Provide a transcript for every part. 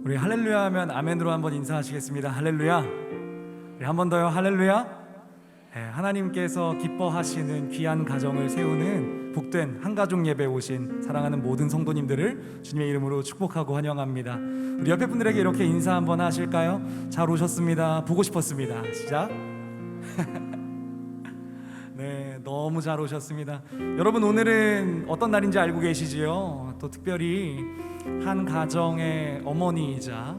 우리 할렐루야 하면 아멘으로 한번 인사하시겠습니다. 할렐루야. 우리 한 번 더요. 할렐루야. 네, 하나님께서 기뻐하시는 귀한 가정을 세우는 복된 한가족 예배 오신 사랑하는 모든 성도님들을 주님의 이름으로 축복하고 환영합니다. 우리 옆에 분들에게 이렇게 인사 한번 하실까요? 잘 오셨습니다. 보고 싶었습니다. 시작. 네, 너무 잘 오셨습니다. 여러분, 오늘은 어떤 날인지 알고 계시지요? 또 특별히 한 가정의 어머니이자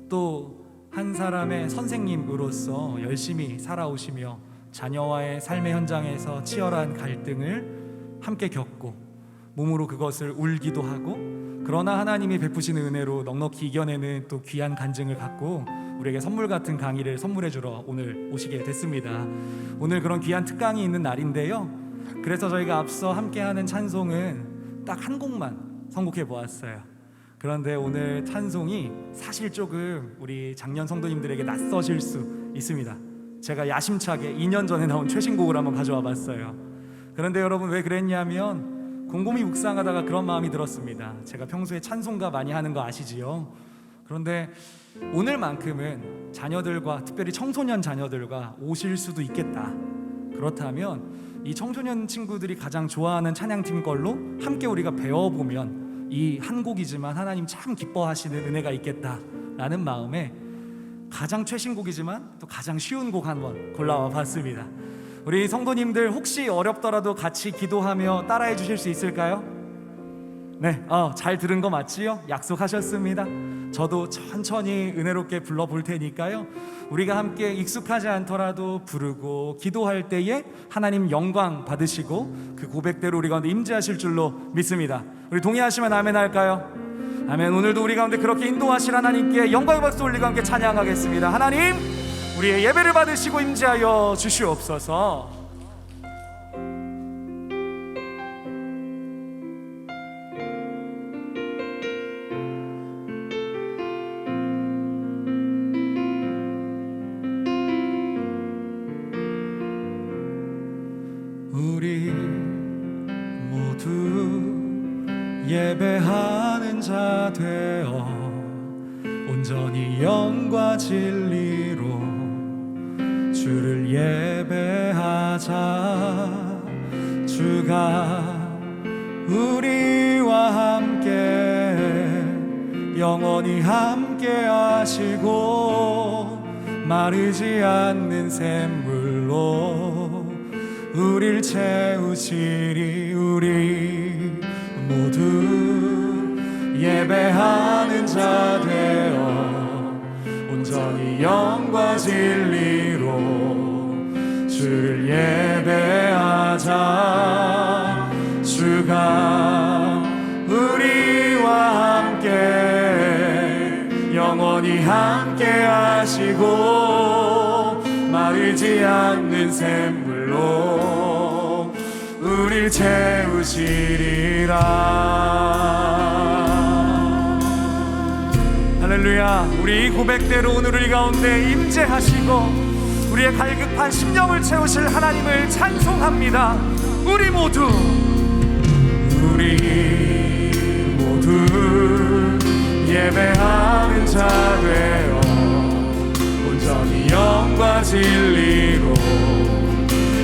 또 한 사람의 선생님으로서 열심히 살아오시며 자녀와의 삶의 현장에서 치열한 갈등을 함께 겪고 몸으로 그것을 울기도 하고, 그러나 하나님이 베푸시는 은혜로 넉넉히 이겨내는 또 귀한 간증을 갖고 우리에게 선물 같은 강의를 선물해 주러 오늘 오시게 됐습니다. 오늘 그런 귀한 특강이 있는 날인데요, 그래서 저희가 앞서 함께하는 찬송은 딱 한 곡만 선곡해 보았어요. 그런데 오늘 찬송이 사실 조금 우리 작년 성도님들에게 낯서실 수 있습니다. 제가 야심차게 2년 전에 나온 최신곡을 한번 가져와 봤어요. 그런데 여러분, 왜 그랬냐면 곰곰이 묵상하다가 그런 마음이 들었습니다. 제가 평소에 찬송가 많이 하는 거 아시지요? 그런데 오늘만큼은 자녀들과, 특별히 청소년 자녀들과 오실 수도 있겠다. 그렇다면 이 청소년 친구들이 가장 좋아하는 찬양팀 걸로 함께 우리가 배워보면 이 한 곡이지만 하나님 참 기뻐하시는 은혜가 있겠다라는 마음에 가장 최신곡이지만 또 가장 쉬운 곡 한번 골라와 봤습니다. 우리 성도님들 혹시 어렵더라도 같이 기도하며 따라해 주실 수 있을까요? 네, 잘 들은 거 맞지요? 약속하셨습니다. 저도 천천히 은혜롭게 불러볼 테니까요, 우리가 함께 익숙하지 않더라도 부르고 기도할 때에 하나님 영광 받으시고 그 고백대로 우리 가운데 임재하실 줄로 믿습니다. 우리 동의하시면 아멘 할까요? 아멘. 오늘도 우리 가운데 그렇게 인도하실 하나님께 영광의 박수 올리고 함께 찬양하겠습니다. 하나님, 우리의 예배를 받으시고 임재하여 주시옵소서. 우리 모두 예배하는 자 되어 온전히 영과 진리로 주를 예배하자. 주가 우리와 함께 영원히 함께 하시고 마르지 않는 샘물로 우릴 채우시리. 우리 모두 예배하는 자 되어 온전히 영과 진리로 주를 예배하자. 주가 우리와 함께 영원히 함께 하시고 마르지 않는 샘물로 우릴 채우시리라. 할렐루야. 우리 이 고백대로 오늘 우리 가운데 임재하시고 우리의 갈급한 심령을 채우실 하나님을 찬송합니다. 우리 모두 예배하는 자 되어 온전히 영과 진리로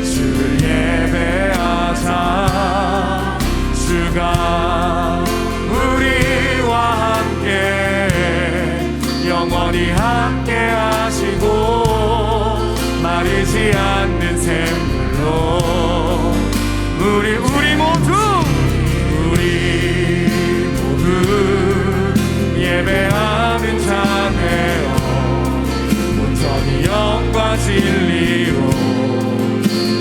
주를 예배하자. 주가 우리와 함께 영원히 함께 하시고 마르지 않는 샘물로 우리 모두 예배하는 자 되어 온전히 영과 진리로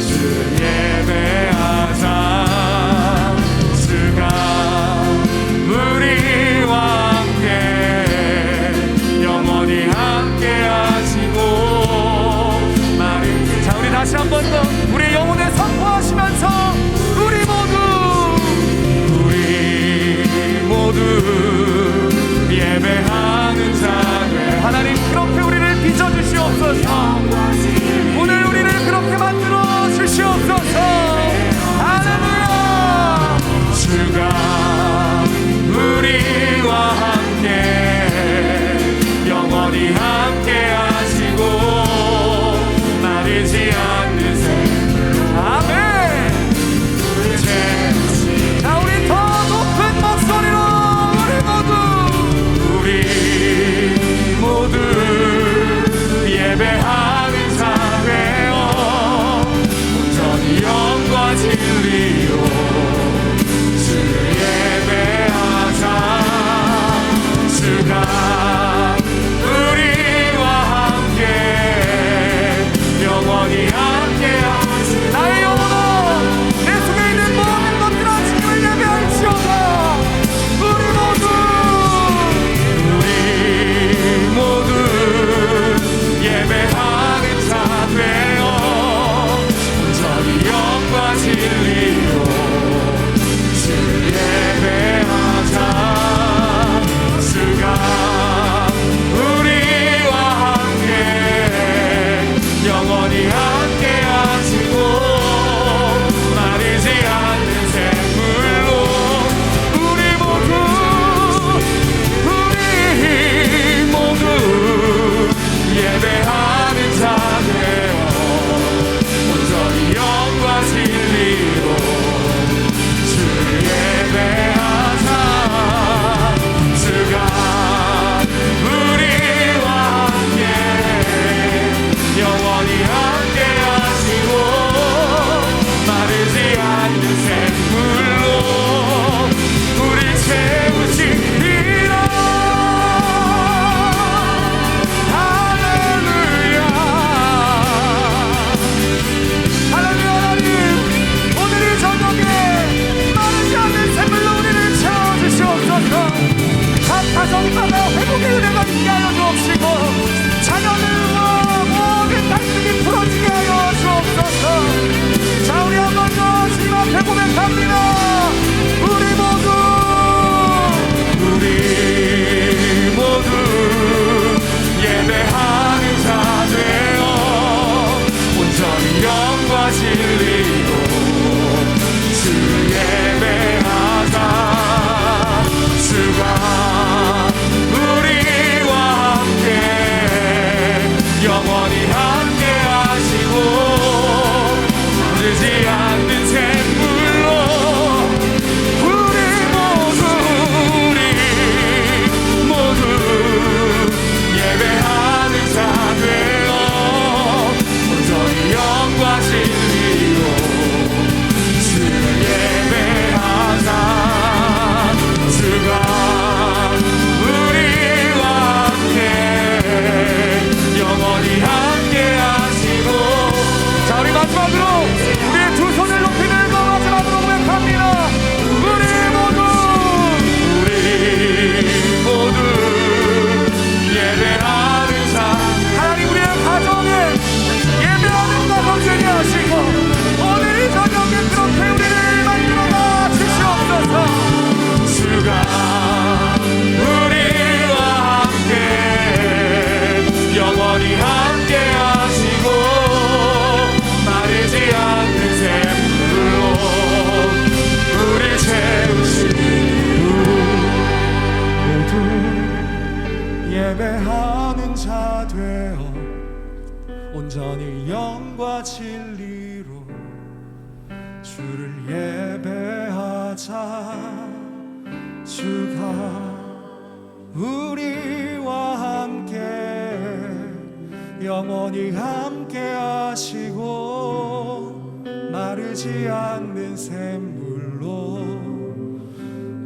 주를 예배하자. 주가 우리와 함께 영원히 함께 하시고 자, 우리 다시 한 번 더 우리 영혼에 선포하시면서 우리 모두 예배하자. 주가 우리와 함께 영원히 함께 하시고 마르지 않는 샘물로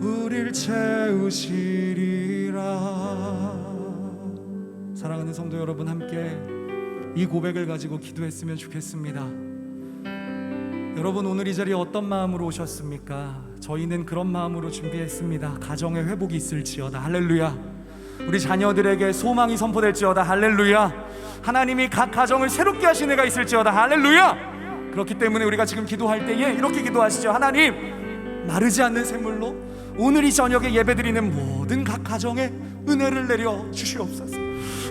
우릴 채우시리라. 사랑하는 성도 여러분, 함께 이 고백을 가지고 기도했으면 좋겠습니다. 여러분, 오늘 이 자리에 어떤 마음으로 오셨습니까? 저희는 그런 마음으로 준비했습니다. 가정의 회복이 있을지어다. 할렐루야. 우리 자녀들에게 소망이 선포될지어다. 할렐루야. 하나님이 각 가정을 새롭게 하신 애가 있을지어다. 할렐루야. 그렇기 때문에 우리가 지금 기도할 때에 이렇게 기도하시죠. 하나님, 마르지 않는 샘물로 오늘 이 저녁에 예배드리는 모든 각 가정에 은혜를 내려 주시옵소서.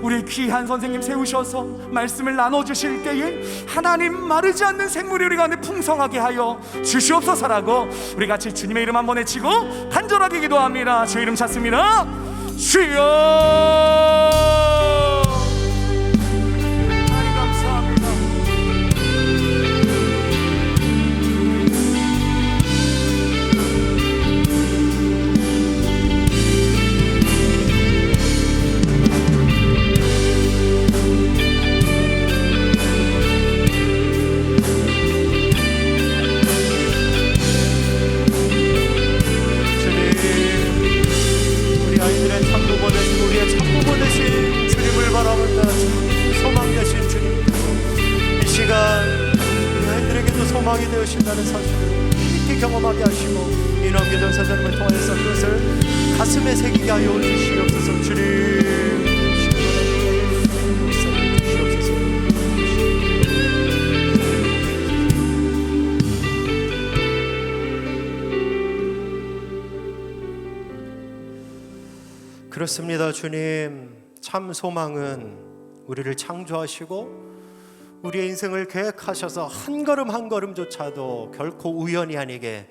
우리 귀한 선생님 세우셔서 말씀을 나눠주실 때에 하나님, 마르지 않는 생물이 우리 가운데 풍성하게 하여 주시옵소서라고 우리 같이 주님의 이름 한번 외치고 간절하게 기도합니다. 주의 이름 찾습니다. 주여. 소망이 되어신다는 사실을 깊이 경험하게 하시고 인왕교정 사장님을 통하여서 그것을 가슴에 새기게 하여 주시옵소서. 주님, 주시옵소서. 그렇습니다. 주님, 참 소망은 우리를 창조하시고 우리의 인생을 계획하셔서 한 걸음 한 걸음조차도 결코 우연이 아니게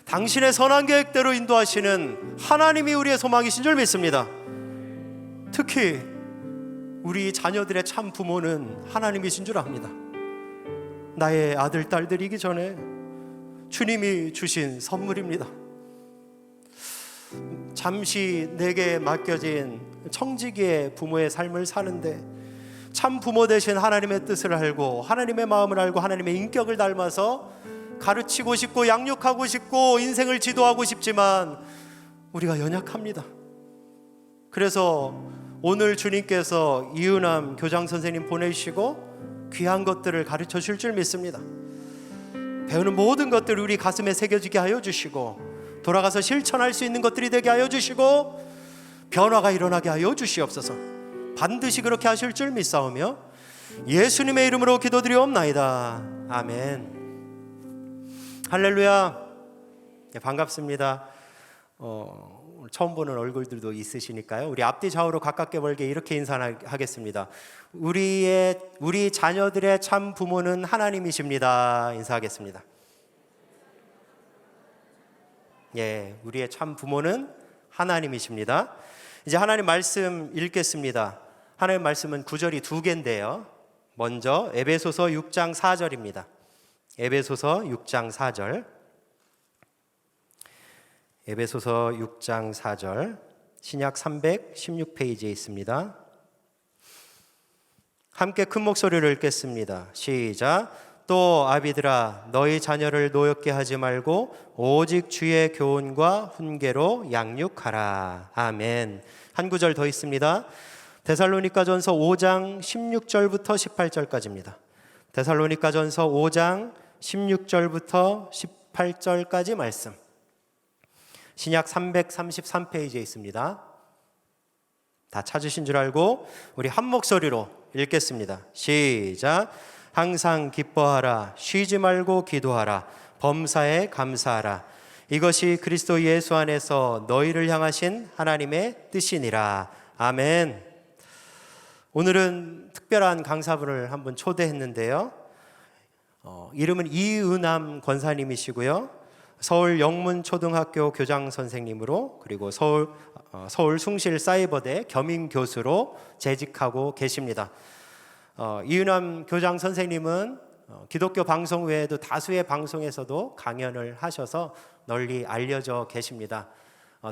당신의 선한 계획대로 인도하시는 하나님이 우리의 소망이신 줄 믿습니다. 특히 우리 자녀들의 참 부모는 하나님이신 줄 압니다. 나의 아들, 딸들이기 전에 주님이 주신 선물입니다. 잠시 내게 맡겨진 청지기의 부모의 삶을 사는데 참 부모 되신 하나님의 뜻을 알고 하나님의 마음을 알고 하나님의 인격을 닮아서 가르치고 싶고 양육하고 싶고 인생을 지도하고 싶지만 우리가 연약합니다. 그래서 오늘 주님께서 이은암 교장 선생님 보내시고 귀한 것들을 가르쳐 줄 줄 믿습니다. 배우는 모든 것들을 우리 가슴에 새겨지게 하여 주시고 돌아가서 실천할 수 있는 것들이 되게 하여 주시고 변화가 일어나게 하여 주시옵소서. 반드시 그렇게 하실 줄 믿사오며 예수님의 이름으로 기도드리옵나이다. 아멘. 할렐루야. 네, 반갑습니다. 처음 보는 얼굴들도 있으시니까요. 우리 앞뒤 좌우로 가깝게 멀게 이렇게 인사하겠습니다. 우리 자녀들의 참 부모는 하나님이십니다. 인사하겠습니다. 예, 우리의 참 부모는 하나님이십니다. 이제 하나님 말씀 읽겠습니다. 하나님 말씀은 구절이 두 개인데요. 먼저 에베소서 6장 4절입니다. 에베소서 6장 4절. 에베소서 6장 4절. 신약 316페이지에 있습니다. 함께 큰 목소리로 읽겠습니다. 시작. 또 아비들아, 너희 자녀를 노엽게 하지 말고 오직 주의 교훈과 훈계로 양육하라. 아멘. 한 구절 더 있습니다. 데살로니가전서 5장 16절부터 18절까지입니다. 데살로니가전서 5장 16절부터 18절까지 말씀. 신약 333페이지에 있습니다. 다 찾으신 줄 알고 우리 한 목소리로 읽겠습니다. 시작. 항상 기뻐하라. 쉬지 말고 기도하라. 범사에 감사하라. 이것이 그리스도 예수 안에서 너희를 향하신 하나님의 뜻이니라. 아멘. 오늘은 특별한 강사분을 한분 초대했는데요. 이름은 이은암 권사님이시고요. 서울 영문초등학교 교장 선생님으로 그리고 서울 숭실 사이버대 겸임 교수로 재직하고 계십니다. 이은암 교장 선생님은 기독교 방송 외에도 다수의 방송에서도 강연을 하셔서 널리 알려져 계십니다.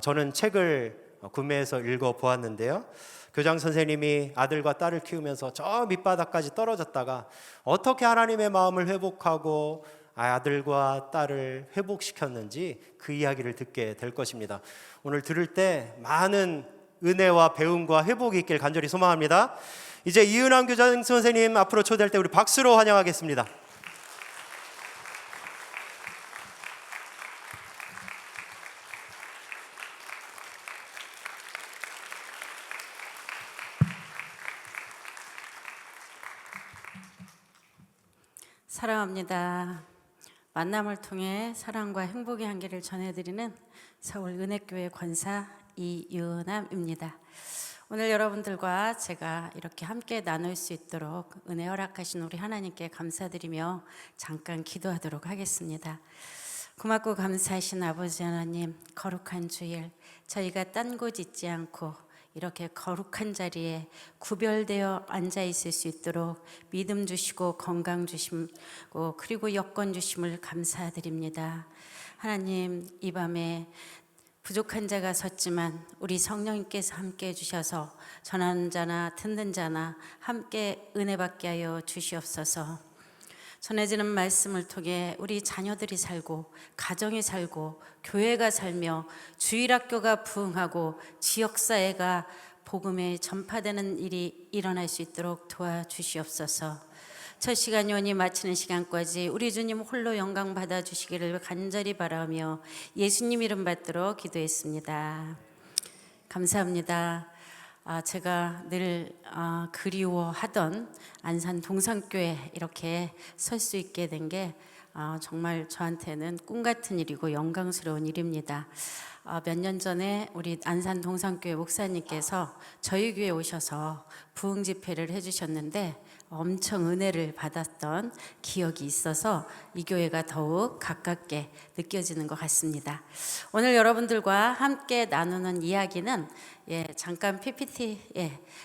저는 책을 구매해서 읽어보았는데요. 교장 선생님이 아들과 딸을 키우면서 저 밑바닥까지 떨어졌다가 어떻게 하나님의 마음을 회복하고 아들과 딸을 회복시켰는지 그 이야기를 듣게 될 것입니다. 오늘 들을 때 많은 은혜와 배움과 회복이 있길 간절히 소망합니다. 이제 이은환 교장 선생님 앞으로 초대할 때 우리 박수로 환영하겠습니다. 사랑합니다. 만남을 통해 사랑과 행복의 향기를 전해드리는 서울 은혜교회 권사 이유남입니다. 오늘 여러분들과 제가 이렇게 함께 나눌 수 있도록 은혜 허락하신 우리 하나님께 감사드리며 잠깐 기도하도록 하겠습니다. 고맙고 감사하신 아버지 하나님, 거룩한 주일 저희가 딴 곳 있지 않고 이렇게 거룩한 자리에 구별되어 앉아 있을 수 있도록 믿음 주시고 건강 주시고 그리고 여건 주심을 감사드립니다. 하나님, 이 밤에 부족한 자가 섰지만 우리 성령님께서 함께 해주셔서 전하는 자나 듣는 자나 함께 은혜 받게 하여 주시옵소서. 전해지는 말씀을 통해 우리 자녀들이 살고 가정이 살고 교회가 살며 주일학교가 부흥하고 지역사회가 복음에 전파되는 일이 일어날 수 있도록 도와주시옵소서. 첫 시간 요원이 마치는 시간까지 우리 주님 홀로 영광 받아주시기를 간절히 바라며 예수님 이름 받도록 기도했습니다. 감사합니다. 제가 늘 그리워하던 안산 동산교회 이렇게 설 수 있게 된 게 정말 저한테는 꿈 같은 일이고 영광스러운 일입니다. 몇 년 전에 우리 안산 동산교회 목사님께서 저희 교회에 오셔서 부흥 집회를 해주셨는데 엄청 은혜를 받았던 기억이 있어서 이 교회가 더욱 가깝게 느껴지는 것 같습니다. 오늘 여러분들과 함께 나누는 이야기는 잠깐 PPT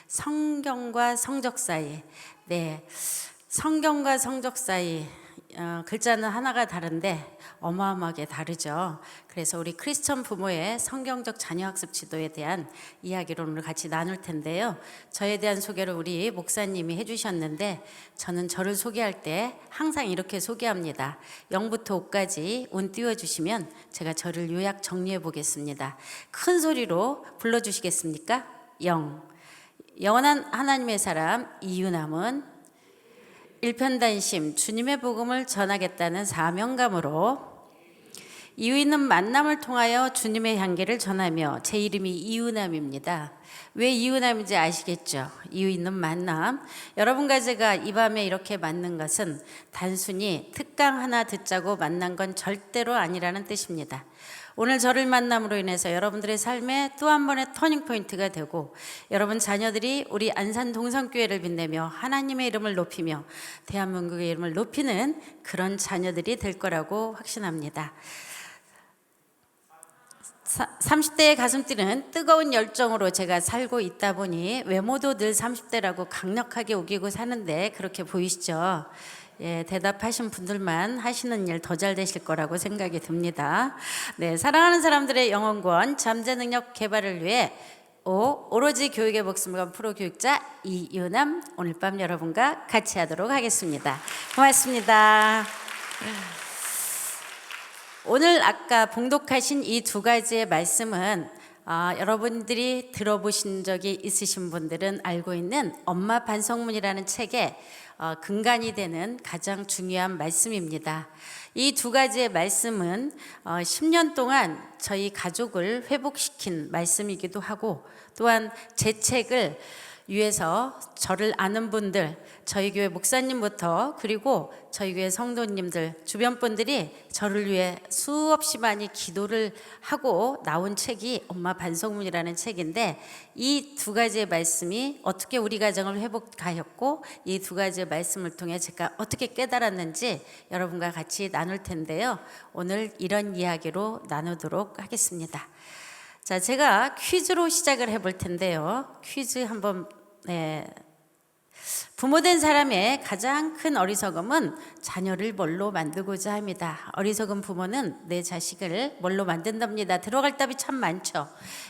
성경과 성적 사이. 성경과 성적 사이 글자는 하나가 다른데 어마어마하게 다르죠. 그래서 우리 크리스천 부모의 성경적 자녀학습 지도에 대한 이야기를 오늘 같이 나눌 텐데요. 저에 대한 소개를 우리 목사님이 해주셨는데 저는 저를 소개할 때 항상 이렇게 소개합니다. 0부터 5까지 운 띄워주시면 제가 저를 요약 정리해 보겠습니다. 큰 소리로 불러주시겠습니까? 0. 영원한 하나님의 사람 이유남은 일편단심 주님의 복음을 전하겠다는 사명감으로 이유 있는 만남을 통하여 주님의 향기를 전하며 제 이름이 이유남입니다. 왜 이유남인지 아시겠죠? 이유 있는 만남. 여러분과 제가 이 밤에 이렇게 만난 것은 단순히 특강 하나 듣자고 만난 건 절대로 아니라는 뜻입니다. 오늘 저를 만남으로 인해서 여러분들의 삶에 또 한 번의 터닝포인트가 되고 여러분 자녀들이 우리 안산 동산교회를 빛내며 하나님의 이름을 높이며 대한민국의 이름을 높이는 그런 자녀들이 될 거라고 확신합니다. 30대의 가슴 뛰는 뜨거운 열정으로 제가 살고 있다 보니 외모도 늘 30대라고 강력하게 우기고 사는데 그렇게 보이시죠? 대답하신 분들만 하시는 일 더 잘 되실 거라고 생각이 듭니다. 사랑하는 사람들의 영혼권 잠재 능력 개발을 위해 오로지 교육에 목숨을 건 프로교육자 이유남 오늘 밤 여러분과 같이 하도록 하겠습니다. 고맙습니다. 오늘 아까 봉독하신 이 두 가지의 말씀은 여러분들이 들어보신 적이 있으신 분들은 알고 있는 엄마 반성문이라는 책에 근간이 되는 가장 중요한 말씀입니다. 이 두 가지의 말씀은 10년 동안 저희 가족을 회복시킨 말씀이기도 하고 또한 제 책을 위해서 저를 아는 분들, 저희 교회 목사님부터 그리고 저희 교회 성도님들, 주변 분들이 저를 위해 수없이 많이 기도를 하고 나온 책이 엄마 반성문이라는 책인데 이 두 가지의 말씀이 어떻게 우리 가정을 회복하였고 이 두 가지의 말씀을 통해 제가 어떻게 깨달았는지 여러분과 같이 나눌 텐데요. 오늘 이런 이야기로 나누도록 하겠습니다. 자, 제가 퀴즈로 시작을 해볼 텐데요. 퀴즈 한번 부모된 사람의 가장 큰 어리석음은 자녀를 뭘로 만들고자 합니다. 어리석은 부모는 내 자식을 뭘로 만든답니다. 들어갈 답이 참 많죠.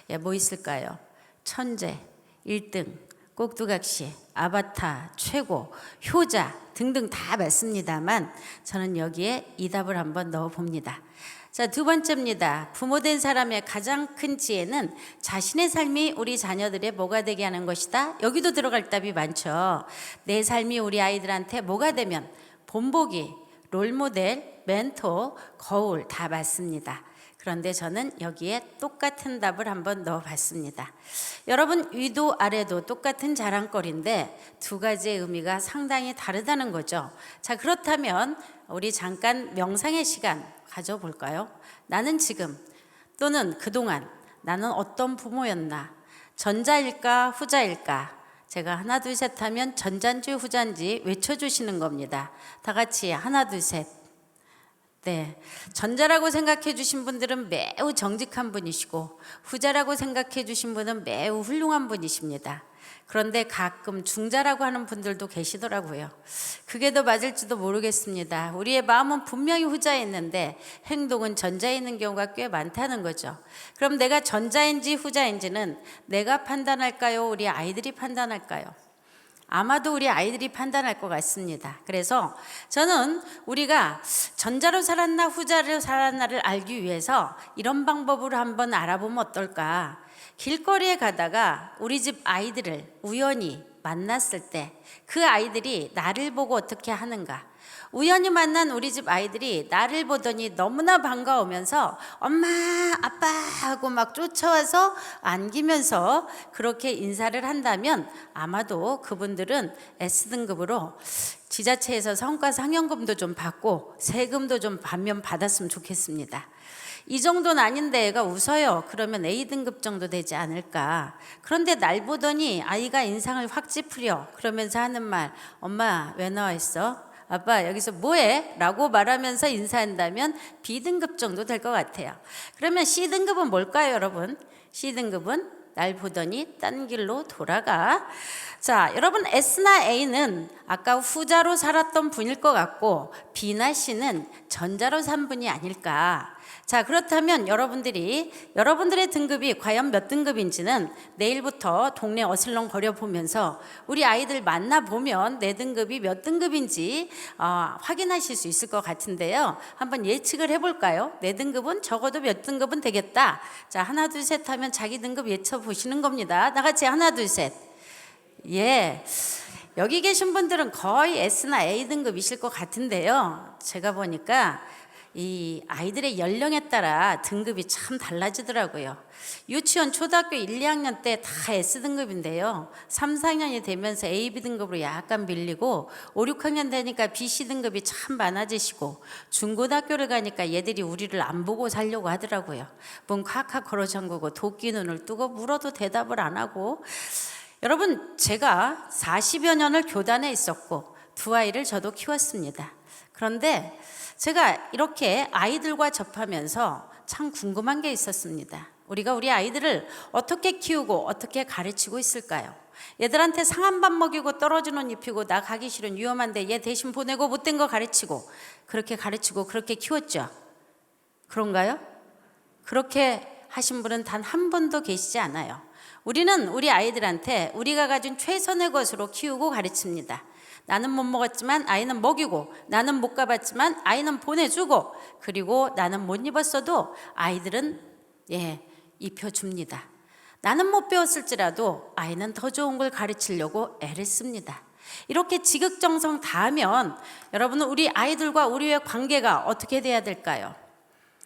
예, 뭐 있을까요? 천재, 1등, 꼭두각시, 아바타, 최고, 효자 등등 다 맞습니다만 저는 여기에 이 답을 한번 넣어봅니다. 자, 두 번째입니다. 부모된 사람의 가장 큰 지혜는 자신의 삶이 우리 자녀들의 뭐가 되게 하는 것이다. 여기도 들어갈 답이 많죠. 내 삶이 우리 아이들한테 뭐가 되면 본보기, 롤모델, 멘토, 거울 다 맞습니다. 그런데 저는 여기에 똑같은 답을 한번 넣어봤습니다. 여러분, 위도 아래도 똑같은 자랑거리인데 두 가지의 의미가 상당히 다르다는 거죠. 자, 그렇다면 우리 잠깐 명상의 시간 가져볼까요? 나는 지금 또는 그동안 나는 어떤 부모였나? 전자일까 후자일까? 제가 하나 둘 셋 하면 전자인지 후자인지 외쳐주시는 겁니다. 다 같이 하나 둘 셋. 네, 전자라고 생각해 주신 분들은 매우 정직한 분이시고 후자라고 생각해 주신 분은 매우 훌륭한 분이십니다. 그런데 가끔 중자라고 하는 분들도 계시더라고요. 그게 더 맞을지도 모르겠습니다. 우리의 마음은 분명히 후자에 있는데 행동은 전자에 있는 경우가 꽤 많다는 거죠. 그럼 내가 전자인지 후자인지는 내가 판단할까요? 우리 아이들이 판단할까요? 아마도 우리 아이들이 판단할 것 같습니다. 그래서 저는 우리가 전자로 살았나 후자로 살았나를 알기 위해서 이런 방법으로 한번 알아보면 어떨까? 길거리에 가다가 우리 집 아이들을 우연히 만났을 때 그 아이들이 나를 보고 어떻게 하는가? 우연히 만난 우리 집 아이들이 나를 보더니 너무나 반가우면서 엄마, 아빠 하고 막 쫓아와서 안기면서 그렇게 인사를 한다면 아마도 그분들은 S등급으로 지자체에서 성과 상여금도 좀 받고 세금도 좀 반면 받았으면 좋겠습니다. 이 정도는 아닌데 애가 웃어요. 그러면 A등급 정도 되지 않을까. 그런데 날 보더니 아이가 인상을 확 찌푸려 그러면서 하는 말, 엄마 왜 나와 있어? 아빠 여기서 뭐해? 라고 말하면서 인사한다면 B등급 정도 될 것 같아요. 그러면 C등급은 뭘까요, 여러분? C등급은 날 보더니 딴 길로 돌아가. 자, 여러분 S나 A는 아까 후자로 살았던 분일 것 같고 B나 C는 전자로 산 분이 아닐까. 자, 그렇다면 여러분들의 등급이 과연 몇 등급인지는 내일부터 동네 어슬렁거려 보면서 우리 아이들 만나보면 내 등급이 몇 등급인지 확인하실 수 있을 것 같은데요. 한번 예측을 해볼까요? 내 등급은 적어도 몇 등급은 되겠다. 자, 하나 둘 셋 하면 자기 등급 외쳐보시는 겁니다. 다 같이 하나 둘 셋. 예. 여기 계신 분들은 거의 S나 A 등급이실 것 같은데요. 제가 보니까 이 아이들의 연령에 따라 등급이 참 달라지더라고요. 유치원, 초등학교 1, 2학년 때 다 S등급인데요. 3, 4학년이 되면서 A, B등급으로 약간 밀리고 5, 6학년 되니까 B, C등급이 참 많아지시고 중고등학교를 가니까 얘들이 우리를 안 보고 살려고 하더라고요. 문 콱콱 걸어 잠그고 도끼 눈을 뜨고 물어도 대답을 안 하고. 여러분, 제가 40여 년을 교단에 있었고 두 아이를 저도 키웠습니다. 그런데 제가 이렇게 아이들과 접하면서 참 궁금한 게 있었습니다. 우리가 우리 아이들을 어떻게 키우고 어떻게 가르치고 있을까요? 얘들한테 상한 밥 먹이고 떨어지는 옷 입히고 나 가기 싫은 위험한데 얘 대신 보내고 못된 거 가르치고 그렇게 키웠죠. 그런가요? 그렇게 하신 분은 단 한 분도 계시지 않아요. 우리는 우리 아이들한테 우리가 가진 최선의 것으로 키우고 가르칩니다. 나는 못 먹었지만 아이는 먹이고, 나는 못 가봤지만 아이는 보내주고, 그리고 나는 못 입었어도 아이들은 입혀줍니다. 나는 못 배웠을지라도 아이는 더 좋은 걸 가르치려고 애를 씁니다. 이렇게 지극정성 다하면 여러분은 우리 아이들과 우리의 관계가 어떻게 돼야 될까요?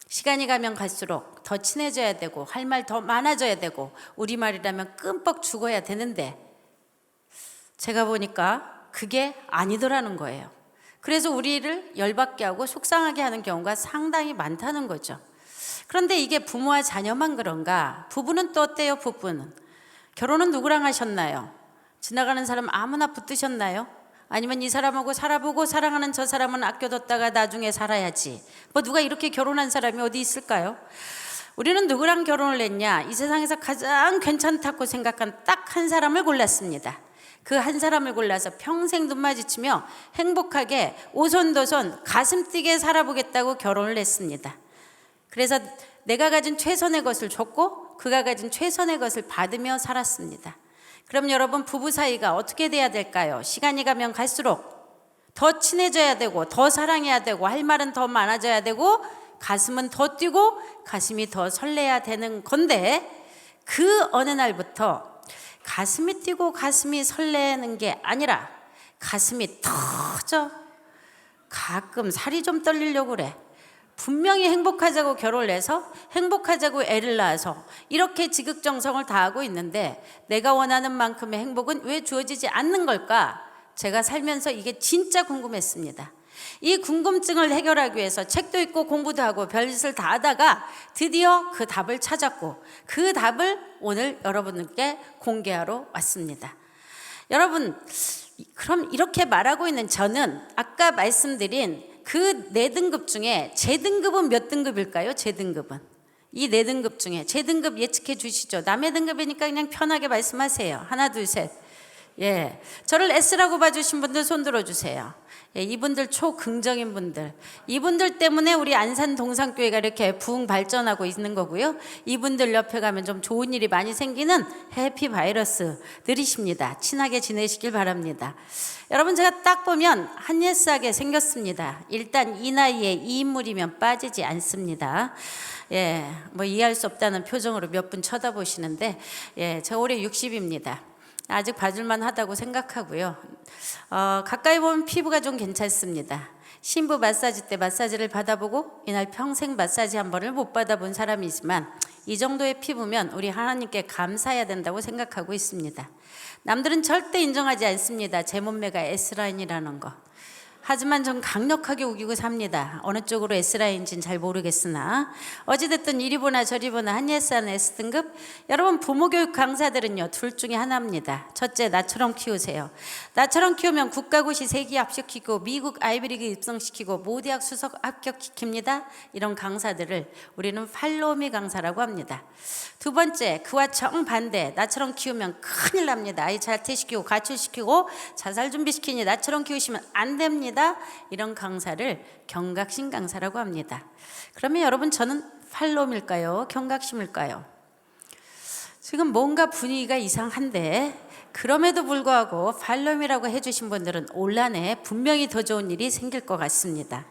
시간이 가면 갈수록 더 친해져야 되고 할 말 더 많아져야 되고 우리말이라면 끔뻑 죽어야 되는데 제가 보니까 그게 아니더라는 거예요. 그래서 우리를 열받게 하고 속상하게 하는 경우가 상당히 많다는 거죠. 그런데 이게 부모와 자녀만 그런가? 부부는 또 어때요? 부부는 결혼은 누구랑 하셨나요? 지나가는 사람 아무나 붙드셨나요? 아니면 이 사람하고 살아보고 사랑하는 저 사람은 아껴뒀다가 나중에 살아야지. 뭐 누가 이렇게 결혼한 사람이 어디 있을까요? 우리는 누구랑 결혼을 했냐? 이 세상에서 가장 괜찮다고 생각한 딱 한 사람을 골랐습니다. 그 한 사람을 골라서 평생 눈 마주치며 행복하게 오손도손 가슴 뛰게 살아보겠다고 결혼을 했습니다. 그래서 내가 가진 최선의 것을 줬고 그가 가진 최선의 것을 받으며 살았습니다. 그럼 여러분, 부부 사이가 어떻게 돼야 될까요? 시간이 가면 갈수록 더 친해져야 되고 더 사랑해야 되고 할 말은 더 많아져야 되고 가슴은 더 뛰고 가슴이 더 설레야 되는 건데, 그 어느 날부터 가슴이 뛰고 가슴이 설레는 게 아니라 가슴이 터져. 가끔 살이 좀 떨리려고 그래. 분명히 행복하자고 결혼을 해서 행복하자고 애를 낳아서 이렇게 지극정성을 다하고 있는데 내가 원하는 만큼의 행복은 왜 주어지지 않는 걸까? 제가 살면서 이게 진짜 궁금했습니다. 이 궁금증을 해결하기 위해서 책도 읽고 공부도 하고 별짓을 다 하다가 드디어 그 답을 찾았고 그 답을 오늘 여러분께 공개하러 왔습니다. 여러분, 그럼 이렇게 말하고 있는 저는 아까 말씀드린 그 4등급 중에 제 등급은 몇 등급일까요? 제 등급은 이 4등급 중에 제 등급 예측해 주시죠. 남의 등급이니까 그냥 편하게 말씀하세요. 하나 둘 셋. 예, 저를 S라고 봐주신 분들 손 들어주세요. 예, 이분들 초긍정인 분들, 이분들 때문에 우리 안산 동산교회가 이렇게 부흥 발전하고 있는 거고요. 이분들 옆에 가면 좀 좋은 일이 많이 생기는 해피 바이러스들이십니다. 친하게 지내시길 바랍니다. 여러분, 제가 딱 보면 한예스하게 생겼습니다. 일단 이 나이에 이 인물이면 빠지지 않습니다. 예, 뭐 이해할 수 없다는 표정으로 몇 분 쳐다보시는데, 예, 저 올해 60입니다. 아직 봐줄만 하다고 생각하고요. 가까이 보면 피부가 좀 괜찮습니다. 신부 마사지 때 마사지를 받아보고 이날 평생 마사지 한 번을 못 받아본 사람이지만 이 정도의 피부면 우리 하나님께 감사해야 된다고 생각하고 있습니다. 남들은 절대 인정하지 않습니다. 제 몸매가 S라인이라는 거. 하지만 전 강력하게 우기고 삽니다. 어느 쪽으로 S라인인지는 잘 모르겠으나 어찌됐든 이리 보나 저리 보나 한예스한 S등급. 여러분, 부모교육 강사들은요, 둘 중에 하나입니다. 첫째, 나처럼 키우세요. 나처럼 키우면 국가고시 3기 합격시키고 미국 아이비리그 입성시키고 모대학 수석 합격시킵니다. 이런 강사들을 우리는 팔로우미 강사라고 합니다. 두 번째, 그와 정반대, 나처럼 키우면 큰일 납니다. 아이 자퇴시키고 가출시키고 자살 준비시키니 나처럼 키우시면 안 됩니다. 이런 강사를 경각심 강사라고 합니다. 그러면 여러분, 저는 팔로우일까요? 경각심일까요? 지금 뭔가 분위기가 이상한데 그럼에도 불구하고 팔로우이라고 해주신 분들은 올한해 분명히 더 좋은 일이 생길 것 같습니다.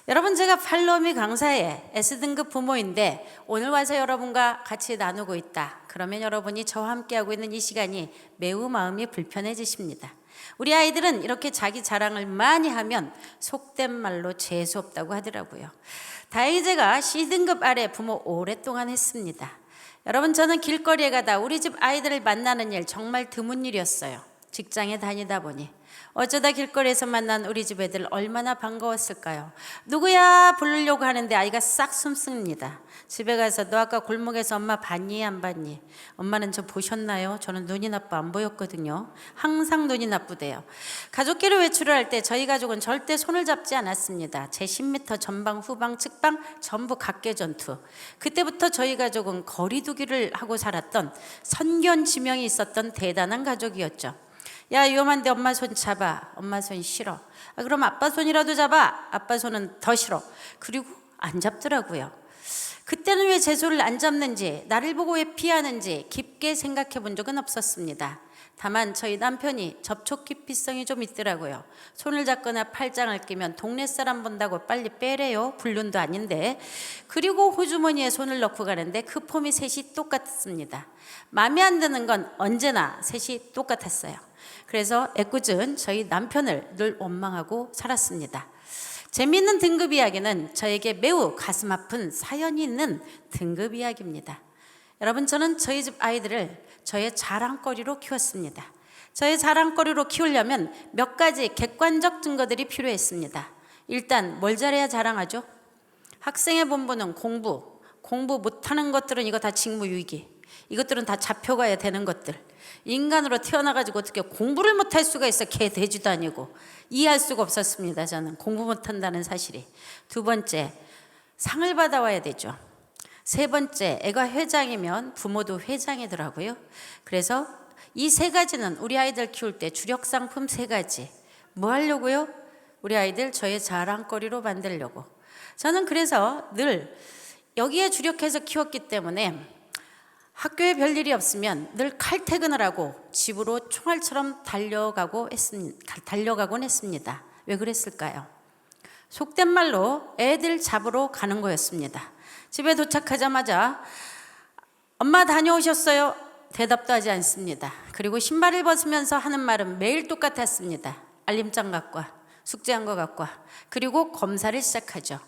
여러분, 제가 팔로우미 강사의 S등급 부모인데 오늘 와서 여러분과 같이 나누고 있다. 그러면 여러분이 저와 함께하고 있는 이 시간이 매우 마음이 불편해지십니다. 우리 아이들은 이렇게 자기 자랑을 많이 하면 속된 말로 재수없다고 하더라고요. 다행히 제가 C등급 아래 부모 오랫동안 했습니다. 여러분, 저는 길거리에 가다 우리 집 아이들을 만나는 일 정말 드문 일이었어요. 직장에 다니다 보니 어쩌다 길거리에서 만난 우리 집 애들 얼마나 반가웠을까요? 누구야 부르려고 하는데 아이가 싹 숨습니다. 집에 가서 너 아까 골목에서 엄마 봤니 안 봤니? 엄마는 저 보셨나요? 저는 눈이 나빠 안 보였거든요. 항상 눈이 나쁘대요. 가족끼리 외출을 할 때 저희 가족은 절대 손을 잡지 않았습니다. 제 10m 전방 후방 측방 전부 각계전투. 그때부터 저희 가족은 거리두기를 하고 살았던 선견지명이 있었던 대단한 가족이었죠. 야, 위험한데 엄마 손 잡아. 엄마 손 싫어. 그럼 아빠 손이라도 잡아. 아빠 손은 더 싫어. 그리고 안 잡더라고요. 그때는 왜 제 손을 안 잡는지, 나를 보고 왜 피하는지 깊게 생각해 본 적은 없었습니다. 다만 저희 남편이 접촉 기피성이 좀 있더라고요. 손을 잡거나 팔짱을 끼면 동네 사람 본다고 빨리 빼래요. 불륜도 아닌데. 그리고 호주머니에 손을 넣고 가는데 그 폼이 셋이 똑같습니다. 마음에 안 드는 건 언제나 셋이 똑같았어요. 그래서 애꿎은 저희 남편을 늘 원망하고 살았습니다. 재미있는 등급 이야기는 저에게 매우 가슴 아픈 사연이 있는 등급 이야기입니다. 여러분, 저는 저희 집 아이들을 저의 자랑거리로 키웠습니다. 저의 자랑거리로 키우려면 몇 가지 객관적 증거들이 필요했습니다. 일단 뭘 잘해야 자랑하죠? 학생의 본분은 공부 못하는 것들은 이거 다 직무유기. 이것들은 다 잡혀가야 되는 것들. 인간으로 태어나가지고 어떻게 공부를 못할 수가 있어. 개 돼지도 아니고. 이해할 수가 없었습니다. 저는 공부 못한다는 사실이. 두 번째, 상을 받아와야 되죠. 세 번째, 애가 회장이면 부모도 회장이더라고요. 그래서 이 세 가지는 우리 아이들 키울 때 주력 상품 세 가지. 뭐 하려고요? 우리 아이들 저의 자랑거리로 만들려고. 저는 그래서 늘 여기에 주력해서 키웠기 때문에 학교에 별일이 없으면 늘 칼퇴근을 하고 집으로 총알처럼 달려가곤 했습니다. 왜 그랬을까요? 속된 말로 애들 잡으러 가는 거였습니다. 집에 도착하자마자 엄마 다녀오셨어요? 대답도 하지 않습니다. 그리고 신발을 벗으면서 하는 말은 매일 똑같았습니다. 알림장 갖고 와, 숙제한 거 갖고 와. 그리고 검사를 시작하죠.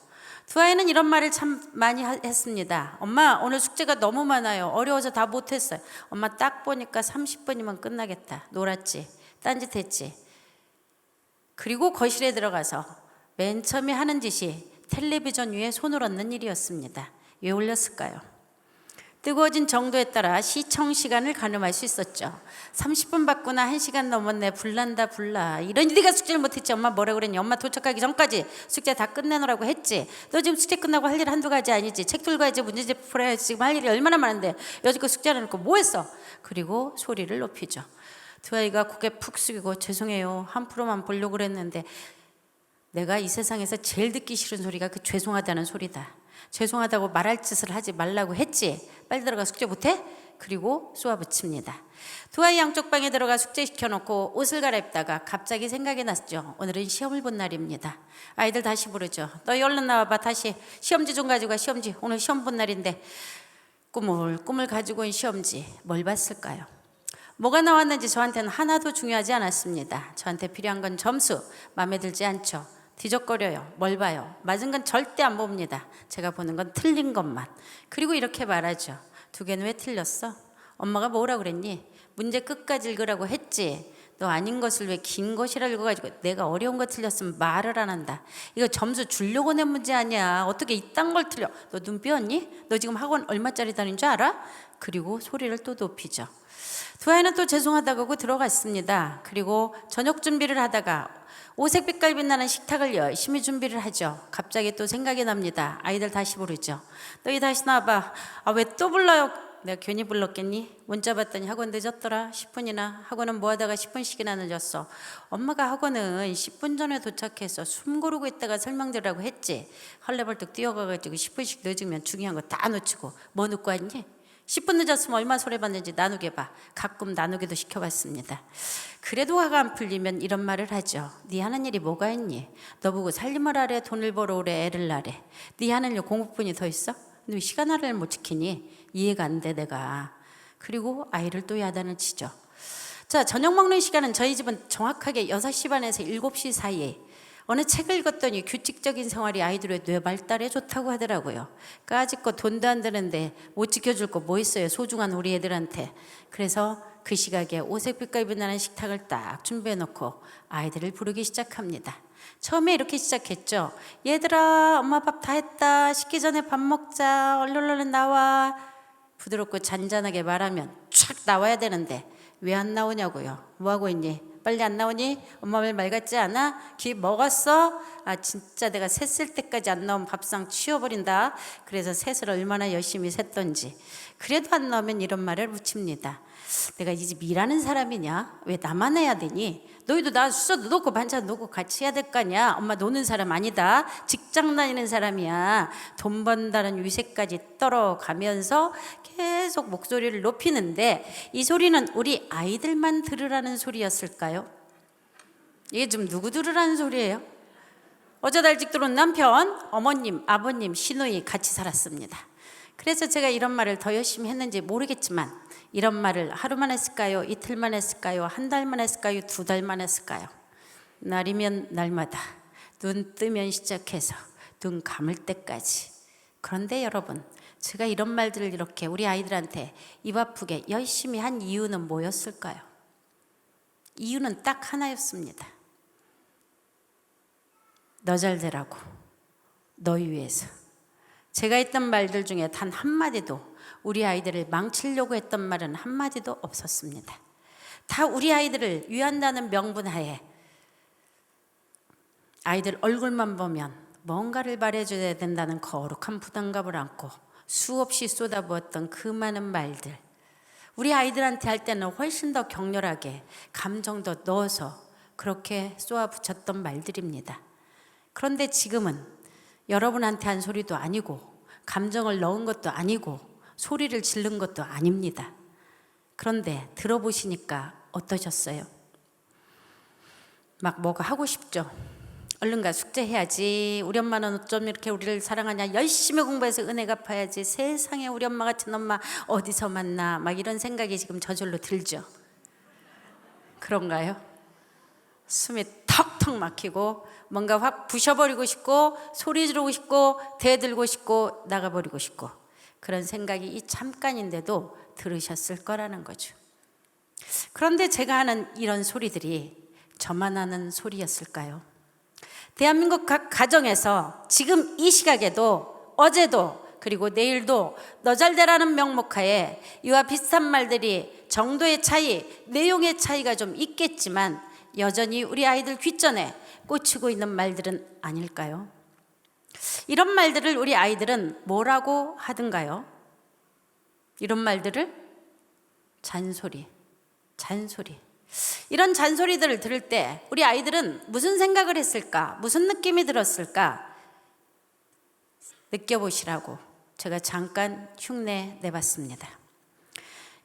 두 아이는 이런 말을 참 많이 했습니다. 엄마 오늘 숙제가 너무 많아요. 어려워서 다 못했어요. 엄마 딱 보니까 30분이면 끝나겠다. 놀았지? 딴짓했지? 그리고 거실에 들어가서 맨 처음에 하는 짓이 텔레비전 위에 손을 얹는 일이었습니다. 왜 올렸을까요? 뜨거워진 정도에 따라 시청 시간을 가늠할 수 있었죠. 30분 받거나 1시간 넘었네. 불난다 불나. 이런 네가 숙제를 못했지. 엄마 뭐라 그랬니? 엄마 도착하기 전까지 숙제 다 끝내놓으라고 했지. 너 지금 숙제 끝나고 할 일 한두 가지 아니지. 책 들고 와야지. 문제집 풀어야지. 지금 할 일이 얼마나 많은데 여지껏 숙제 안 해놓고 뭐 했어? 그리고 소리를 높이죠. 두 아이가 고개 푹 숙이고 죄송해요. 한 프로만 보려고 그랬는데 내가 이 세상에서 제일 듣기 싫은 소리가 그 죄송하다는 소리다. 죄송하다고 말할 짓을 하지 말라고 했지. 빨리 들어가 숙제 못해? 그리고 쏘아붙입니다. 두 아이 양쪽 방에 들어가 숙제 시켜놓고 옷을 갈아입다가 갑자기 생각이 났죠. 오늘은 시험을 본 날입니다. 아이들 다시 부르죠. 너희 얼른 나와봐. 다시 시험지 좀 가지고 와. 시험지. 오늘 시험 본 날인데 꿈을 가지고 온 시험지. 뭘 봤을까요? 뭐가 나왔는지 저한테는 하나도 중요하지 않았습니다. 저한테 필요한 건 점수. 마음에 들지 않죠. 뒤적거려요. 뭘 봐요? 맞은 건 절대 안 봅니다. 제가 보는 건 틀린 것만. 그리고 이렇게 말하죠. 두 개는 왜 틀렸어? 엄마가 뭐라 그랬니? 문제 끝까지 읽으라고 했지. 너 아닌 것을 왜 긴 것이라 읽어가지고 내가 어려운 거 틀렸으면 말을 안 한다. 이거 점수 주려고 낸 문제 아니야. 어떻게 이딴 걸 틀려? 너 눈 삐었니? 너 지금 학원 얼마짜리 다닌 줄 알아? 그리고 소리를 또 높이죠. 두 아이는 또 죄송하다고 하고 들어갔습니다. 그리고 저녁 준비를 하다가 오색 빛깔 빛나는 식탁을 열심히 준비를 하죠. 갑자기 또 생각이 납니다. 아이들 다시 부르죠. 너희 다시 나와봐. 아, 왜 또 불러요? 내가 괜히 불렀겠니? 문자 봤더니 학원 늦었더라. 10분이나. 학원은 뭐 하다가 10분씩이나 늦었어. 엄마가 학원은 10분 전에 도착해서 숨 고르고 있다가 설명드리라고 했지. 헐레벌떡 뛰어가가지고 10분씩 늦으면 중요한 거 다 놓치고 뭐 늦고 왔니? 10분 늦었으면 얼마 소리받는지 나누게 봐. 가끔 나누기도 시켜봤습니다. 그래도 화가 안 풀리면 이런 말을 하죠. 네 하는 일이 뭐가 있니? 너 보고 살림을 하래, 돈을 벌어 오래, 애를 낳으래. 네 하는 일 공부뿐이 더 있어? 근데 왜 시간 하나를 못 지키니? 이해가 안 돼 내가. 그리고 아이를 또 야단을 치죠. 자, 저녁 먹는 시간은 저희 집은 정확하게 6시 반에서 7시 사이에 어느 책을 읽었더니 규칙적인 생활이 아이들의 뇌 발달에 좋다고 하더라고요. 까짓거 돈도 안 드는데 못 지켜줄 거 뭐 있어요. 소중한 우리 애들한테. 그래서 그 시각에 오색 빛깔 빛나는 식탁을 딱 준비해놓고 아이들을 부르기 시작합니다. 처음에 이렇게 시작했죠. 얘들아 엄마 밥 다 했다. 식기 전에 밥 먹자. 얼른 나와. 부드럽고 잔잔하게 말하면 촥 나와야 되는데 왜 안 나오냐고요. 뭐하고 있니? 빨리 안 나오니? 엄마 말 같지 않아? 귀 먹었어? 아 진짜 내가 샜을 때까지 안 나오면 밥상 치워버린다. 그래서 셋을 얼마나 열심히 샜던지. 그래도 안 나오면 이런 말을 붙입니다. 내가 이 집 일하는 사람이냐? 왜 나만 해야 되니? 너희도 나 수저도 놓고 반찬 놓고 같이 해야 될 거 아니야? 엄마 노는 사람 아니다. 직장 다니는 사람이야. 돈 번다는 위세까지 떨어가면서 계속 목소리를 높이는데 이 소리는 우리 아이들만 들으라는 소리였을까요? 이게 좀 누구 들으라는 소리예요? 어쩌다 일찍 들어온 남편, 어머님, 아버님, 시누이 같이 살았습니다. 그래서 제가 이런 말을 더 열심히 했는지 모르겠지만 이런 말을 하루만 했을까요? 이틀만 했을까요? 한 달만 했을까요? 2달만 했을까요? 날이면 날마다 눈 뜨면 시작해서 눈 감을 때까지. 그런데 여러분, 제가 이런 말들을 이렇게 우리 아이들한테 입 아프게 열심히 한 이유는 뭐였을까요? 이유는 딱 하나였습니다. 너 잘 되라고. 너희 위해서. 제가 했던 말들 중에 단 한마디도 우리 아이들을 망치려고 했던 말은 한마디도 없었습니다. 다 우리 아이들을 위한다는 명분하에 아이들 얼굴만 보면 뭔가를 말해줘야 된다는 거룩한 부담감을 안고 수없이 쏟아부었던 그 많은 말들. 우리 아이들한테 할 때는 훨씬 더 격렬하게 감정도 넣어서 그렇게 쏘아붙였던 말들입니다. 그런데 지금은 여러분한테 한 소리도 아니고 감정을 넣은 것도 아니고 소리를 지른 것도 아닙니다. 그런데 들어보시니까 어떠셨어요? 막 뭐가 하고 싶죠? 얼른 가 숙제해야지. 우리 엄마는 어쩜 이렇게 우리를 사랑하냐. 열심히 공부해서 은혜 갚아야지. 세상에 우리 엄마 같은 엄마 어디서 만나. 막 이런 생각이 지금 저절로 들죠. 그런가요? 숨이 턱턱 막히고 뭔가 확 부셔버리고 싶고 소리 지르고 싶고 대들고 싶고 나가버리고 싶고 그런 생각이 이 잠깐인데도 들으셨을 거라는 거죠. 그런데 제가 하는 이런 소리들이 저만 하는 소리였을까요? 대한민국 각 가정에서 지금 이 시각에도 어제도 그리고 내일도 너 잘되라는 명목하에 이와 비슷한 말들이 정도의 차이, 내용의 차이가 좀 있겠지만 여전히 우리 아이들 귓전에 꽂히고 있는 말들은 아닐까요? 이런 말들을 우리 아이들은 뭐라고 하던가요? 이런 말들을 잔소리. 이런 잔소리들을 들을 때 우리 아이들은 무슨 생각을 했을까? 무슨 느낌이 들었을까? 느껴보시라고 제가 잠깐 흉내 내봤습니다.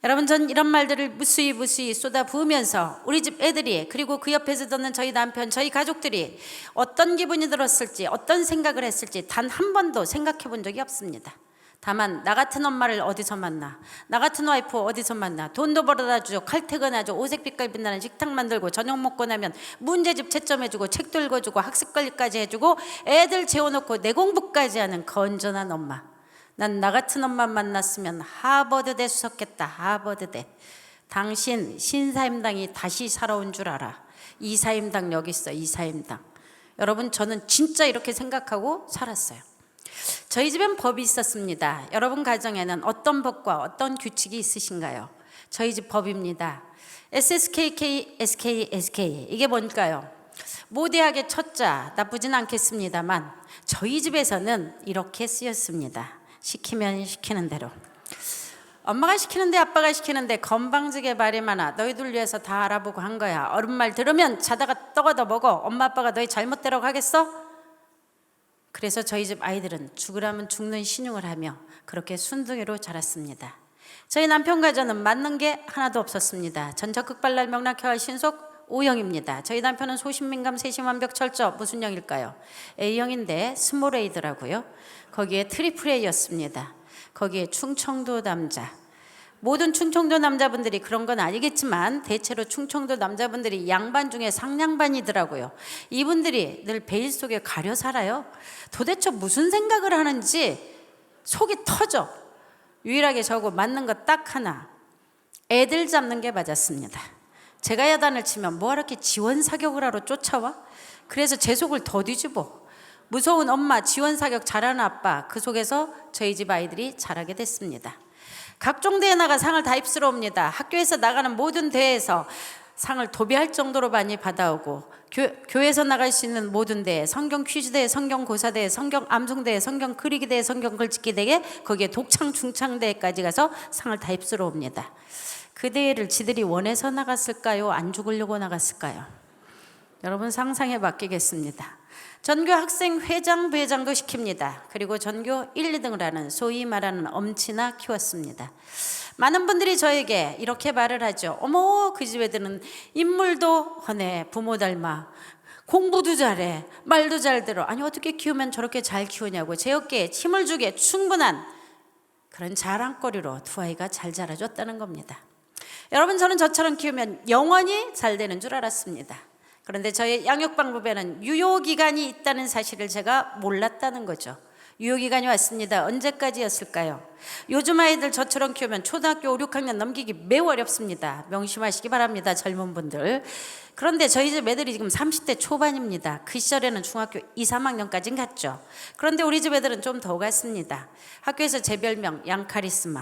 여러분, 전 이런 말들을 무수히 쏟아 부으면서 우리 집 애들이 그리고 그 옆에서 듣는 저희 남편, 저희 가족들이 어떤 기분이 들었을지 어떤 생각을 했을지 단 한 번도 생각해 본 적이 없습니다. 다만 나 같은 엄마를 어디서 만나, 나 같은 와이프 어디서 만나, 돈도 벌어다 주죠, 칼퇴근하죠, 오색 빛깔 빛나는 식탁 만들고 저녁 먹고 나면 문제집 채점해주고 책도 읽어주고 학습관리까지 해주고 애들 재워놓고 내 공부까지 하는 건전한 엄마. 난 나 같은 엄마 만났으면 하버드대 수석했다. 하버드대. 당신 신사임당이 다시 살아온 줄 알아. 이사임당 여기 있어. 이사임당. 여러분, 저는 진짜 이렇게 생각하고 살았어요. 저희 집엔 법이 있었습니다. 여러분 가정에는 어떤 법과 어떤 규칙이 있으신가요? 저희 집 법입니다. SSKK, SK. 이게 뭘까요? 모대하게 첫자, 나쁘진 않겠습니다만 저희 집에서는 이렇게 쓰였습니다. 시키면 시키는 대로. 엄마가 시키는데 아빠가 시키는데 건방지게 말이 많아. 너희들 위해서 다 알아보고 한 거야. 어른 말 들으면 자다가 떡어도 먹어. 엄마 아빠가 너희 잘못대로 하겠어? 그래서 저희 집 아이들은 죽으라면 죽는 신용을 하며 그렇게 순둥이로 자랐습니다. 저희 남편 가정은 맞는 게 하나도 없었습니다. 전적극 발랄 명랑해와 신속 O형입니다. 저희 남편은 소신민감 세심 완벽 철저. 무슨 형일까요? A형인데 스몰 A더라고요. 거기에 트리플 A였습니다. 거기에 충청도 남자. 모든 충청도 남자분들이 그런 건 아니겠지만 대체로 충청도 남자분들이 양반 중에 상냥반이더라고요. 이분들이 늘 베일 속에 가려 살아요. 도대체 무슨 생각을 하는지 속이 터져. 유일하게 저거 맞는 거 딱 하나. 애들 잡는 게 맞았습니다. 제가 야단을 치면 뭐하러 이렇게 지원 사격을 하러 쫓아와? 그래서 제 속을 더 뒤집어. 무서운 엄마, 지원 사격 잘하는 아빠, 그 속에서 저희 집 아이들이 자라게 됐습니다. 각종 대회 나가 상을 다 휩쓸어옵니다. 학교에서 나가는 모든 대회에서 상을 도배할 정도로 많이 받아오고 교회에서 나갈 수 있는 모든 대회, 성경 퀴즈 대회, 성경 고사 대회, 성경 암송 대회, 성경 그리기 대회, 성경 글짓기 대회, 거기에 독창 중창 대회까지 가서 상을 다 휩쓸어옵니다. 그 대회를 지들이 원해서 나갔을까요? 안 죽으려고 나갔을까요? 여러분 상상에 맡기겠습니다. 전교 학생 회장, 부회장도 시킵니다. 그리고 전교 1, 2등을 하는 소위 말하는 엄치나 키웠습니다. 많은 분들이 저에게 이렇게 말을 하죠. 어머, 그 집 애들은 인물도 훤해, 부모 닮아, 공부도 잘해, 말도 잘 들어. 아니 어떻게 키우면 저렇게 잘 키우냐고. 제 어깨에 힘을 주게 충분한 그런 자랑거리로 두 아이가 잘 자라줬다는 겁니다. 여러분, 저는 저처럼 키우면 영원히 잘 되는 줄 알았습니다. 그런데 저의 양육 방법에는 유효기간이 있다는 사실을 제가 몰랐다는 거죠. 유효기간이 왔습니다. 언제까지였을까요? 요즘 아이들 저처럼 키우면 초등학교 5, 6학년 넘기기 매우 어렵습니다. 명심하시기 바랍니다, 젊은 분들. 그런데 저희 집 애들이 지금 30대 초반입니다. 그 시절에는 중학교 2, 3학년까지는 갔죠. 그런데 우리 집 애들은 좀 더 갔습니다. 학교에서 제 별명 양카리스마.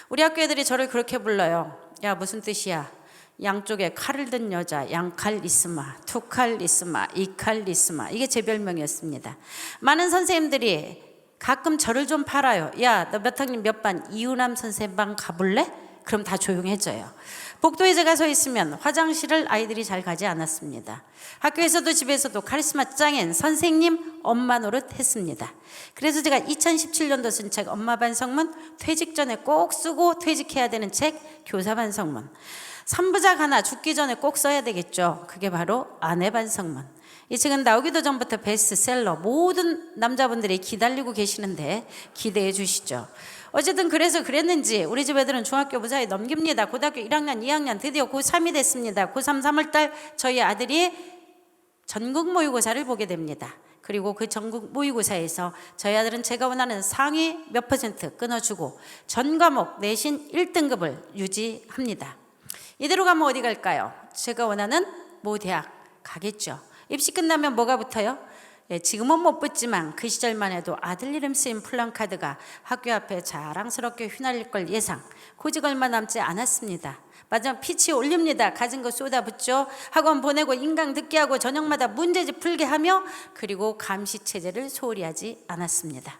우리 학교 애들이 저를 그렇게 불러요. 야, 무슨 뜻이야? 양쪽에 칼을 든 여자, 양칼리스마, 투칼리스마, 이칼리스마. 이게 제 별명이었습니다. 많은 선생님들이 가끔 저를 좀 팔아요. 야, 너 몇 학년 몇 반 이우남 선생님 방 가볼래? 그럼 다 조용해져요. 복도에 제가 서 있으면 화장실을 아이들이 잘 가지 않았습니다. 학교에서도 집에서도 카리스마 짱인 선생님 엄마 노릇 했습니다. 그래서 제가 2017년도 쓴 책 엄마 반성문, 퇴직 전에 꼭 쓰고 퇴직해야 되는 책 교사 반성문, 3부작 하나 죽기 전에 꼭 써야 되겠죠. 그게 바로 아내 반성문. 이 책은 나오기도 전부터 베스트셀러, 모든 남자분들이 기다리고 계시는데 기대해 주시죠. 어쨌든 그래서 그랬는지 우리 집 애들은 중학교 무사히 넘깁니다. 고등학교 1학년, 2학년 드디어 고3이 됐습니다. 고3 3월달 저희 아들이 전국 모의고사를 보게 됩니다. 그리고 그 전국 모의고사에서 저희 아들은 제가 원하는 상위 몇 % 끊어주고 전 과목 내신 1등급을 유지합니다. 이대로 가면 어디 갈까요? 제가 원하는 모 대학 가겠죠. 입시 끝나면 뭐가 붙어요? 지금은 못 붙지만 그 시절만 해도 아들 이름 쓰인 플랜카드가 학교 앞에 자랑스럽게 휘날릴 걸 예상. 고직 얼마 남지 않았습니다. 마지막 피치 올립니다. 가진 거 쏟아붓죠. 학원 보내고 인강 듣게 하고 저녁마다 문제집 풀게 하며 그리고 감시 체제를 소홀히 하지 않았습니다.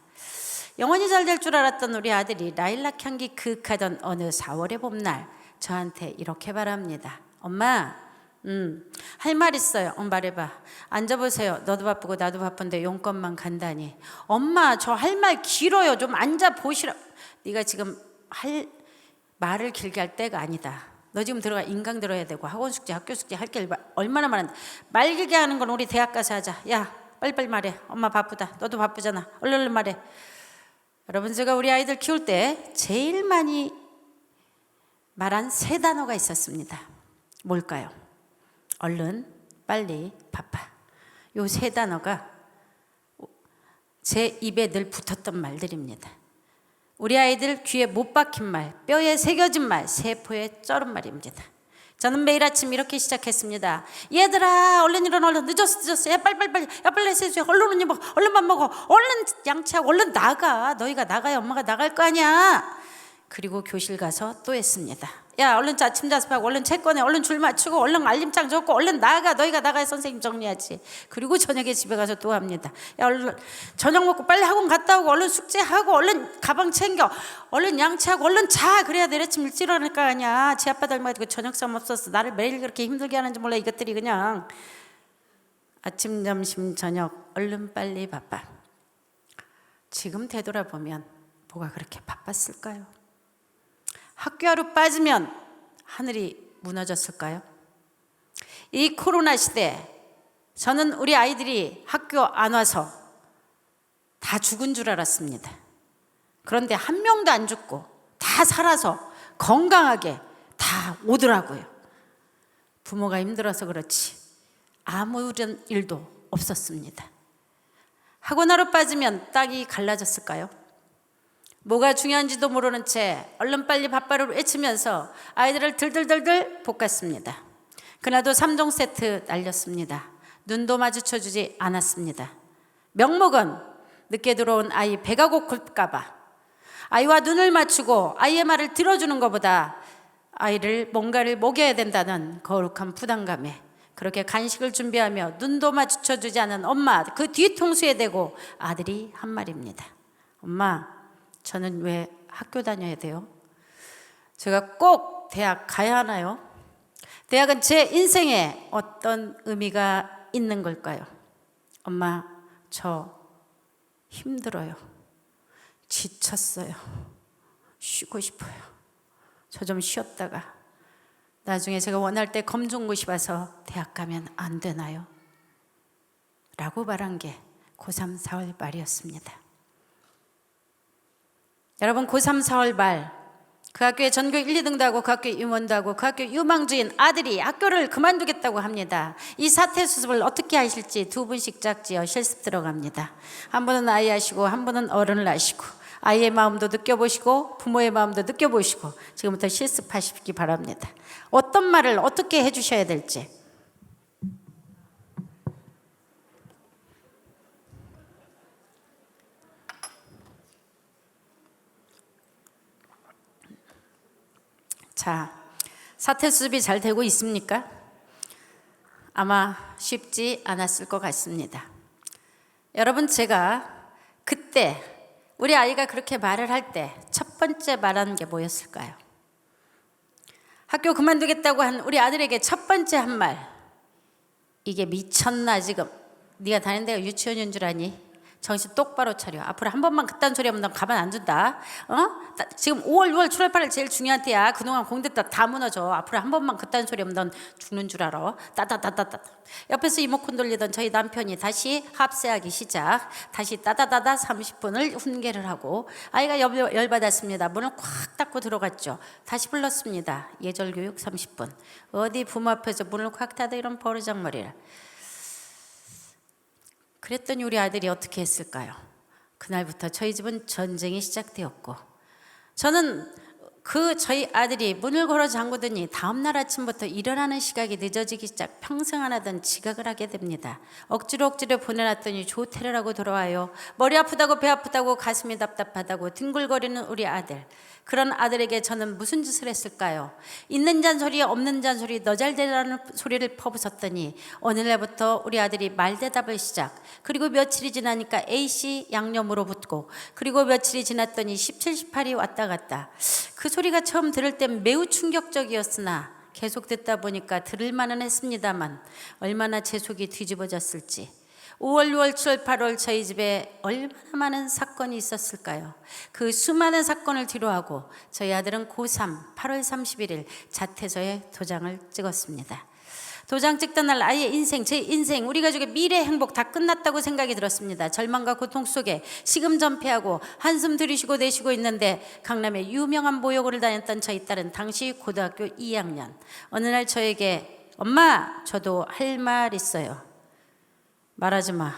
영원히 잘 될 줄 알았던 우리 아들이 라일락 향기 그윽하던 어느 4월의 봄날 저한테 이렇게 말합니다. 엄마, 할 말 있어요. 말해봐. 앉아보세요. 너도 바쁘고 나도 바쁜데 용건만 간다니. 엄마, 저 할 말 길어요. 좀 앉아보시라. 네가 지금 할 말을 길게 할 때가 아니다. 너 지금 들어가 인강 들어야 되고 학원 숙제, 학교 숙제 할 게 얼마나 많은데. 말 길게 하는 건 우리 대학 가서 하자. 야, 빨리빨리 말해. 엄마 바쁘다. 너도 바쁘잖아. 얼른 말해. 여러분, 제가 우리 아이들 키울 때 제일 많이 말한 3단어가 있었습니다. 뭘까요? 얼른, 빨리, 바빠. 요 3단어가 제 입에 늘 붙었던 말들입니다. 우리 아이들 귀에 못 박힌 말, 뼈에 새겨진 말, 세포에 쩔은 말입니다. 저는 매일 아침 이렇게 시작했습니다. 얘들아, 얼른 일어나, 얼른 늦었어. 야, 빨리. 야, 빨리 해줘. 얼른 입어. 얼른 밥 먹어. 얼른 양치하고 얼른 나가. 너희가 나가야 엄마가 나갈 거 아니야. 그리고 교실 가서 또 했습니다. 야, 얼른 아침 자습하고 얼른 책 꺼내. 얼른 줄 맞추고 얼른 알림장 적고 얼른 나가. 너희가 나가야 선생님 정리하지. 그리고 저녁에 집에 가서 또 합니다. 야, 얼른 저녁 먹고 빨리 학원 갔다 오고 얼른 숙제하고 얼른 가방 챙겨. 얼른 양치하고 얼른 자. 그래야 내일 아침 일찍 일어날 거 아니야. 지 아빠 닮아가지고 저녁 쌈 없었어. 나를 매일 그렇게 힘들게 하는지 몰라. 이것들이 그냥 아침 점심 저녁 얼른 빨리 바빠. 지금 되돌아보면 뭐가 그렇게 바빴을까요? 학교 하루 빠지면 하늘이 무너졌을까요? 이 코로나 시대 저는 우리 아이들이 학교 안 와서 다 죽은 줄 알았습니다. 그런데 한 명도 안 죽고 다 살아서 건강하게 다 오더라고요. 부모가 힘들어서 그렇지 아무런 일도 없었습니다. 학원 하루 빠지면 땅이 갈라졌을까요? 뭐가 중요한지도 모르는 채 얼른 빨리 바빠를 외치면서 아이들을 들들들들 볶았습니다. 그날도 3종 세트 날렸습니다. 눈도 마주쳐주지 않았습니다. 명목은 늦게 들어온 아이 배가 고플까 봐 아이와 눈을 맞추고 아이의 말을 들어주는 것보다 아이를 뭔가를 먹여야 된다는 거룩한 부담감에 그렇게 간식을 준비하며 눈도 마주쳐주지 않은 엄마 그 뒤통수에 대고 아들이 한 말입니다. 엄마, 저는 왜 학교 다녀야 돼요? 제가 꼭 대학 가야 하나요? 대학은 제 인생에 어떤 의미가 있는 걸까요? 엄마, 저 힘들어요. 지쳤어요. 쉬고 싶어요. 저 좀 쉬었다가 나중에 제가 원할 때 검정고시 봐서 대학 가면 안 되나요? 라고 말한 게 고3 4월 말이었습니다. 여러분, 고3 4월 말 그 학교에 전교 1, 2등도 하고 그 학교에 임원도 하고 그 학교 유망주인 아들이 학교를 그만두겠다고 합니다. 이 사태 수습을 어떻게 하실지 2분씩 짝지어 실습 들어갑니다. 한 분은 아이 하시고 한 분은 어른을 하시고 아이의 마음도 느껴보시고 부모의 마음도 느껴보시고 지금부터 실습하시기 바랍니다. 어떤 말을 어떻게 해주셔야 될지. 자, 사태 수습이 잘 되고 있습니까? 아마 쉽지 않았을 것 같습니다. 여러분, 제가 그때 우리 아이가 그렇게 말을 할 때 첫 번째 말하는 게 뭐였을까요? 학교 그만두겠다고 한 우리 아들에게 첫 번째 한 말, 이게 미쳤나 지금? 네가 다니는 데가 유치원인 줄 아니? 정신 똑바로 차려. 앞으로 한 번만 그딴 소리 하면 넌 가만 안 둔다. 지금 5월, 6월, 7월, 8월 제일 중요한 때야. 그동안 공대 다 무너져. 앞으로 한 번만 그딴 소리 하면 넌 죽는 줄 알아. 따다다다다. 옆에서 리모컨 돌리던 저희 남편이 다시 합세하기 시작. 다시 따다다다 30분을 훈계를 하고 아이가 열받았습니다. 문을 콱 닫고 들어갔죠. 다시 불렀습니다. 예절 교육 30분. 어디 부모 앞에서 문을 콱 닫아 이런 버르장머리를. 그랬더니 우리 아들이 어떻게 했을까요? 그날부터 저희 집은 전쟁이 시작되었고, 저는 저희 아들이 문을 걸어 잠그더니 다음날 아침부터 일어나는 시각이 늦어지기 시작, 평생 안 하던 지각을 하게 됩니다. 억지로 보내놨더니 조퇴를 하고 돌아와요. 머리 아프다고 배 아프다고 가슴이 답답하다고 뒹굴거리는 우리 아들. 그런 아들에게 저는 무슨 짓을 했을까요? 있는 잔소리 없는 잔소리 너 잘 되라는 소리를 퍼부었더니 어느 날부터 우리 아들이 말대답을 시작. 그리고 며칠이 지나니까 A씨 양념으로 붙고, 그리고 며칠이 지났더니 17, 18이 왔다 갔다. 그 소리가 처음 들을 땐 매우 충격적이었으나 계속 듣다 보니까 들을만은 했습니다만 얼마나 제 속이 뒤집어졌을지. 5월, 6월, 7월, 8월 저희 집에 얼마나 많은 사건이 있었을까요? 그 수많은 사건을 뒤로하고 저희 아들은 고3 8월 31일 자퇴서에 도장을 찍었습니다. 도장 찍던 날 아이의 인생, 제 인생, 우리 가족의 미래 행복 다 끝났다고 생각이 들었습니다. 절망과 고통 속에 시금전폐하고 한숨 들이쉬고 내쉬고 있는데 강남의 유명한 모욕을 다녔던 저희 딸은 당시 고등학교 2학년. 어느 날 저에게 엄마, 저도 할 말 있어요. 말하지 마.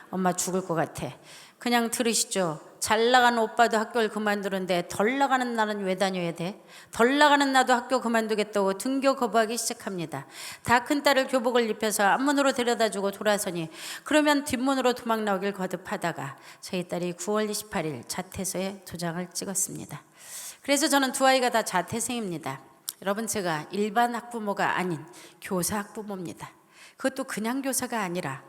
엄마 죽을 것 같아. 그냥 들으시죠. 잘 나가는 오빠도 학교를 그만두는데 덜 나가는 나는 왜 다녀야 돼? 덜 나가는 나도 학교 그만두겠다고 등교 거부하기 시작합니다. 다 큰 딸을 교복을 입혀서 앞문으로 데려다주고 돌아서니 그러면 뒷문으로 도망 나오길 거듭하다가 저희 딸이 9월 28일 자퇴서에 도장을 찍었습니다. 그래서 저는 두 아이가 다 자퇴생입니다. 여러분, 제가 일반 학부모가 아닌 교사 학부모입니다. 그것도 그냥 교사가 아니라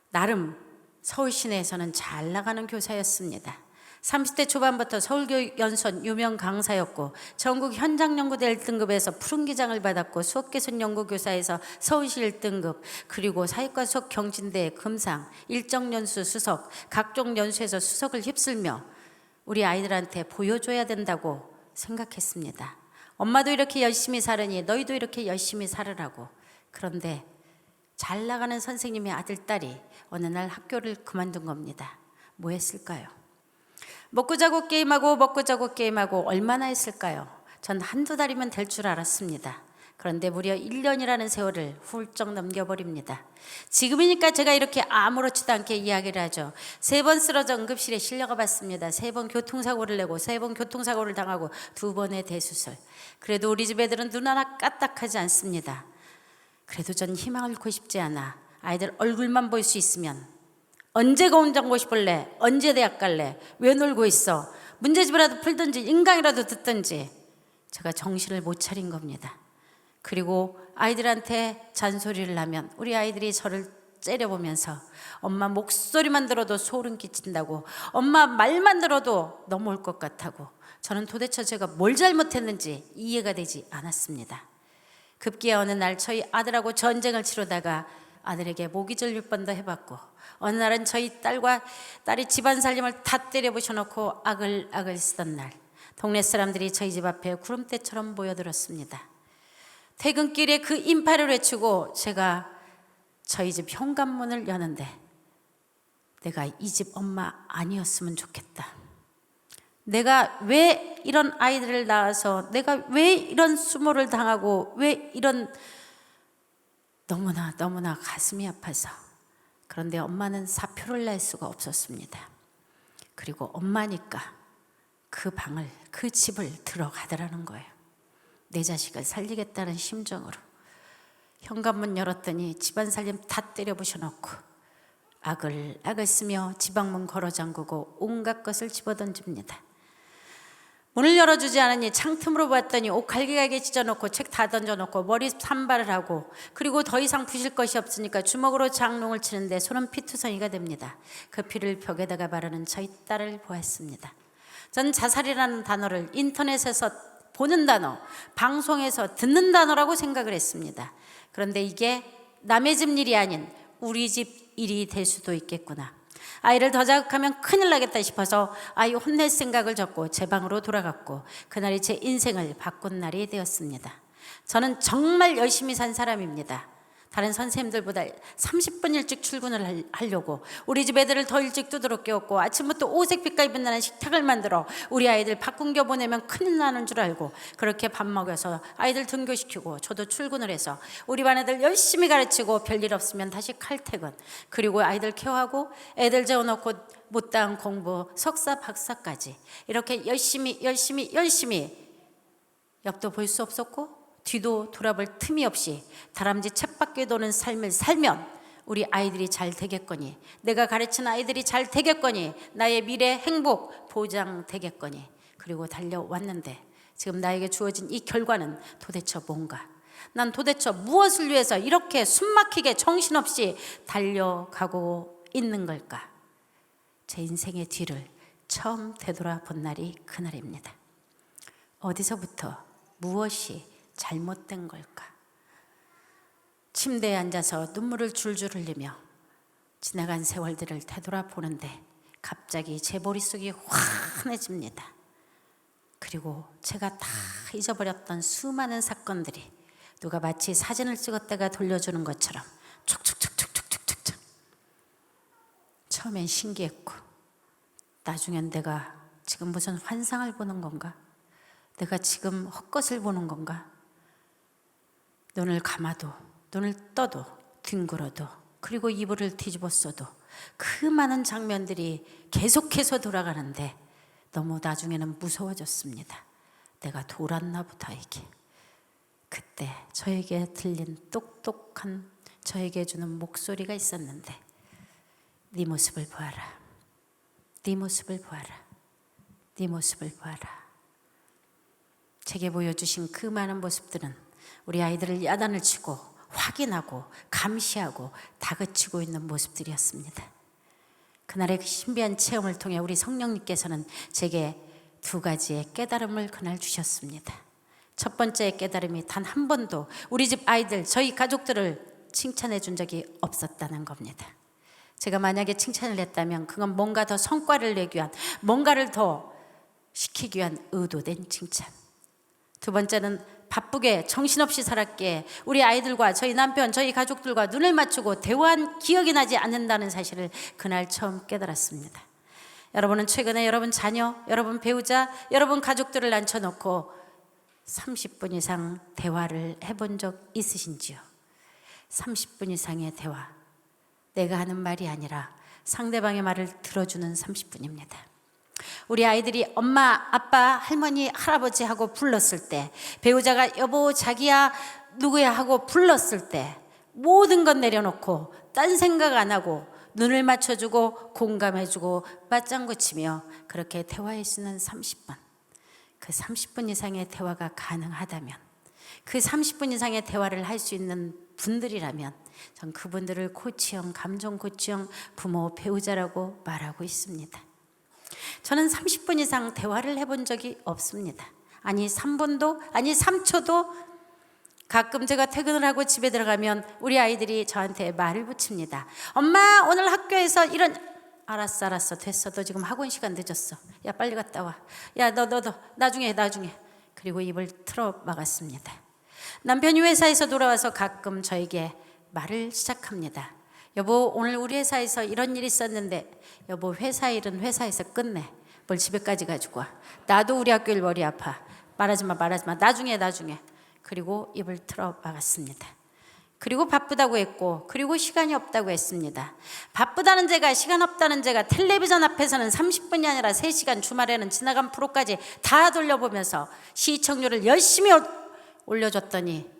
나름 서울 시내에서는 잘 나가는 교사였습니다. 30대 초반부터 서울교육연수원 유명 강사였고 전국 현장연구대 1등급에서 푸른기장을 받았고 수업개선 연구교사에서 서울시 1등급, 그리고 사회과 수업 경진대 금상, 일정연수 수석, 각종 연수에서 수석을 휩쓸며 우리 아이들한테 보여줘야 된다고 생각했습니다. 엄마도 이렇게 열심히 살으니 너희도 이렇게 열심히 살으라고. 그런데 잘 나가는 선생님의 아들, 딸이 어느 날 학교를 그만둔 겁니다. 뭐 했을까요? 먹고 자고 게임하고 얼마나 했을까요? 전 한두 달이면 될 줄 알았습니다. 그런데 무려 1년이라는 세월을 훌쩍 넘겨버립니다. 지금이니까 제가 이렇게 아무렇지도 않게 이야기를 하죠. 3번 쓰러져 응급실에 실려가 봤습니다. 3번 교통사고를 내고 3번 교통사고를 당하고 2번의 대수술. 그래도 우리 집 애들은 눈 하나 까딱하지 않습니다. 그래도 전 희망을 잃고 싶지 않아. 아이들 얼굴만 볼 수 있으면 언제 공장 싶을래? 언제 대학 갈래? 왜 놀고 있어? 문제집이라도 풀든지 인강이라도 듣든지. 제가 정신을 못 차린 겁니다. 그리고 아이들한테 잔소리를 하면 우리 아이들이 저를 째려보면서 엄마 목소리만 들어도 소름 끼친다고, 엄마 말만 들어도 넘어올 것 같다고. 저는 도대체 제가 뭘 잘못했는지 이해가 되지 않았습니다. 급기야 어느 날 저희 아들하고 전쟁을 치르다가 아들에게 모기절 6번도 해봤고, 어느 날은 저희 딸이 집안 살림을 다 때려부셔놓고 아글아글 쓰던 날, 동네 사람들이 저희 집 앞에 구름대처럼 모여들었습니다. 퇴근길에 그 인파를 외치고 제가 저희 집 현관문을 여는데 내가 이 집 엄마 아니었으면 좋겠다. 내가 왜 이런 아이들을 낳아서, 내가 왜 이런 수모를 당하고, 왜 이런, 너무나 가슴이 아파서. 그런데 엄마는 사표를 낼 수가 없었습니다. 그리고 엄마니까 그 방을, 그 집을 들어가더라는 거예요. 내 자식을 살리겠다는 심정으로. 현관문 열었더니 집안 살림 다 때려부셔놓고 아글아글 쓰며 지방문 걸어 잠그고 온갖 것을 집어던집니다. 문을 열어주지 않으니 창틈으로 봤더니 옷 갈기갈기 찢어놓고 책 다 던져놓고 머리 산발을 하고, 그리고 더 이상 부실 것이 없으니까 주먹으로 장롱을 치는데 손은 피투성이가 됩니다. 그 피를 벽에다가 바르는 저희 딸을 보았습니다. 전 자살이라는 단어를 인터넷에서 보는 단어, 방송에서 듣는 단어라고 생각을 했습니다. 그런데 이게 남의 집 일이 아닌 우리 집 일이 될 수도 있겠구나. 아이를 더 자극하면 큰일 나겠다 싶어서 아이 혼낼 생각을 접고 제 방으로 돌아갔고, 그날이 제 인생을 바꾼 날이 되었습니다. 저는 정말 열심히 산 사람입니다. 다른 선생님들보다 30분 일찍 출근을 하려고 우리 집 애들을 더 일찍 두드러 깨웠고, 아침부터 오색 빛깔 빛나는 식탁을 만들어 우리 아이들 밥 굶겨 보내면 큰일 나는 줄 알고 그렇게 밥 먹여서 아이들 등교시키고, 저도 출근을 해서 우리 반 애들 열심히 가르치고 별일 없으면 다시 칼퇴근, 그리고 아이들 케어하고 애들 재워놓고 못다한 공부 석사 박사까지 이렇게 열심히 옆도 볼 수 없었고 뒤도 돌아볼 틈이 없이 다람쥐 쳇바퀴 도는 삶을 살면 우리 아이들이 잘 되겠거니, 내가 가르친 아이들이 잘 되겠거니, 나의 미래 행복 보장되겠거니, 그리고 달려왔는데 지금 나에게 주어진 이 결과는 도대체 뭔가? 난 도대체 무엇을 위해서 이렇게 숨막히게 정신없이 달려가고 있는 걸까? 제 인생의 뒤를 처음 되돌아본 날이 그날입니다. 어디서부터 무엇이 잘못된 걸까? 침대에 앉아서 눈물을 줄줄 흘리며 지나간 세월들을 되돌아보는데 갑자기 제 머릿속이 환해집니다. 그리고 제가 다 잊어버렸던 수많은 사건들이 누가 마치 사진을 찍었다가 돌려주는 것처럼 촉촉촉촉촉촉촉. 처음엔 신기했고 나중엔 내가 지금 무슨 환상을 보는 건가? 내가 지금 헛것을 보는 건가? 눈을 감아도, 눈을 떠도, 뒹굴어도, 그리고 이불을 뒤집었어도 그 많은 장면들이 계속해서 돌아가는데 너무 나중에는 무서워졌습니다. 내가 돌았나 보다 이게. 그때 저에게 들린 똑똑한, 저에게 주는 목소리가 있었는데, 네 모습을 보아라. 네 모습을 보아라. 네 모습을 보아라. 제게 보여주신 그 많은 모습들은 우리 아이들을 야단을 치고 확인하고 감시하고 다그치고 있는 모습들이었습니다. 그날의 그 신비한 체험을 통해 우리 성령님께서는 제게 두 가지의 깨달음을 그날 주셨습니다. 첫 번째 깨달음이 단 한 번도 우리 집 아이들, 저희 가족들을 칭찬해 준 적이 없었다는 겁니다. 제가 만약에 칭찬을 했다면 그건 뭔가 더 성과를 내기 위한, 뭔가를 더 시키기 위한 의도된 칭찬. 두 번째는 바쁘게 정신없이 살았기에 우리 아이들과 저희 남편, 저희 가족들과 눈을 맞추고 대화한 기억이 나지 않는다는 사실을 그날 처음 깨달았습니다. 여러분은 최근에 여러분 자녀, 여러분 배우자, 여러분 가족들을 앉혀놓고 30분 이상 대화를 해본 적 있으신지요? 30분 이상의 대화, 내가 하는 말이 아니라 상대방의 말을 들어주는 30분입니다. 우리 아이들이 엄마, 아빠, 할머니, 할아버지 하고 불렀을 때, 배우자가 여보, 자기야, 누구야 하고 불렀을 때 모든 건 내려놓고 딴 생각 안 하고 눈을 맞춰주고 공감해주고 맞장구 치며 그렇게 대화할 수 있는 30분. 그 30분 이상의 대화가 가능하다면, 그 30분 이상의 대화를 할 수 있는 분들이라면 전 그분들을 코치형, 감정 코치형 부모, 배우자라고 말하고 있습니다. 저는 30분 이상 대화를 해본 적이 없습니다. 아니 3분도, 아니 3초도. 가끔 제가 퇴근을 하고 집에 들어가면 우리 아이들이 저한테 말을 붙입니다. 엄마, 오늘 학교에서 이런. 알았어 됐어, 너 지금 학원 시간 늦었어. 야 빨리 갔다 와. 야 너 나중에. 그리고 입을 틀어 막았습니다. 남편이 회사에서 돌아와서 가끔 저에게 말을 시작합니다. 여보, 오늘 우리 회사에서 이런 일이 있었는데. 여보, 회사 일은 회사에서 끝내. 뭘 집에까지 가지고 와. 나도 우리 학교 일 머리 아파. 말하지 마. 나중에. 그리고 입을 틀어 막았습니다. 그리고 바쁘다고 했고, 그리고 시간이 없다고 했습니다. 바쁘다는 제가, 시간 없다는 제가 텔레비전 앞에서는 30분이 아니라 3시간, 주말에는 지나간 프로까지 다 돌려보면서 시청률을 열심히 올려줬더니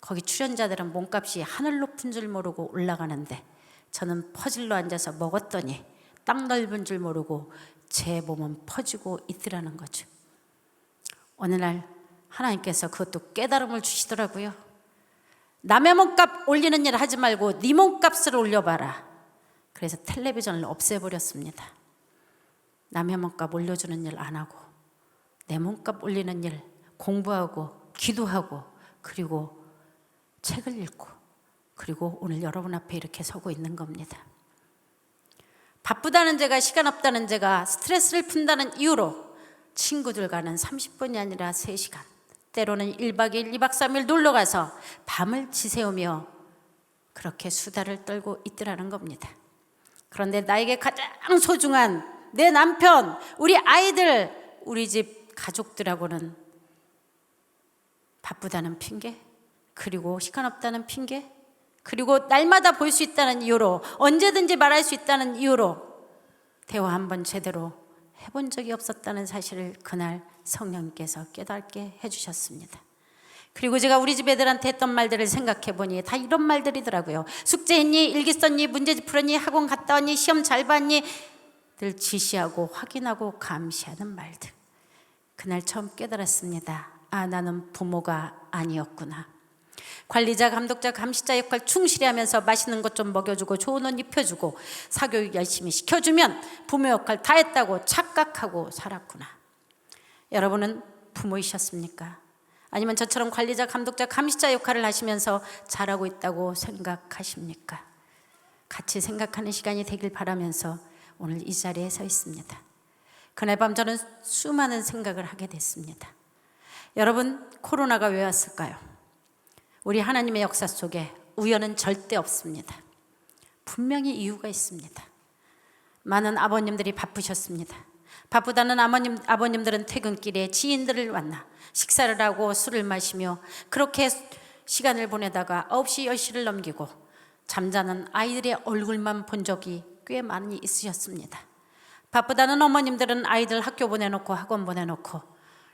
거기 출연자들은 몸값이 하늘 높은 줄 모르고 올라가는데 저는 퍼질러 앉아서 먹었더니 땅 넓은 줄 모르고 제 몸은 퍼지고 있더라는 거죠. 어느 날 하나님께서 그것도 깨달음을 주시더라고요. 남의 몸값 올리는 일 하지 말고 네 몸값을 올려봐라. 그래서 텔레비전을 없애버렸습니다. 남의 몸값 올려주는 일 안 하고 내 몸값 올리는 일, 공부하고 기도하고 그리고 책을 읽고 그리고 오늘 여러분 앞에 이렇게 서고 있는 겁니다. 바쁘다는 제가, 시간 없다는 제가, 스트레스를 푼다는 이유로 친구들과는 30분이 아니라 3시간, 때로는 1박 2일, 2박 3일 놀러가서 밤을 지새우며 그렇게 수다를 떨고 있더라는 겁니다. 그런데 나에게 가장 소중한 내 남편, 우리 아이들, 우리 집 가족들하고는 바쁘다는 핑계, 그리고 시간 없다는 핑계, 그리고 날마다 볼 수 있다는 이유로, 언제든지 말할 수 있다는 이유로 대화 한번 제대로 해본 적이 없었다는 사실을 그날 성령께서 깨닫게 해주셨습니다. 그리고 제가 우리 집 애들한테 했던 말들을 생각해 보니 다 이런 말들이더라고요. 숙제했니? 일기 썼니? 문제집 풀었니? 학원 갔다 왔니? 시험 잘 봤니? 늘 지시하고 확인하고 감시하는 말들. 그날 처음 깨달았습니다. 아, 나는 부모가 아니었구나. 관리자, 감독자, 감시자 역할 충실히 하면서 맛있는 것 좀 먹여주고 좋은 옷 입혀주고 사교육 열심히 시켜주면 부모 역할 다 했다고 착각하고 살았구나. 여러분은 부모이셨습니까? 아니면 저처럼 관리자, 감독자, 감시자 역할을 하시면서 잘하고 있다고 생각하십니까? 같이 생각하는 시간이 되길 바라면서 오늘 이 자리에 서 있습니다. 그날 밤 저는 수많은 생각을 하게 됐습니다. 여러분, 코로나가 왜 왔을까요? 우리 하나님의 역사 속에 우연은 절대 없습니다. 분명히 이유가 있습니다. 많은 아버님들이 바쁘셨습니다. 바쁘다는 아버님들은 퇴근길에 지인들을 만나 식사를 하고 술을 마시며 그렇게 시간을 보내다가 9시, 10시를 넘기고 잠자는 아이들의 얼굴만 본 적이 꽤 많이 있으셨습니다. 바쁘다는 어머님들은 아이들 학교 보내놓고 학원 보내놓고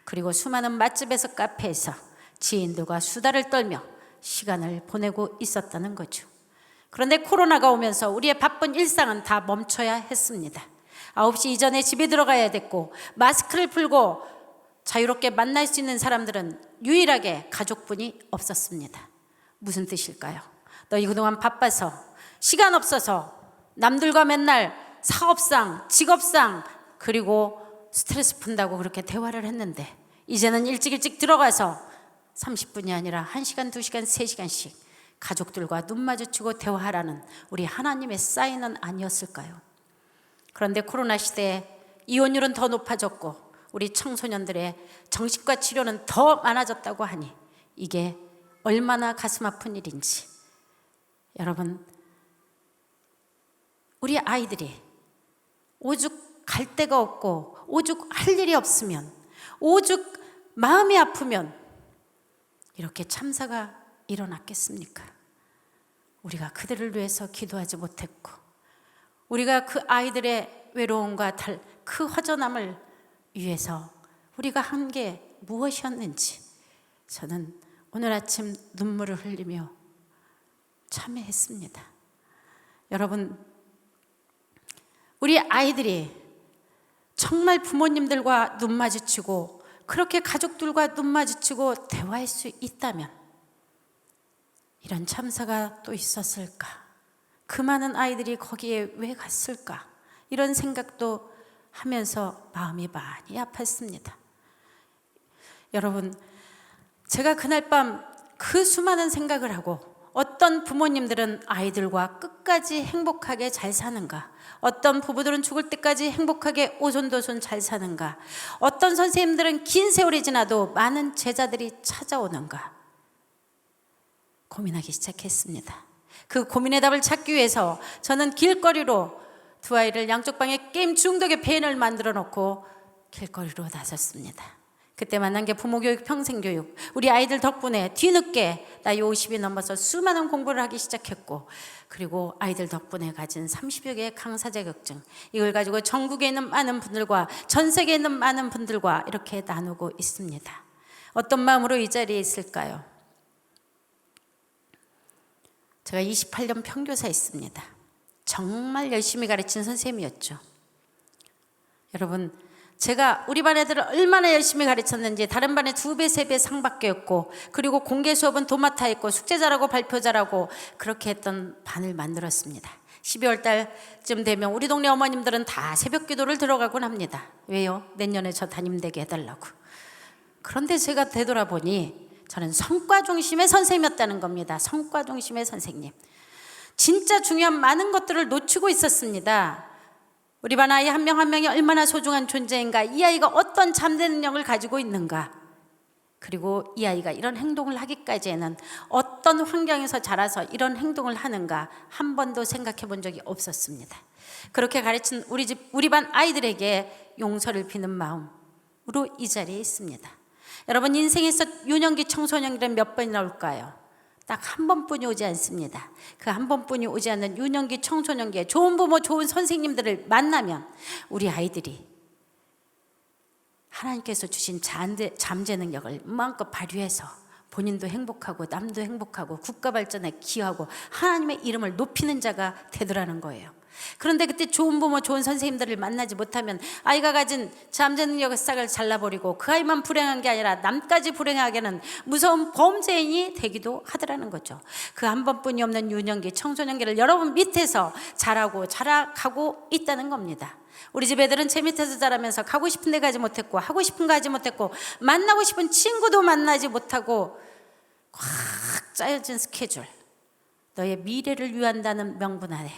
그리고 수많은 맛집에서 카페에서 지인들과 수다를 떨며 시간을 보내고 있었다는 거죠. 그런데 코로나가 오면서 우리의 바쁜 일상은 다 멈춰야 했습니다. 9시 이전에 집에 들어가야 됐고 마스크를 풀고 자유롭게 만날 수 있는 사람들은 유일하게 가족분이 없었습니다. 무슨 뜻일까요? 너희 그동안 바빠서 시간 없어서 남들과 맨날 사업상, 직업상 그리고 스트레스 푼다고 그렇게 대화를 했는데 이제는 일찍 들어가서 30분이 아니라 1시간, 2시간, 3시간씩 가족들과 눈 마주치고 대화하라는 우리 하나님의 사인은 아니었을까요? 그런데 코로나 시대에 이혼율은 더 높아졌고 우리 청소년들의 정신과 치료는 더 많아졌다고 하니 이게 얼마나 가슴 아픈 일인지. 여러분, 우리 아이들이 오죽 갈 데가 없고 오죽 할 일이 없으면 오죽 마음이 아프면 이렇게 참사가 일어났겠습니까? 우리가 그들을 위해서 기도하지 못했고 우리가 그 아이들의 외로움과 그 허전함을 위해서 우리가 한 게 무엇이었는지 저는 오늘 아침 눈물을 흘리며 참회했습니다. 여러분, 우리 아이들이 정말 부모님들과 눈 마주치고 그렇게 가족들과 눈 마주치고 대화할 수 있다면 이런 참사가 또 있었을까? 그 많은 아이들이 거기에 왜 갔을까? 이런 생각도 하면서 마음이 많이 아팠습니다. 여러분, 제가 그날 밤 그 수많은 생각을 하고 어떤 부모님들은 아이들과 끝까지 행복하게 잘 사는가? 어떤 부부들은 죽을 때까지 행복하게 오손도손 잘 사는가? 어떤 선생님들은 긴 세월이 지나도 많은 제자들이 찾아오는가? 고민하기 시작했습니다. 그 고민의 답을 찾기 위해서 저는 길거리로 두 아이를 양쪽 방에 게임 중독의 밴을 만들어 놓고 길거리로 나섰습니다. 그때 만난 게 부모교육, 평생교육. 우리 아이들 덕분에 뒤늦게 나이 50이 넘어서 수많은 공부를 하기 시작했고 그리고 아이들 덕분에 가진 30여 개의 강사 자격증, 이걸 가지고 전국에 있는 많은 분들과 전 세계에 있는 많은 분들과 이렇게 나누고 있습니다. 어떤 마음으로 이 자리에 있을까요? 제가 28년 평교사였습니다. 정말 열심히 가르친 선생님이었죠. 여러분, 제가 우리 반 애들을 얼마나 열심히 가르쳤는지 다른 반에 2배, 3배 상밖에 없고 그리고 공개 수업은 도맡아 했고 숙제 잘하고 발표 잘하고 그렇게 했던 반을 만들었습니다. 12월 달쯤 되면 우리 동네 어머님들은 다 새벽 기도를 들어가곤 합니다. 왜요? 내년에 저 담임되게 해달라고. 그런데 제가 되돌아보니 저는 성과 중심의 선생님이었다는 겁니다. 성과 중심의 선생님. 진짜 중요한 많은 것들을 놓치고 있었습니다. 우리 반 아이 한 명 한 명이 얼마나 소중한 존재인가, 이 아이가 어떤 잠재 능력을 가지고 있는가, 그리고 이 아이가 이런 행동을 하기까지에는 어떤 환경에서 자라서 이런 행동을 하는가 한 번도 생각해 본 적이 없었습니다. 그렇게 가르친 우리 반 아이들에게 용서를 비는 마음으로 이 자리에 있습니다. 여러분, 인생에서 유년기 청소년기는 몇 번이나 올까요? 딱 한 번뿐이 오지 않습니다. 그 한 번뿐이 오지 않는 유년기 청소년기에 좋은 부모, 좋은 선생님들을 만나면 우리 아이들이 하나님께서 주신 잠재 능력을 마음껏 발휘해서 본인도 행복하고 남도 행복하고 국가 발전에 기여하고 하나님의 이름을 높이는 자가 되더라는 거예요. 그런데 그때 좋은 부모, 좋은 선생님들을 만나지 못하면 아이가 가진 잠재 능력의 싹을 잘라버리고 그 아이만 불행한 게 아니라 남까지 불행하게 하는 무서운 범죄인이 되기도 하더라는 거죠. 그 한 번뿐이 없는 유년기, 청소년기를 여러분 밑에서 자라가고 있다는 겁니다. 우리 집 애들은 제 밑에서 자라면서 가고 싶은 데 가지 못했고, 하고 싶은 거 하지 못했고, 만나고 싶은 친구도 만나지 못하고, 꽉 짜여진 스케줄, 너의 미래를 위한다는 명분 아래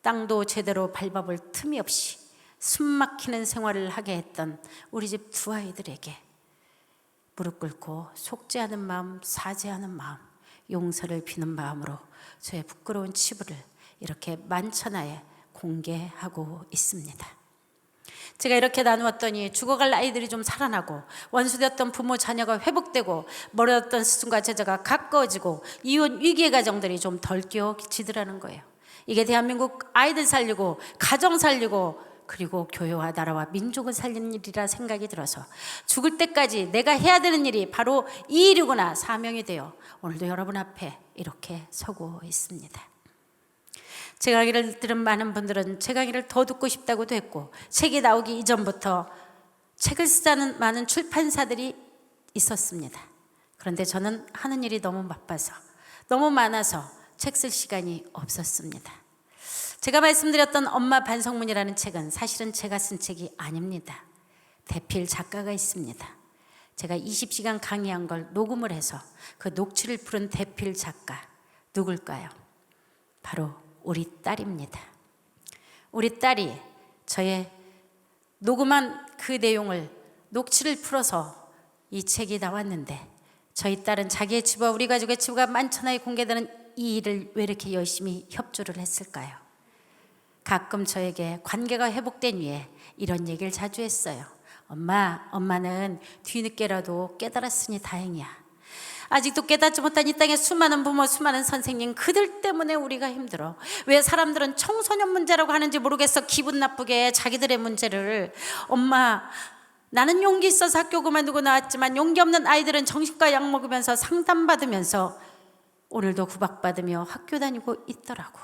땅도 제대로 밟아볼 틈이 없이 숨막히는 생활을 하게 했던 우리 집 두 아이들에게 무릎 꿇고 속죄하는 마음, 사죄하는 마음, 용서를 비는 마음으로 저의 부끄러운 치부를 이렇게 만천하에 공개하고 있습니다. 제가 이렇게 나누었더니 죽어갈 아이들이 좀 살아나고, 원수되었던 부모 자녀가 회복되고, 멀어졌던 스승과 제자가 가까워지고, 이혼 위기의 가정들이 좀 덜 끼어지더라는 거예요. 이게 대한민국 아이들 살리고 가정 살리고 그리고 교회와 나라와 민족을 살리는 일이라 생각이 들어서 죽을 때까지 내가 해야 되는 일이 바로 이 일이구나 사명이 되어 오늘도 여러분 앞에 이렇게 서고 있습니다. 제 강의를 들은 많은 분들은 제 강의를 더 듣고 싶다고도 했고, 책이 나오기 이전부터 책을 쓰자는 많은 출판사들이 있었습니다. 그런데 저는 하는 일이 너무 바빠서, 너무 많아서 책 쓸 시간이 없었습니다. 제가 말씀드렸던 엄마 반성문이라는 책은 사실은 제가 쓴 책이 아닙니다. 대필 작가가 있습니다. 제가 20시간 강의한 걸 녹음을 해서 그 녹취를 풀은 대필 작가 누굴까요? 바로 우리 딸입니다. 우리 딸이 저의 녹음한 그 내용을 녹취를 풀어서 이 책이 나왔는데, 저희 딸은 자기의 치부와 우리 가족의 치부가 만천하에 공개되는 이 일을 왜 이렇게 열심히 협조를 했을까요? 가끔 저에게 관계가 회복된 후에 이런 얘기를 자주 했어요. 엄마는 뒤늦게라도 깨달았으니 다행이야. 아직도 깨닫지 못한 이 땅의 수많은 부모, 수많은 선생님, 그들 때문에 우리가 힘들어. 왜 사람들은 청소년 문제라고 하는지 모르겠어. 기분 나쁘게 자기들의 문제를. 엄마, 나는 용기 있어서 학교 그만두고 나왔지만 용기 없는 아이들은 정신과 약 먹으면서 상담받으면서 오늘도 구박받으며 학교 다니고 있더라고.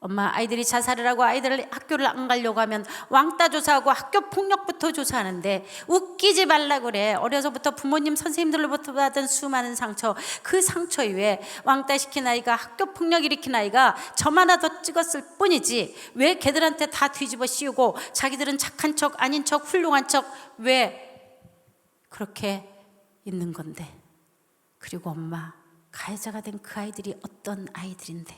엄마, 아이들이 자살을 하고 아이들을 학교를 안 가려고 하면 왕따 조사하고 학교 폭력부터 조사하는데 웃기지 말라 그래. 어려서부터 부모님, 선생님들로부터 받은 수많은 상처, 그 상처 이외에 왕따 시킨 아이가, 학교 폭력 일으킨 아이가 점 하나 더 찍었을 뿐이지 왜 걔들한테 다 뒤집어 씌우고 자기들은 착한 척, 아닌 척, 훌륭한 척 왜 그렇게 있는 건데. 그리고 엄마, 가해자가 된 그 아이들이 어떤 아이들인데,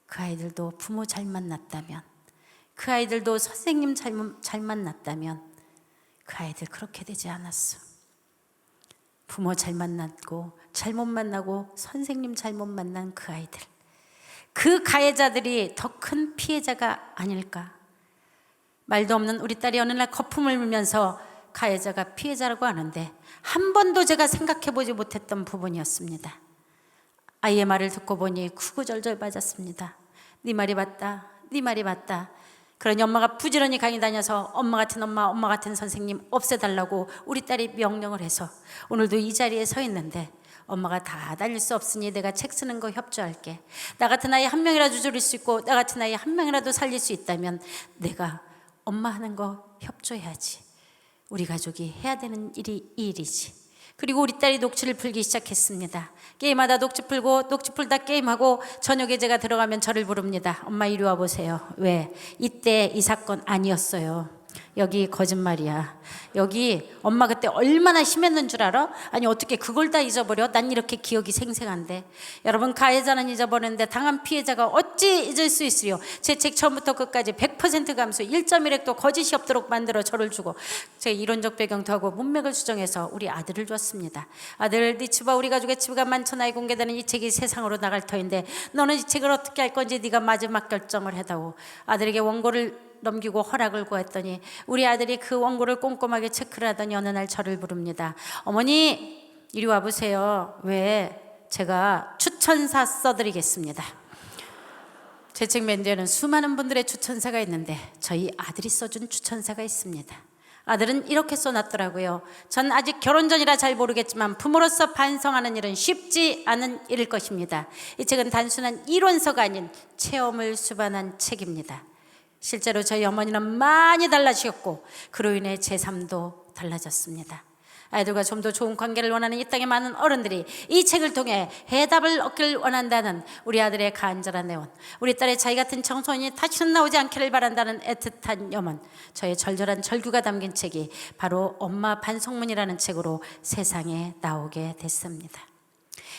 그 아이들도 부모 잘 만났다면, 그 아이들도 선생님 잘 만났다면 그 아이들 그렇게 되지 않았어. 부모 잘 만났고 잘못 만나고 선생님 잘못 만난 그 아이들, 그 가해자들이 더 큰 피해자가 아닐까. 말도 없는 우리 딸이 어느 날 거품을 물면서 가해자가 피해자라고 하는데 한 번도 제가 생각해보지 못했던 부분이었습니다. 아이의 말을 듣고 보니 구구절절 맞았습니다. 네 말이 맞다, 네 말이 맞다. 그러니 엄마가 부지런히 강의 다녀서 엄마 같은 엄마, 엄마 같은 선생님 없애달라고 우리 딸이 명령을 해서 오늘도 이 자리에 서 있는데, 엄마가 다 달릴 수 없으니 내가 책 쓰는 거 협조할게. 나 같은 아이 한 명이라도 줄일 수 있고 나 같은 아이 한 명이라도 살릴 수 있다면 내가 엄마 하는 거 협조해야지. 우리 가족이 해야 되는 일이 이 일이지. 그리고 우리 딸이 녹취를 풀기 시작했습니다. 게임하다 녹취 풀고 녹취 풀다 게임하고 저녁에 제가 들어가면 저를 부릅니다. 엄마 이리 와보세요. 왜? 이때 이 사건 아니었어요. 여기 거짓말이야. 여기 엄마 그때 얼마나 심했는 줄 알아? 아니 어떻게 그걸 다 잊어버려? 난 이렇게 기억이 생생한데. 여러분, 가해자는 잊어버리는데 당한 피해자가 어찌 잊을 수 있으요? 제 책 처음부터 끝까지 100% 감수, 1.1핵도 거짓이 없도록 만들어 저를 주고, 제 이론적 배경도 하고 문맥을 수정해서 우리 아들을 줬습니다. 아들, 네 집과 우리 가족의 집가 만천하에 공개되는 이 책이 세상으로 나갈 터인데 너는 이 책을 어떻게 할 건지 네가 마지막 결정을 해다오. 아들에게 원고를 넘기고 허락을 구했더니 우리 아들이 그 원고를 꼼꼼하게 체크를 하더니 어느 날 저를 부릅니다. 어머니, 이리 와보세요. 왜? 제가 추천사 써드리겠습니다. 제 책 맨 뒤에는 수많은 분들의 추천사가 있는데 저희 아들이 써준 추천사가 있습니다. 아들은 이렇게 써놨더라고요. 전 아직 결혼 전이라 잘 모르겠지만 부모로서 반성하는 일은 쉽지 않은 일일 것입니다. 이 책은 단순한 이론서가 아닌 체험을 수반한 책입니다. 실제로 저희 어머니는 많이 달라지셨고 그로 인해 제 삶도 달라졌습니다. 아이들과 좀 더 좋은 관계를 원하는 이 땅의 많은 어른들이 이 책을 통해 해답을 얻기를 원한다는 우리 아들의 간절한 애원, 우리 딸의 자기 같은 청소년이 다시는 나오지 않기를 바란다는 애틋한 염원, 저의 절절한 절규가 담긴 책이 바로 엄마 반성문이라는 책으로 세상에 나오게 됐습니다.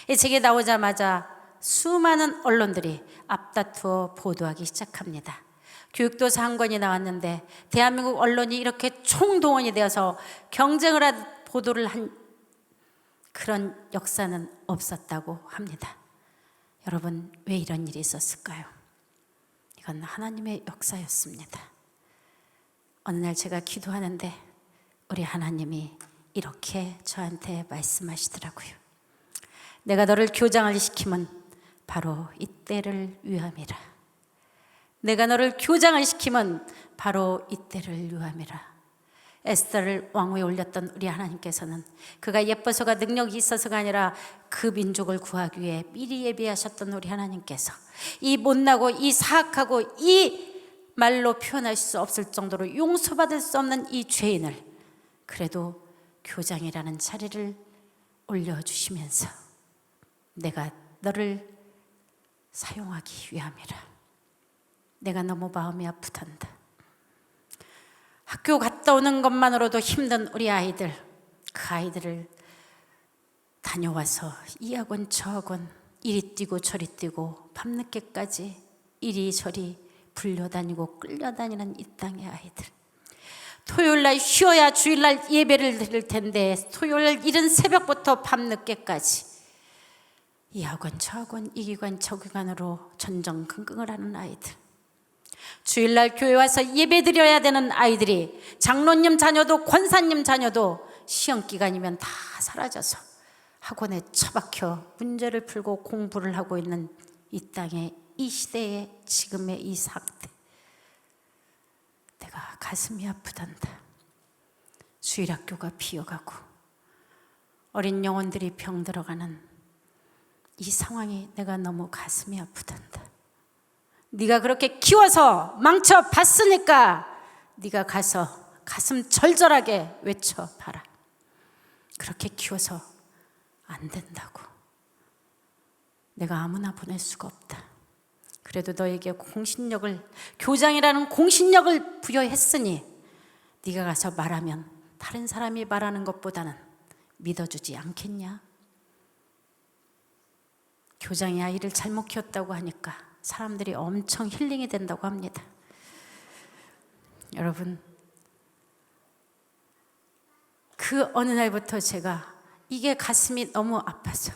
이 책이 나오자마자 수많은 언론들이 앞다투어 보도하기 시작합니다. 교육도서 한 권이 나왔는데 대한민국 언론이 이렇게 총동원이 되어서 경쟁을 하듯 보도를 한 그런 역사는 없었다고 합니다. 여러분, 왜 이런 일이 있었을까요? 이건 하나님의 역사였습니다. 어느 날 제가 기도하는데 우리 하나님이 이렇게 저한테 말씀하시더라고요. 내가 너를 교장을 시킴은 바로 이때를 위함이라. 내가 너를 교장을 시킴은 바로 이때를 위함이라. 에스더를 왕위에 올렸던 우리 하나님께서는 그가 예뻐서가 능력이 있어서가 아니라 그 민족을 구하기 위해 미리 예비하셨던 우리 하나님께서 이 못나고 이 사악하고 이 말로 표현할 수 없을 정도로 용서받을 수 없는 이 죄인을 그래도 교장이라는 자리를 올려주시면서 내가 너를 사용하기 위함이라. 내가 너무 마음이 아프단다. 학교 갔다 오는 것만으로도 힘든 우리 아이들, 그 아이들을 다녀와서 이 학원 저 학원 이리 뛰고 저리 뛰고 밤늦게까지 이리저리 불려다니고 끌려다니는 이 땅의 아이들, 토요일날 쉬어야 주일날 예배를 드릴 텐데 토요일 이른 새벽부터 밤늦게까지 이 학원 저 학원 이 기관 저 기관으로 전전긍긍을 하는 아이들, 주일날 교회 와서 예배 드려야 되는 아이들이 장로님 자녀도 권사님 자녀도 시험기간이면 다 사라져서 학원에 처박혀 문제를 풀고 공부를 하고 있는 이 땅의 이 시대의 지금의 이 상태, 내가 가슴이 아프단다. 주일학교가 비어가고 어린 영혼들이 병들어가는 이 상황이 내가 너무 가슴이 아프단다. 네가 그렇게 키워서 망쳐봤으니까 네가 가서 가슴 절절하게 외쳐봐라. 그렇게 키워서 안 된다고. 내가 아무나 보낼 수가 없다. 그래도 너에게 공신력을, 교장이라는 공신력을 부여했으니 네가 가서 말하면 다른 사람이 말하는 것보다는 믿어주지 않겠냐? 교장이 아이를 잘못 키웠다고 하니까 사람들이 엄청 힐링이 된다고 합니다. 여러분, 그 어느 날부터 제가 이게 가슴이 너무 아파서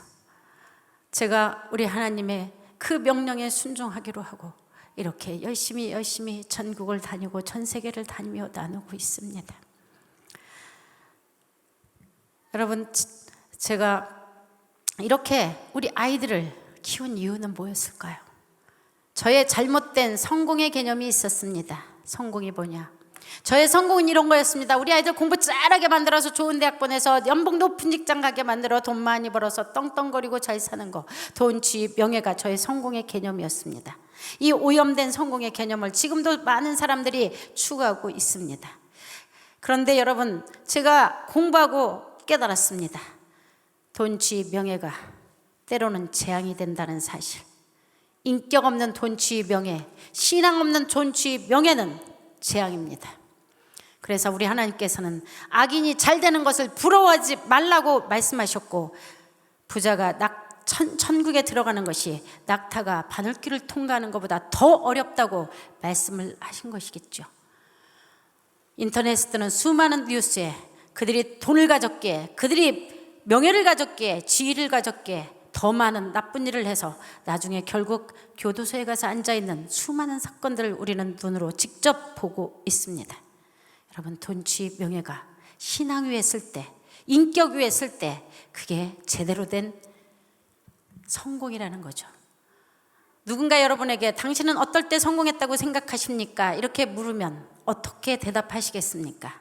제가 우리 하나님의 그 명령에 순종하기로 하고 이렇게 열심히 전국을 다니고 전 세계를 다니며 나누고 있습니다. 여러분, 제가 이렇게 우리 아이들을 키운 이유는 뭐였을까요? 저의 잘못된 성공의 개념이 있었습니다. 성공이 뭐냐? 저의 성공은 이런 거였습니다. 우리 아이들 공부 잘하게 만들어서 좋은 대학 보내서 연봉 높은 직장 가게 만들어 돈 많이 벌어서 떵떵거리고 잘 사는 거, 돈, 지위, 명예가 저의 성공의 개념이었습니다. 이 오염된 성공의 개념을 지금도 많은 사람들이 추구하고 있습니다. 그런데 여러분, 제가 공부하고 깨달았습니다. 돈, 지위, 명예가 때로는 재앙이 된다는 사실. 인격 없는 돈, 지위, 명예, 신앙 없는 돈, 지위, 명예는 재앙입니다. 그래서 우리 하나님께서는 악인이 잘 되는 것을 부러워하지 말라고 말씀하셨고, 부자가 천국에 들어가는 것이 낙타가 바늘길을 통과하는 것보다 더 어렵다고 말씀을 하신 것이겠죠. 인터넷에 뜨는 수많은 뉴스에 그들이 돈을 가졌기에, 그들이 명예를 가졌기에, 지위를 가졌기에 더 많은 나쁜 일을 해서 나중에 결국 교도소에 가서 앉아있는 수많은 사건들을 우리는 눈으로 직접 보고 있습니다. 여러분, 돈, 지위, 명예가 신앙 위에 쓸 때, 인격 위에 쓸 때 그게 제대로 된 성공이라는 거죠. 누군가 여러분에게 당신은 어떨 때 성공했다고 생각하십니까? 이렇게 물으면 어떻게 대답하시겠습니까?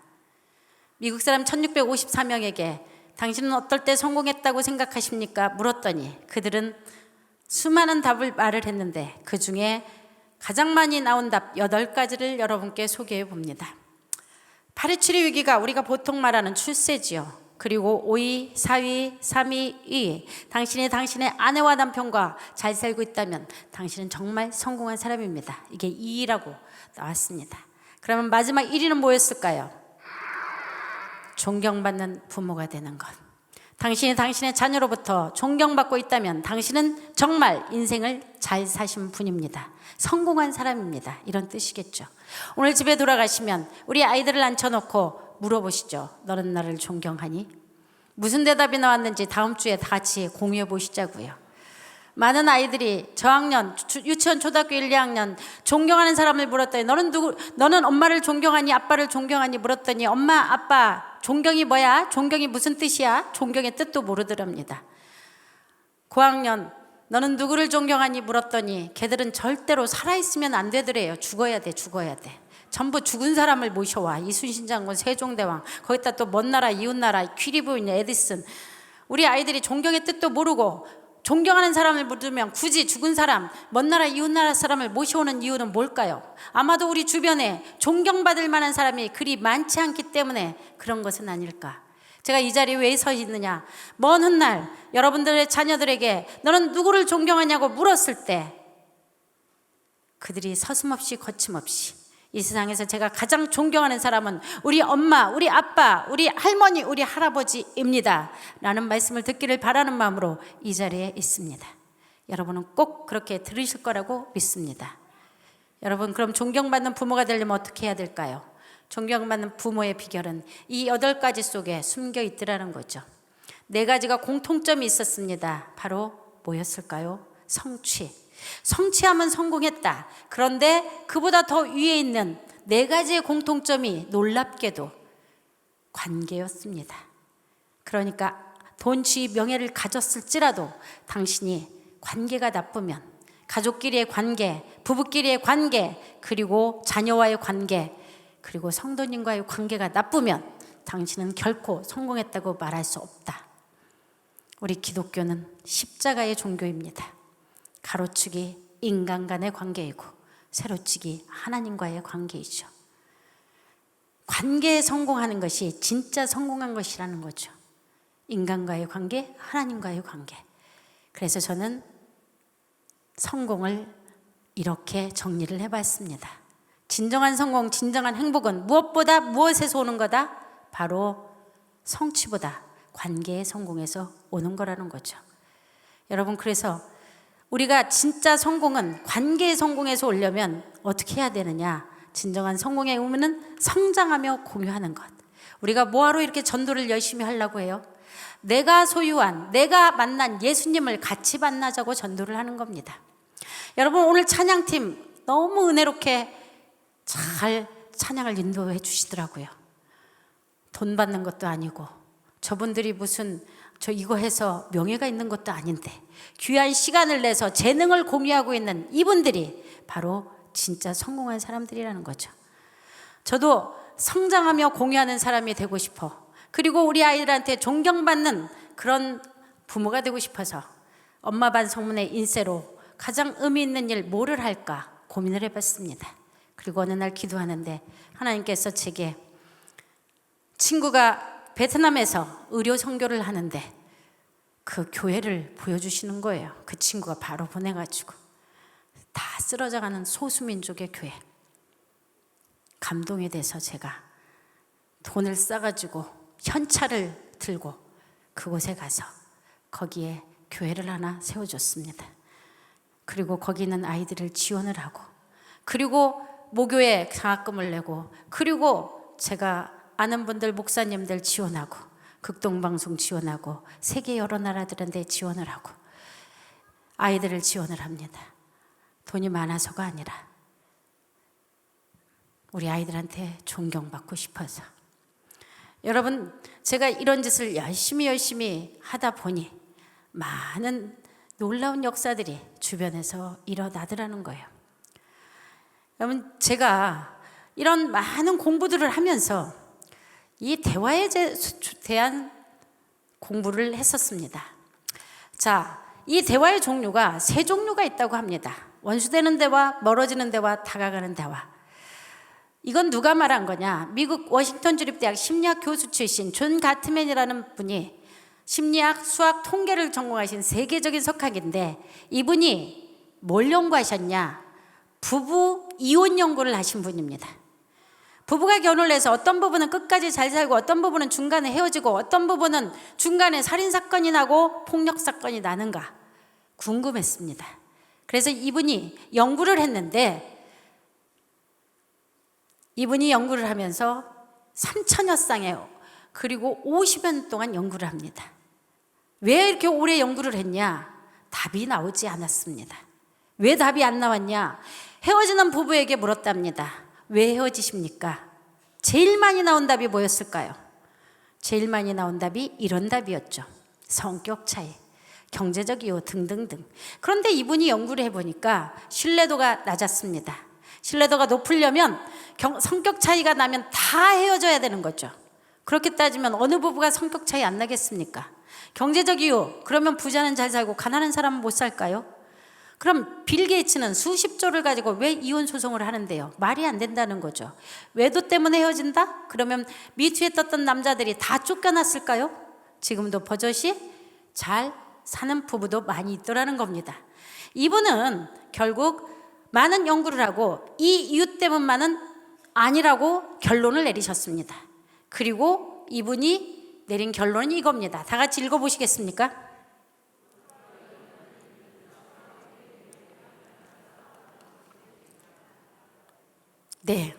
미국 사람 1654명에게 당신은 어떨 때 성공했다고 생각하십니까? 물었더니 그들은 수많은 답을 말을 했는데 그 중에 가장 많이 나온 답 8가지를 여러분께 소개해 봅니다. 8.27 위기가 우리가 보통 말하는 출세지요. 그리고 5위, 4위, 3위, 2위. 당신이 당신의 아내와 남편과 잘 살고 있다면 당신은 정말 성공한 사람입니다. 이게 2위라고 나왔습니다. 그러면 마지막 1위는 뭐였을까요? 존경받는 부모가 되는 것. 당신이 당신의 자녀로부터 존경받고 있다면 당신은 정말 인생을 잘 사신 분입니다. 성공한 사람입니다. 이런 뜻이겠죠. 오늘 집에 돌아가시면 우리 아이들을 앉혀놓고 물어보시죠. 너는 나를 존경하니? 무슨 대답이 나왔는지 다음 주에 다 같이 공유해 보시자고요. 많은 아이들이 저학년, 유치원, 초등학교 1, 2학년 존경하는 사람을 물었더니 너는 엄마를 존경하니? 아빠를 존경하니? 물었더니 엄마, 아빠, 존경이 뭐야? 존경이 무슨 뜻이야? 존경의 뜻도 모르더랍니다. 고학년, 너는 누구를 존경하니? 물었더니 걔들은 절대로 살아있으면 안 되더래요. 죽어야 돼. 전부 죽은 사람을 모셔와. 이순신 장군, 세종대왕, 거기다 또 먼 나라, 이웃나라, 퀴리부인, 에디슨. 우리 아이들이 존경의 뜻도 모르고 존경하는 사람을 물으면 굳이 죽은 사람, 먼 나라, 이웃나라 사람을 모셔오는 이유는 뭘까요? 아마도 우리 주변에 존경받을 만한 사람이 그리 많지 않기 때문에 그런 것은 아닐까. 제가 이 자리에 왜 서 있느냐? 먼 훗날 여러분들의 자녀들에게 너는 누구를 존경하냐고 물었을 때 그들이 서슴없이 거침없이 이 세상에서 제가 가장 존경하는 사람은 우리 엄마, 우리 아빠, 우리 할머니, 우리 할아버지입니다 라는 말씀을 듣기를 바라는 마음으로 이 자리에 있습니다. 여러분은 꼭 그렇게 들으실 거라고 믿습니다. 여러분, 그럼 존경받는 부모가 되려면 어떻게 해야 될까요? 존경받는 부모의 비결은 이 8가지 속에 숨겨 있더라는 거죠. 4가지가 공통점이 있었습니다. 바로 뭐였을까요? 성취하면 성공했다. 그런데 그보다 더 위에 있는 4가지의 공통점이 놀랍게도 관계였습니다. 그러니까 돈, 지위, 명예를 가졌을지라도 당신이 관계가 나쁘면 가족끼리의 관계, 부부끼리의 관계, 그리고 자녀와의 관계, 그리고 성도님과의 관계가 나쁘면 당신은 결코 성공했다고 말할 수 없다. 우리 기독교는 십자가의 종교입니다. 가로치기 인간 간의 관계이고 세로치기 하나님과의 관계이죠. 관계에 성공하는 것이 진짜 성공한 것이라는 거죠. 인간과의 관계, 하나님과의 관계. 그래서 저는 성공을 이렇게 정리를 해봤습니다. 진정한 성공, 진정한 행복은 무엇보다 무엇에서 오는 거다? 바로 성취보다 관계의 성공에서 오는 거라는 거죠. 여러분, 그래서 우리가 진짜 성공은 관계의 성공에서 오려면 어떻게 해야 되느냐? 진정한 성공의 의미는 성장하며 공유하는 것. 우리가 뭐하러 이렇게 전도를 열심히 하려고 해요? 내가 소유한, 내가 만난 예수님을 같이 만나자고 전도를 하는 겁니다. 여러분, 오늘 찬양팀 너무 은혜롭게 잘 찬양을 인도해 주시더라고요. 돈 받는 것도 아니고 저분들이 무슨 저 이거 해서 명예가 있는 것도 아닌데 귀한 시간을 내서 재능을 공유하고 있는 이분들이 바로 진짜 성공한 사람들이라는 거죠. 저도 성장하며 공유하는 사람이 되고 싶어. 그리고 우리 아이들한테 존경받는 그런 부모가 되고 싶어서 엄마 반 성문의 인세로 가장 의미 있는 일 뭐를 할까 고민을 해봤습니다. 그리고 어느 날 기도하는데 하나님께서 제게 친구가 베트남에서 의료 선교를 하는데 그 교회를 보여주시는 거예요. 그 친구가 바로 보내가지고 다 쓰러져가는 소수민족의 교회. 감동이 돼서 제가 돈을 싸가지고 현찰을 들고 그곳에 가서 거기에 교회를 하나 세워줬습니다. 그리고 거기 있는 아이들을 지원을 하고, 그리고 모교에 장학금을 내고, 그리고 제가 아는 분들 목사님들 지원하고, 극동방송 지원하고, 세계 여러 나라들한테 지원을 하고, 아이들을 지원을 합니다. 돈이 많아서가 아니라 우리 아이들한테 존경받고 싶어서. 여러분, 제가 이런 짓을 열심히 하다 보니 많은 놀라운 역사들이 주변에서 일어나더라는 거예요. 여러분, 제가 이런 많은 공부들을 하면서 이 대화에 대한 공부를 했었습니다. 자, 이 대화의 종류가 세 종류가 있다고 합니다. 원수되는 대화, 멀어지는 대화, 다가가는 대화. 이건 누가 말한 거냐? 미국 워싱턴 주립대학 심리학 교수 출신 존 가트맨이라는 분이 심리학, 수학, 통계를 전공하신 세계적인 석학인데, 이분이 뭘 연구하셨냐? 부부 이혼 연구를 하신 분입니다. 부부가 결혼을 해서 어떤 부부는 끝까지 잘 살고, 어떤 부부는 중간에 헤어지고, 어떤 부부는 중간에 살인사건이 나고 폭력사건이 나는가 궁금했습니다. 그래서 이분이 연구를 했는데, 이분이 연구를 하면서 3천여 쌍의, 그리고 50여 년 동안 연구를 합니다. 왜 이렇게 오래 연구를 했냐? 답이 나오지 않았습니다. 왜 답이 안 나왔냐? 헤어지는 부부에게 물었답니다. 왜 헤어지십니까? 제일 많이 나온 답이 뭐였을까요? 제일 많이 나온 답이 이런 답이었죠. 성격 차이, 경제적 이유 등등등. 그런데 이분이 연구를 해보니까 신뢰도가 낮았습니다. 신뢰도가 높으려면 성격 차이가 나면 다 헤어져야 되는 거죠. 그렇게 따지면 어느 부부가 성격 차이 안 나겠습니까? 경제적 이유, 그러면 부자는 잘 살고 가난한 사람은 못 살까요? 그럼 빌 게이츠는 수십 조를 가지고 왜 이혼 소송을 하는데요? 말이 안 된다는 거죠. 외도 때문에 헤어진다? 그러면 미투에 떴던 남자들이 다 쫓겨났을까요? 지금도 버젓이 잘 사는 부부도 많이 있더라는 겁니다. 이분은 결국 많은 연구를 하고 이 이유 때문만은 아니라고 결론을 내리셨습니다. 그리고 이분이 내린 결론은 이겁니다. 다 같이 읽어보시겠습니까? 네.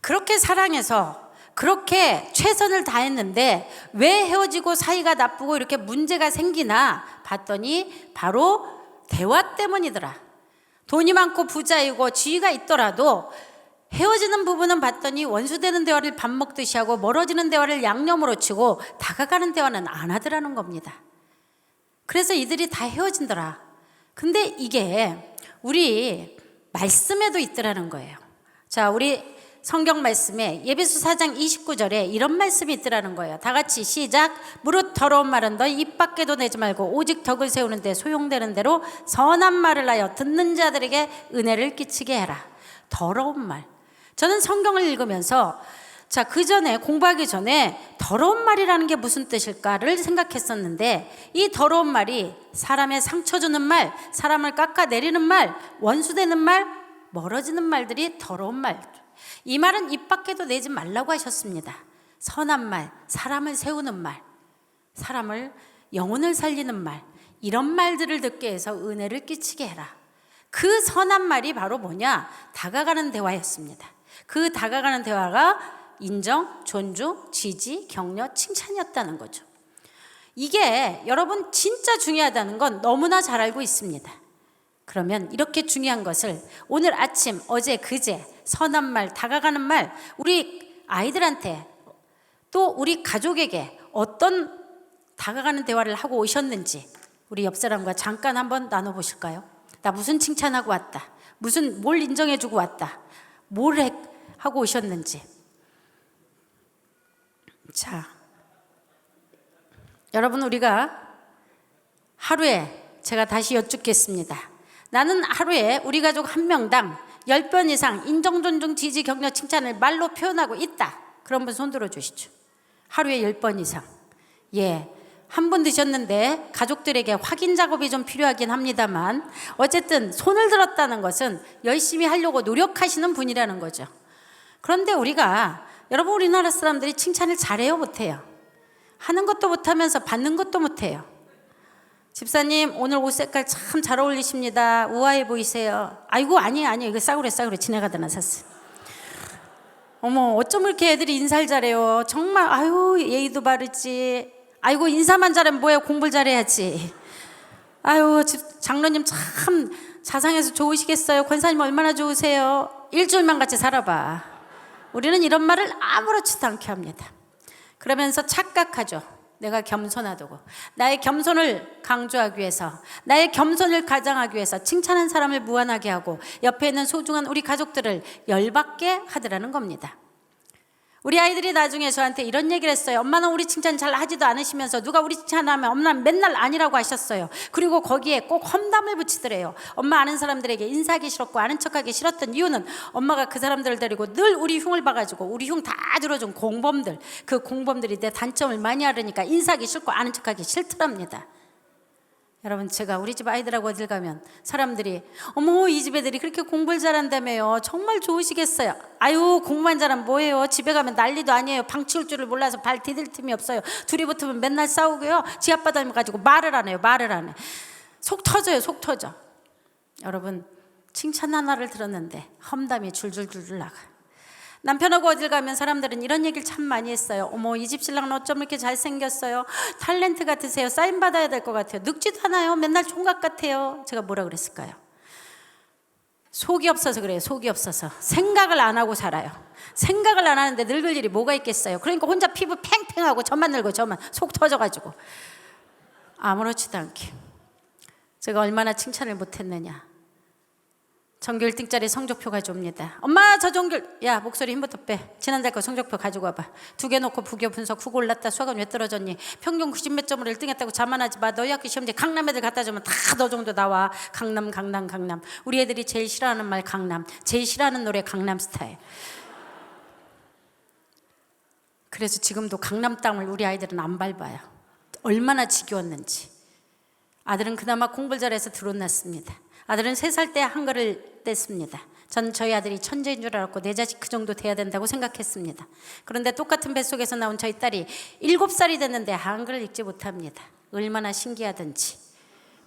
그렇게 사랑해서 그렇게 최선을 다했는데 왜 헤어지고 사이가 나쁘고 이렇게 문제가 생기나 봤더니 바로 대화 때문이더라. 돈이 많고 부자이고 지위가 있더라도 헤어지는 부부는 봤더니 원수되는 대화를 밥 먹듯이 하고, 멀어지는 대화를 양념으로 치고, 다가가는 대화는 안 하더라는 겁니다. 그래서 이들이 다 헤어진더라. 근데 이게 우리 말씀에도 있더라는 거예요. 자, 우리 성경 말씀에 예배소 4장 29절에 이런 말씀이 있더라는 거예요. 다 같이 시작. 무릇 더러운 말은 너 입 밖에도 내지 말고 오직 덕을 세우는 데 소용되는 대로 선한 말을 하여 듣는 자들에게 은혜를 끼치게 해라. 더러운 말. 저는 성경을 읽으면서 그 전에 공부하기 전에 더러운 말이라는 게 무슨 뜻일까를 생각했었는데, 이 더러운 말이 사람의 상처 주는 말, 사람을 깎아내리는 말, 원수되는 말, 멀어지는 말들이 더러운 말. 이 말은 입 밖에도 내지 말라고 하셨습니다. 선한 말, 사람을 세우는 말, 사람을 영혼을 살리는 말, 이런 말들을 듣게 해서 은혜를 끼치게 해라. 그 선한 말이 바로 뭐냐? 다가가는 대화였습니다. 그 다가가는 대화가 인정, 존중, 지지, 격려, 칭찬이었다는 거죠. 이게 여러분 진짜 중요하다는 건 너무나 잘 알고 있습니다. 그러면 이렇게 중요한 것을 오늘 아침, 어제, 그제 선한 말, 다가가는 말, 우리 아이들한테 또 우리 가족에게 어떤 다가가는 대화를 하고 오셨는지 우리 옆 사람과 잠깐 한번 나눠보실까요? 나 무슨 칭찬하고 왔다, 무슨 뭘 인정해주고 왔다, 뭘 하고 오셨는지. 자, 여러분, 우리가 하루에, 제가 다시 여쭙겠습니다. 나는 하루에 우리 가족 한 명당 10번 이상 인정, 존중, 지지, 격려, 칭찬을 말로 표현하고 있다. 그런 분 손 들어주시죠. 하루에 10번 이상. 예, 한 분 드셨는데 가족들에게 확인 작업이 좀 필요하긴 합니다만, 어쨌든 손을 들었다는 것은 열심히 하려고 노력하시는 분이라는 거죠. 그런데 우리가 여러분, 우리나라 사람들이 칭찬을 잘해요, 못해요? 하는 것도 못하면서 받는 것도 못해요. 집사님, 오늘 옷 색깔 참 잘 어울리십니다. 우아해 보이세요. 아이고, 아니에요. 이거 싸구려 지나가다 나 샀어요. 어머, 어쩜 이렇게 애들이 인사를 잘해요. 정말, 아유, 예의도 바르지. 아이고, 인사만 잘하면 뭐예요? 공부를 잘해야지. 아유, 장로님 참 자상해서 좋으시겠어요. 권사님 얼마나 좋으세요. 일주일만 같이 살아봐. 우리는 이런 말을 아무렇지도 않게 합니다. 그러면서 착각하죠. 내가 겸손하다고. 나의 겸손을 강조하기 위해서, 나의 겸손을 가장하기 위해서 칭찬한 사람을 무안하게 하고 옆에 있는 소중한 우리 가족들을 열받게 하더라는 겁니다. 우리 아이들이 나중에 저한테 이런 얘기를 했어요. 엄마는 우리 칭찬 잘 하지도 않으시면서 누가 우리 칭찬하면 엄마는 맨날 아니라고 하셨어요. 그리고 거기에 꼭 험담을 붙이더래요. 엄마 아는 사람들에게 인사하기 싫었고 아는 척하기 싫었던 이유는 엄마가 그 사람들을 데리고 늘 우리 흉을 봐가지고 우리 흉 다 들어준 공범들, 그 공범들이 내 단점을 많이 알으니까 인사하기 싫고 아는 척하기 싫더랍니다. 여러분, 제가 우리 집 아이들하고 어딜 가면 사람들이 어머, 이 집 애들이 그렇게 공부를 잘한다며요. 정말 좋으시겠어요. 아유, 공부만 잘하면 뭐예요. 집에 가면 난리도 아니에요. 방 치울 줄을 몰라서 발 디딜 틈이 없어요. 둘이 붙으면 맨날 싸우고요. 지 아빠 닮아가지고 말을 안 해요. 속 터져요. 속 터져. 여러분, 칭찬 하나를 들었는데 험담이 줄줄줄 나가. 남편하고 어딜 가면 사람들은 이런 얘기를 참 많이 했어요. 어머, 이 집 신랑은 어쩜 이렇게 잘생겼어요. 탤런트 같으세요. 사인 받아야 될 것 같아요. 늙지도 않아요. 맨날 총각 같아요. 제가 뭐라 그랬을까요? 속이 없어서 그래요. 속이 없어서. 생각을 안 하고 살아요. 생각을 안 하는데 늙을 일이 뭐가 있겠어요. 그러니까 혼자 피부 팽팽하고 저만 늙고 저만 속 터져가지고 아무렇지도 않게. 제가 얼마나 칭찬을 못했느냐. 전교 1등짜리 성적표 가져옵니다. 엄마, 저 전교, 야, 목소리 힘부터 빼. 지난달 거 성적표 가지고 와봐. 2개 놓고 부교 분석 후고 올랐다. 수학은 왜 떨어졌니? 평균 90몇 점으로 1등 했다고 자만하지 마. 너희 학교 시험지 강남 애들 갖다 주면 다 너 정도 나와. 강남. 우리 애들이 제일 싫어하는 말 강남, 제일 싫어하는 노래 강남스타일. 그래서 지금도 강남 땅을 우리 아이들은 안 밟아요. 얼마나 지겨웠는지. 아들은 그나마 공부를 잘해서 드론났습니다. 아들은 3살 때 한글을 뗐습니다. 전 저희 아들이 천재인 줄 알았고 내 자식 그 정도 돼야 된다고 생각했습니다. 그런데 똑같은 뱃속에서 나온 저희 딸이 7살이 됐는데 한글을 읽지 못합니다. 얼마나 신기하든지.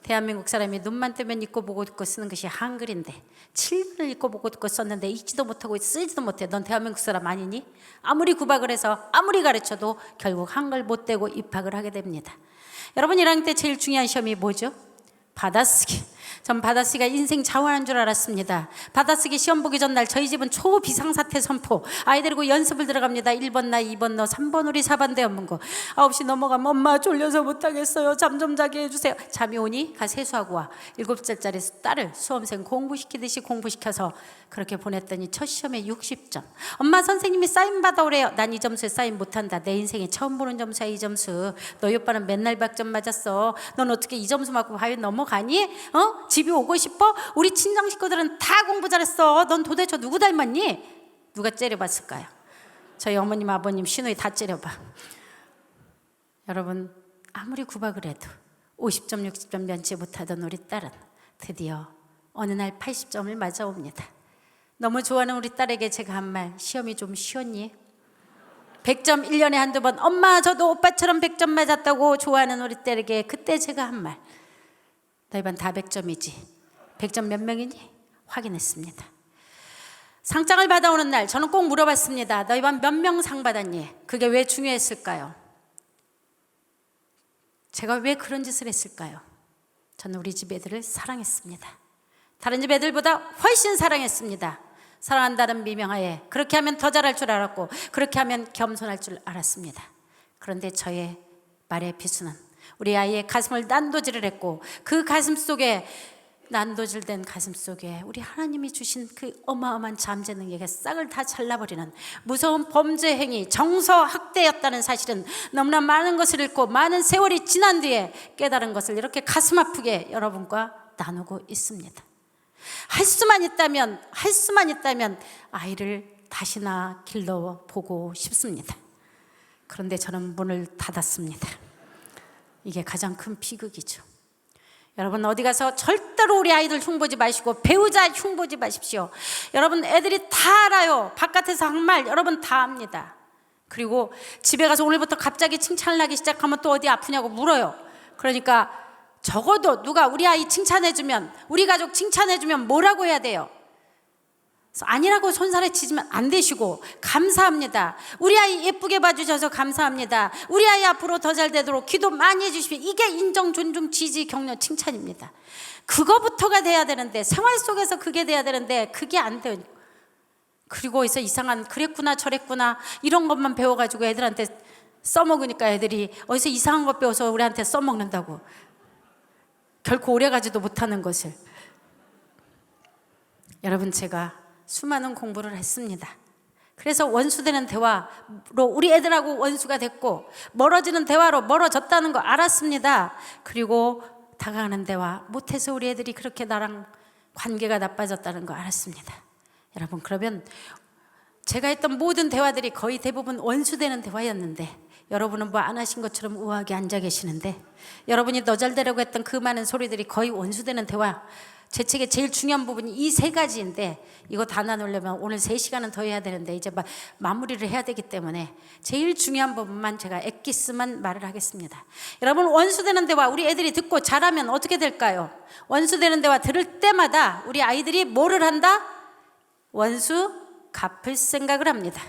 대한민국 사람이 눈만 뜨면 읽고 보고 듣고 쓰는 것이 한글인데 7분을 읽고 보고 듣고 썼는데 읽지도 못하고 쓰지도 못해. 넌 대한민국 사람 아니니? 아무리 구박을 해서 아무리 가르쳐도 결국 한글 못 떼고 입학을 하게 됩니다. 여러분, 1학년 때 제일 중요한 시험이 뭐죠? 받아쓰기. 전 받아쓰기가 인생 자원한 줄 알았습니다. 받아쓰기 시험 보기 전날 저희 집은 초비상사태 선포. 아이 데리고 연습을 들어갑니다. 1번 나, 2번 너, 3번 우리, 4번 대원문고. 9시 넘어가면 엄마 졸려서 못하겠어요. 잠 좀 자게 해주세요. 잠이 오니 가 세수하고 와. 7살짜리 딸을 수험생 공부시키듯이 공부시켜서 그렇게 보냈더니 첫 시험에 60점. 엄마, 선생님이 사인 받아오래요. 난 이 점수에 사인 못한다. 내 인생에 처음 보는 점수야, 이 점수. 너희 오빠는 맨날 100점 맞았어. 넌 어떻게 이 점수 맞고 과연 넘어가니? 집이 오고 싶어? 우리 친정 식구들은 다 공부 잘했어. 넌 도대체 누구 닮았니? 누가 째려봤을까요? 저희 어머님, 아버님, 시누이 다 째려봐. 여러분, 아무리 구박을 해도 50점, 60점 면치 못하던 우리 딸은 드디어 어느 날 80점을 맞아옵니다. 너무 좋아하는 우리 딸에게 제가 한 말, 시험이 좀 쉬웠니? 100점 1년에 한두 번, 엄마 저도 오빠처럼 100점 맞았다고 좋아하는 우리 딸에게 그때 제가 한 말, 너희 반 다 100점이지? 100점 몇 명이니? 확인했습니다. 상장을 받아오는 날 저는 꼭 물어봤습니다. 너희 반 몇 명 상 받았니? 그게 왜 중요했을까요? 제가 왜 그런 짓을 했을까요? 저는 우리 집 애들을 사랑했습니다. 다른 집 애들보다 훨씬 사랑했습니다. 사랑한다는 미명하에 그렇게 하면 더 잘할 줄 알았고 그렇게 하면 겸손할 줄 알았습니다. 그런데 저의 말의 비수는 우리 아이의 가슴을 난도질을 했고 그 가슴 속에, 난도질된 가슴 속에 우리 하나님이 주신 그 어마어마한 잠재 능력의 싹을 다 잘라버리는 무서운 범죄 행위, 정서 학대였다는 사실은 너무나 많은 것을 읽고 많은 세월이 지난 뒤에 깨달은 것을 이렇게 가슴 아프게 여러분과 나누고 있습니다. 할 수만 있다면 아이를 다시나 길러보고 싶습니다. 그런데 저는 문을 닫았습니다. 이게 가장 큰 비극이죠. 여러분 어디 가서 절대로 우리 아이들 흉보지 마시고 배우자 흉보지 마십시오. 여러분 애들이 다 알아요. 바깥에서 한 말 여러분 다 압니다. 그리고 집에 가서 오늘부터 갑자기 칭찬을 하기 시작하면 또 어디 아프냐고 물어요. 그러니까 적어도 누가 우리 아이 칭찬해주면, 우리 가족 칭찬해주면 뭐라고 해야 돼요? 아니라고 손살에 치지면 안 되시고, 감사합니다. 우리 아이 예쁘게 봐주셔서 감사합니다. 우리 아이 앞으로 더 잘 되도록 기도 많이 해주십시오. 이게 인정, 존중, 지지, 격려, 칭찬입니다. 그거부터가 돼야 되는데, 생활 속에서 그게 돼야 되는데 그게 안 돼요. 그리고 어디서 이상한 그랬구나 저랬구나 이런 것만 배워가지고 애들한테 써먹으니까 애들이 어디서 이상한 것 배워서 우리한테 써먹는다고. 결코 오래가지도 못하는 것을. 여러분 제가 수많은 공부를 했습니다. 그래서 원수되는 대화로 우리 애들하고 원수가 됐고, 멀어지는 대화로 멀어졌다는 거 알았습니다. 그리고 다가가는 대화 못해서 우리 애들이 그렇게 나랑 관계가 나빠졌다는 거 알았습니다. 여러분 그러면 제가 했던 모든 대화들이 거의 대부분 원수되는 대화였는데, 여러분은 뭐 안 하신 것처럼 우아하게 앉아 계시는데, 여러분이 너 잘 되려고 했던 그 많은 소리들이 거의 원수되는 대화. 제 책의 제일 중요한 부분이 이 세 가지인데, 이거 다 나누려면 오늘 3시간은 더 해야 되는데 이제 마무리를 해야 되기 때문에 제일 중요한 부분만 제가 엑기스만 말을 하겠습니다. 여러분 원수되는 대화 우리 애들이 듣고 자라면 어떻게 될까요? 원수되는 대화 들을 때마다 우리 아이들이 뭐를 한다? 원수 갚을 생각을 합니다.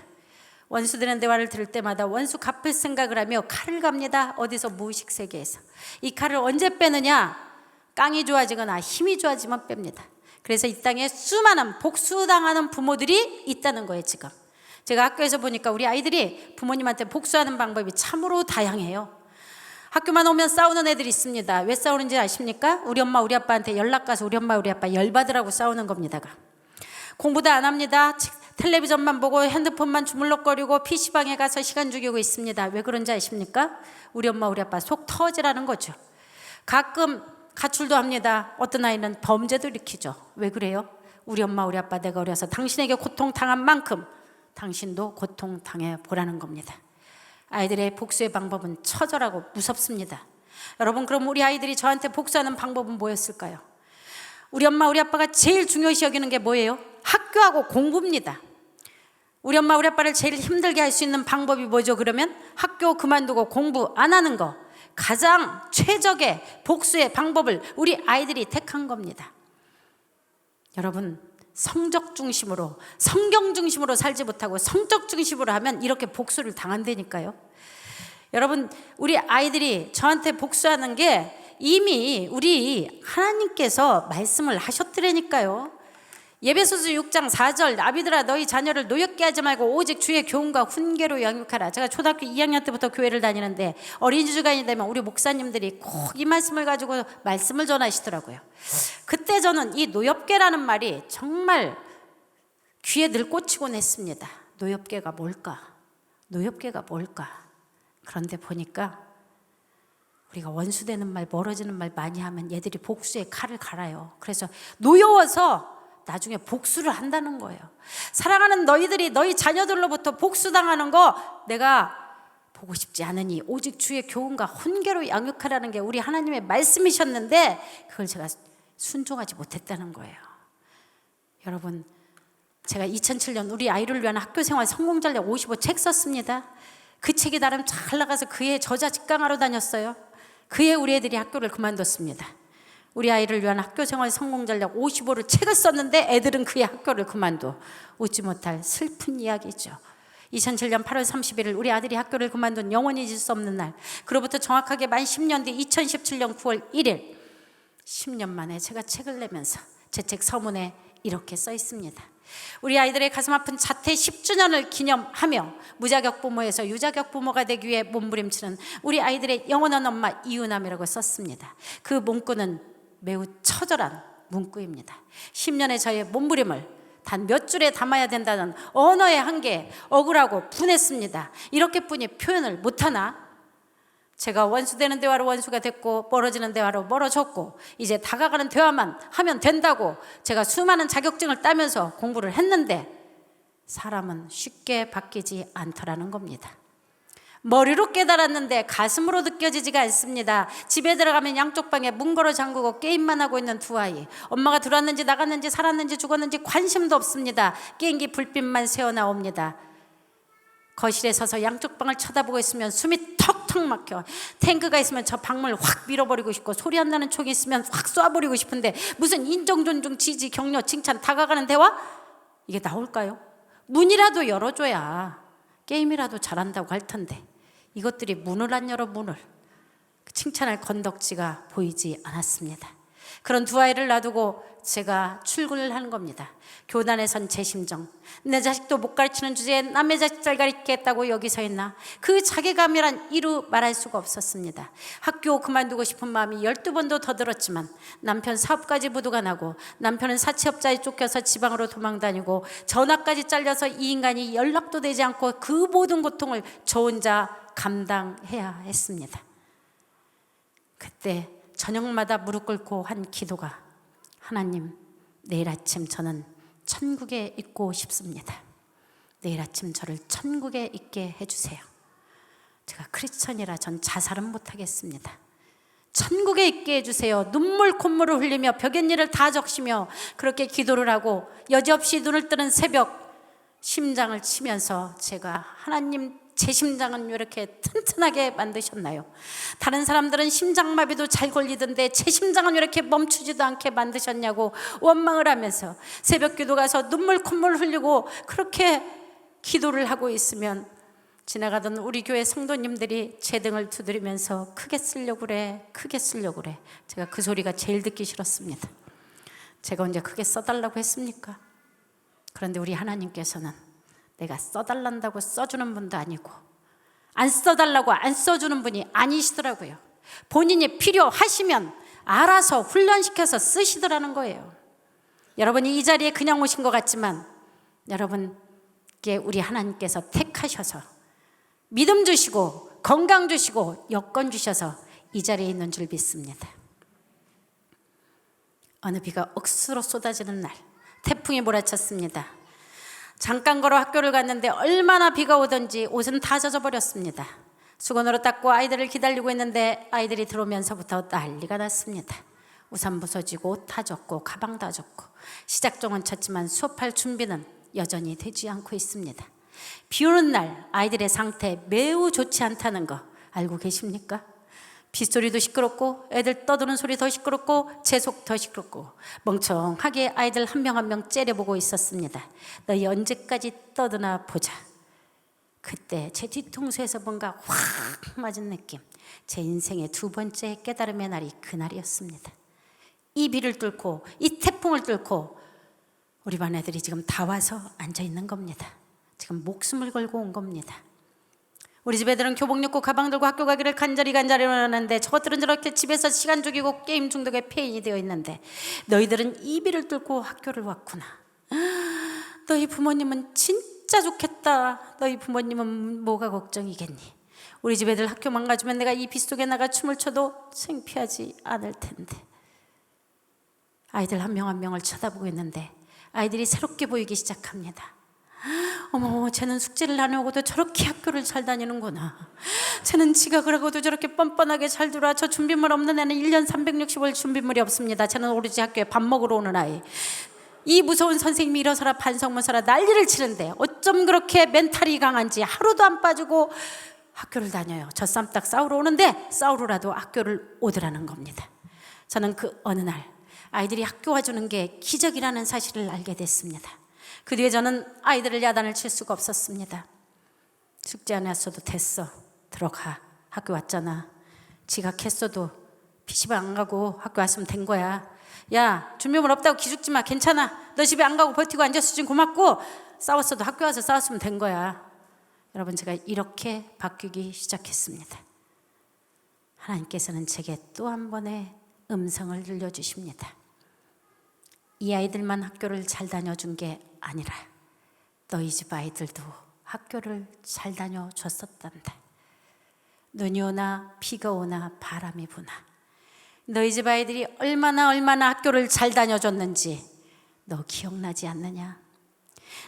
원수되는 대화를 들을 때마다 원수 갚을 생각을 하며 칼을 갑니다. 어디서? 무의식 세계에서. 이 칼을 언제 빼느냐? 깡이 좋아지거나 힘이 좋아지면 뺍니다. 그래서 이 땅에 수많은 복수당하는 부모들이 있다는 거예요. 지금 제가 학교에서 보니까 우리 아이들이 부모님한테 복수하는 방법이 참으로 다양해요. 학교만 오면 싸우는 애들이 있습니다. 왜 싸우는지 아십니까? 우리 엄마 우리 아빠한테 연락 가서 우리 엄마 우리 아빠 열받으라고 싸우는 겁니다. 공부도 안 합니다. 텔레비전만 보고 핸드폰만 주물럭거리고 PC방에 가서 시간 죽이고 있습니다. 왜 그런지 아십니까? 우리 엄마 우리 아빠 속 터지라는 거죠. 가끔 가출도 합니다. 어떤 아이는 범죄도 일으키죠. 왜 그래요? 우리 엄마 우리 아빠 내가 어려서 당신에게 고통당한 만큼 당신도 고통당해 보라는 겁니다. 아이들의 복수의 방법은 처절하고 무섭습니다. 여러분 그럼 우리 아이들이 저한테 복수하는 방법은 뭐였을까요? 우리 엄마 우리 아빠가 제일 중요시 여기는 게 뭐예요? 학교하고 공부입니다. 우리 엄마 우리 아빠를 제일 힘들게 할 수 있는 방법이 뭐죠? 그러면 학교 그만두고 공부 안 하는 거. 가장 최적의 복수의 방법을 우리 아이들이 택한 겁니다. 여러분 성적 중심으로, 성경 중심으로 살지 못하고 성적 중심으로 하면 이렇게 복수를 당한다니까요. 여러분 우리 아이들이 저한테 복수하는 게 이미 우리 하나님께서 말씀을 하셨더라니까요. 예배소서 6장 4절 아비들아 너희 자녀를 노엽게 하지 말고 오직 주의 교훈과 훈계로 양육하라. 제가 초등학교 2학년 때부터 교회를 다니는데 어린이 주간이 되면 우리 목사님들이 꼭 이 말씀을 가지고 말씀을 전하시더라고요. 그때 저는 이 노엽게라는 말이 정말 귀에 늘 꽂히곤 했습니다. 노엽게가 뭘까? 노엽게가 뭘까? 그런데 보니까 우리가 원수되는 말, 멀어지는 말 많이 하면 얘들이 복수의 칼을 갈아요. 그래서 노여워서 나중에 복수를 한다는 거예요. 사랑하는 너희들이 너희 자녀들로부터 복수당하는 거 내가 보고 싶지 않으니 오직 주의 교훈과 훈계로 양육하라는 게 우리 하나님의 말씀이셨는데 그걸 제가 순종하지 못했다는 거예요. 여러분 제가 2007년 우리 아이를 위한 학교생활 성공전략 55 책 썼습니다. 그 책이 나름 잘 나가서 그해 저자 직강하러 다녔어요. 그해 우리 애들이 학교를 그만뒀습니다. 우리 아이를 위한 학교생활 성공전략 55를 책을 썼는데 애들은 그의 학교를 그만둬. 웃지 못할 슬픈 이야기죠. 2007년 8월 31일 우리 아들이 학교를 그만둔 영원히 잊을 수 없는 날. 그로부터 정확하게 만 10년 뒤 2017년 9월 1일 10년 만에 제가 책을 내면서 제 책 서문에 이렇게 써 있습니다. 우리 아이들의 가슴 아픈 자퇴 10주년을 기념하며 무자격 부모에서 유자격 부모가 되기 위해 몸부림치는 우리 아이들의 영원한 엄마 이유남이라고 썼습니다. 그 문구는 매우 처절한 문구입니다. 10년의 저의 몸부림을 단 몇 줄에 담아야 된다는 언어의 한계에 억울하고 분했습니다. 이렇게뿐이 표현을 못하나? 제가 원수되는 대화로 원수가 됐고 멀어지는 대화로 멀어졌고 이제 다가가는 대화만 하면 된다고 제가 수많은 자격증을 따면서 공부를 했는데 사람은 쉽게 바뀌지 않더라는 겁니다. 머리로 깨달았는데 가슴으로 느껴지지가 않습니다. 집에 들어가면 양쪽 방에 문 걸어 잠그고 게임만 하고 있는 두 아이. 엄마가 들어왔는지 나갔는지 살았는지 죽었는지 관심도 없습니다. 게임기 불빛만 새어나옵니다. 거실에 서서 양쪽 방을 쳐다보고 있으면 숨이 턱턱 막혀. 탱크가 있으면 저 방문을 확 밀어버리고 싶고, 소리 안 나는 총이 있으면 확 쏴버리고 싶은데, 무슨 인정, 존중, 지지, 격려, 칭찬, 다가가는 대화? 이게 나올까요? 문이라도 열어줘야 게임이라도 잘한다고 할 텐데, 이것들이 문을 안 열어. 문을 칭찬할 건덕지가 보이지 않았습니다. 그런 두 아이를 놔두고 제가 출근을 하는 겁니다. 교단에 선 제 심정, 내 자식도 못 가르치는 주제에 남의 자식 잘 가르치겠다고 여기 서 있나, 그 자괴감이란 이루 말할 수가 없었습니다. 학교 그만두고 싶은 마음이 12번도 더 들었지만, 남편 사업까지 부도가 나고, 남편은 사채업자에 쫓겨서 지방으로 도망다니고, 전화까지 잘려서 이 인간이 연락도 되지 않고, 그 모든 고통을 저 혼자 감당해야 했습니다. 그때 저녁마다 무릎 꿇고 한 기도가, 하나님, 내일 아침 저는 천국에 있고 싶습니다. 내일 아침 저를 천국에 있게 해주세요. 제가 크리스천이라 전 자살은 못하겠습니다. 천국에 있게 해주세요. 눈물 콧물을 흘리며 벽엔일을 다 적시며 그렇게 기도를 하고, 여지없이 눈을 뜨는 새벽 심장을 치면서 제가, 하나님, 제 심장은 왜 이렇게 튼튼하게 만드셨나요? 다른 사람들은 심장마비도 잘 걸리던데 제 심장은 왜 이렇게 멈추지도 않게 만드셨냐고 원망을 하면서 새벽 기도 가서 눈물 콧물 흘리고 그렇게 기도를 하고 있으면, 지나가던 우리 교회 성도님들이 제 등을 두드리면서 크게 쓰려고 그래, 크게 쓰려고 그래. 제가 그 소리가 제일 듣기 싫었습니다. 제가 언제 크게 써달라고 했습니까? 그런데 우리 하나님께서는 내가 써달란다고 써주는 분도 아니고, 안 써달라고 안 써주는 분이 아니시더라고요. 본인이 필요하시면 알아서 훈련시켜서 쓰시더라는 거예요. 여러분이 이 자리에 그냥 오신 것 같지만, 여러분께 우리 하나님께서 택하셔서 믿음 주시고 건강 주시고 여건 주셔서 이 자리에 있는 줄 믿습니다. 어느 비가 억수로 쏟아지는 날, 태풍이 몰아쳤습니다. 잠깐 걸어 학교를 갔는데 얼마나 비가 오던지 옷은 다 젖어버렸습니다. 수건으로 닦고 아이들을 기다리고 있는데 아이들이 들어오면서부터 난리가 났습니다. 우산 부서지고 옷 다 젖고 가방 다 젖고, 시작종은 쳤지만 수업할 준비는 여전히 되지 않고 있습니다. 비 오는 날 아이들의 상태 매우 좋지 않다는 거 알고 계십니까? 빗소리도 시끄럽고 애들 떠드는 소리 더 시끄럽고 제 속 더 시끄럽고, 멍청하게 아이들 한 명 한 명 째려보고 있었습니다. 너희 언제까지 떠드나 보자. 그때 제 뒤통수에서 뭔가 확 맞은 느낌, 제 인생의 두 번째 깨달음의 날이 그날이었습니다. 이 비를 뚫고 이 태풍을 뚫고 우리 반 애들이 지금 다 와서 앉아 있는 겁니다. 지금 목숨을 걸고 온 겁니다. 우리 집 애들은 교복 입고 가방 들고 학교 가기를 간절히 원하는데, 저것들은 저렇게 집에서 시간 죽이고 게임 중독에 폐인이 되어 있는데, 너희들은 이 비를 뚫고 학교를 왔구나. 너희 부모님은 진짜 좋겠다. 너희 부모님은 뭐가 걱정이겠니? 우리 집 애들 학교 망가지면 내가 이 비 속에 나가 춤을 춰도 창피하지 않을 텐데. 아이들 한 명 한 명을 쳐다보고 있는데 아이들이 새롭게 보이기 시작합니다. 어머, 쟤는 숙제를 안 하고도 저렇게 학교를 잘 다니는구나. 쟤는 지각을 하고도 저렇게 뻔뻔하게 잘 들어와. 저 준비물 없는 애는 1년 365일 준비물이 없습니다. 쟤는 오로지 학교에 밥 먹으러 오는 아이. 이 무서운 선생님이 일어서라 반성문 서라 난리를 치는데 어쩜 그렇게 멘탈이 강한지 하루도 안 빠지고 학교를 다녀요. 저 쌈딱 싸우러 오는데 싸우러라도 학교를 오더라는 겁니다. 저는 그 어느 날 아이들이 학교 와주는 게 기적이라는 사실을 알게 됐습니다. 그 뒤에 저는 아이들을 야단을 칠 수가 없었습니다. 숙제 안 했어도 됐어. 들어가. 학교 왔잖아. 지각했어도 PC방 안 가고 학교 왔으면 된 거야. 야, 준비물 없다고 기죽지 마. 괜찮아. 너 집에 안 가고 버티고 앉았어. 고맙고. 싸웠어도 학교 와서 싸웠으면 된 거야. 여러분, 제가 이렇게 바뀌기 시작했습니다. 하나님께서는 제게 또 한 번의 음성을 들려주십니다. 이 아이들만 학교를 잘 다녀준 게 아니라 너희 집 아이들도 학교를 잘 다녀줬었단다. 눈이 오나 비가 오나 바람이 부나 너희 집 아이들이 얼마나 학교를 잘 다녀줬는지 너 기억나지 않느냐?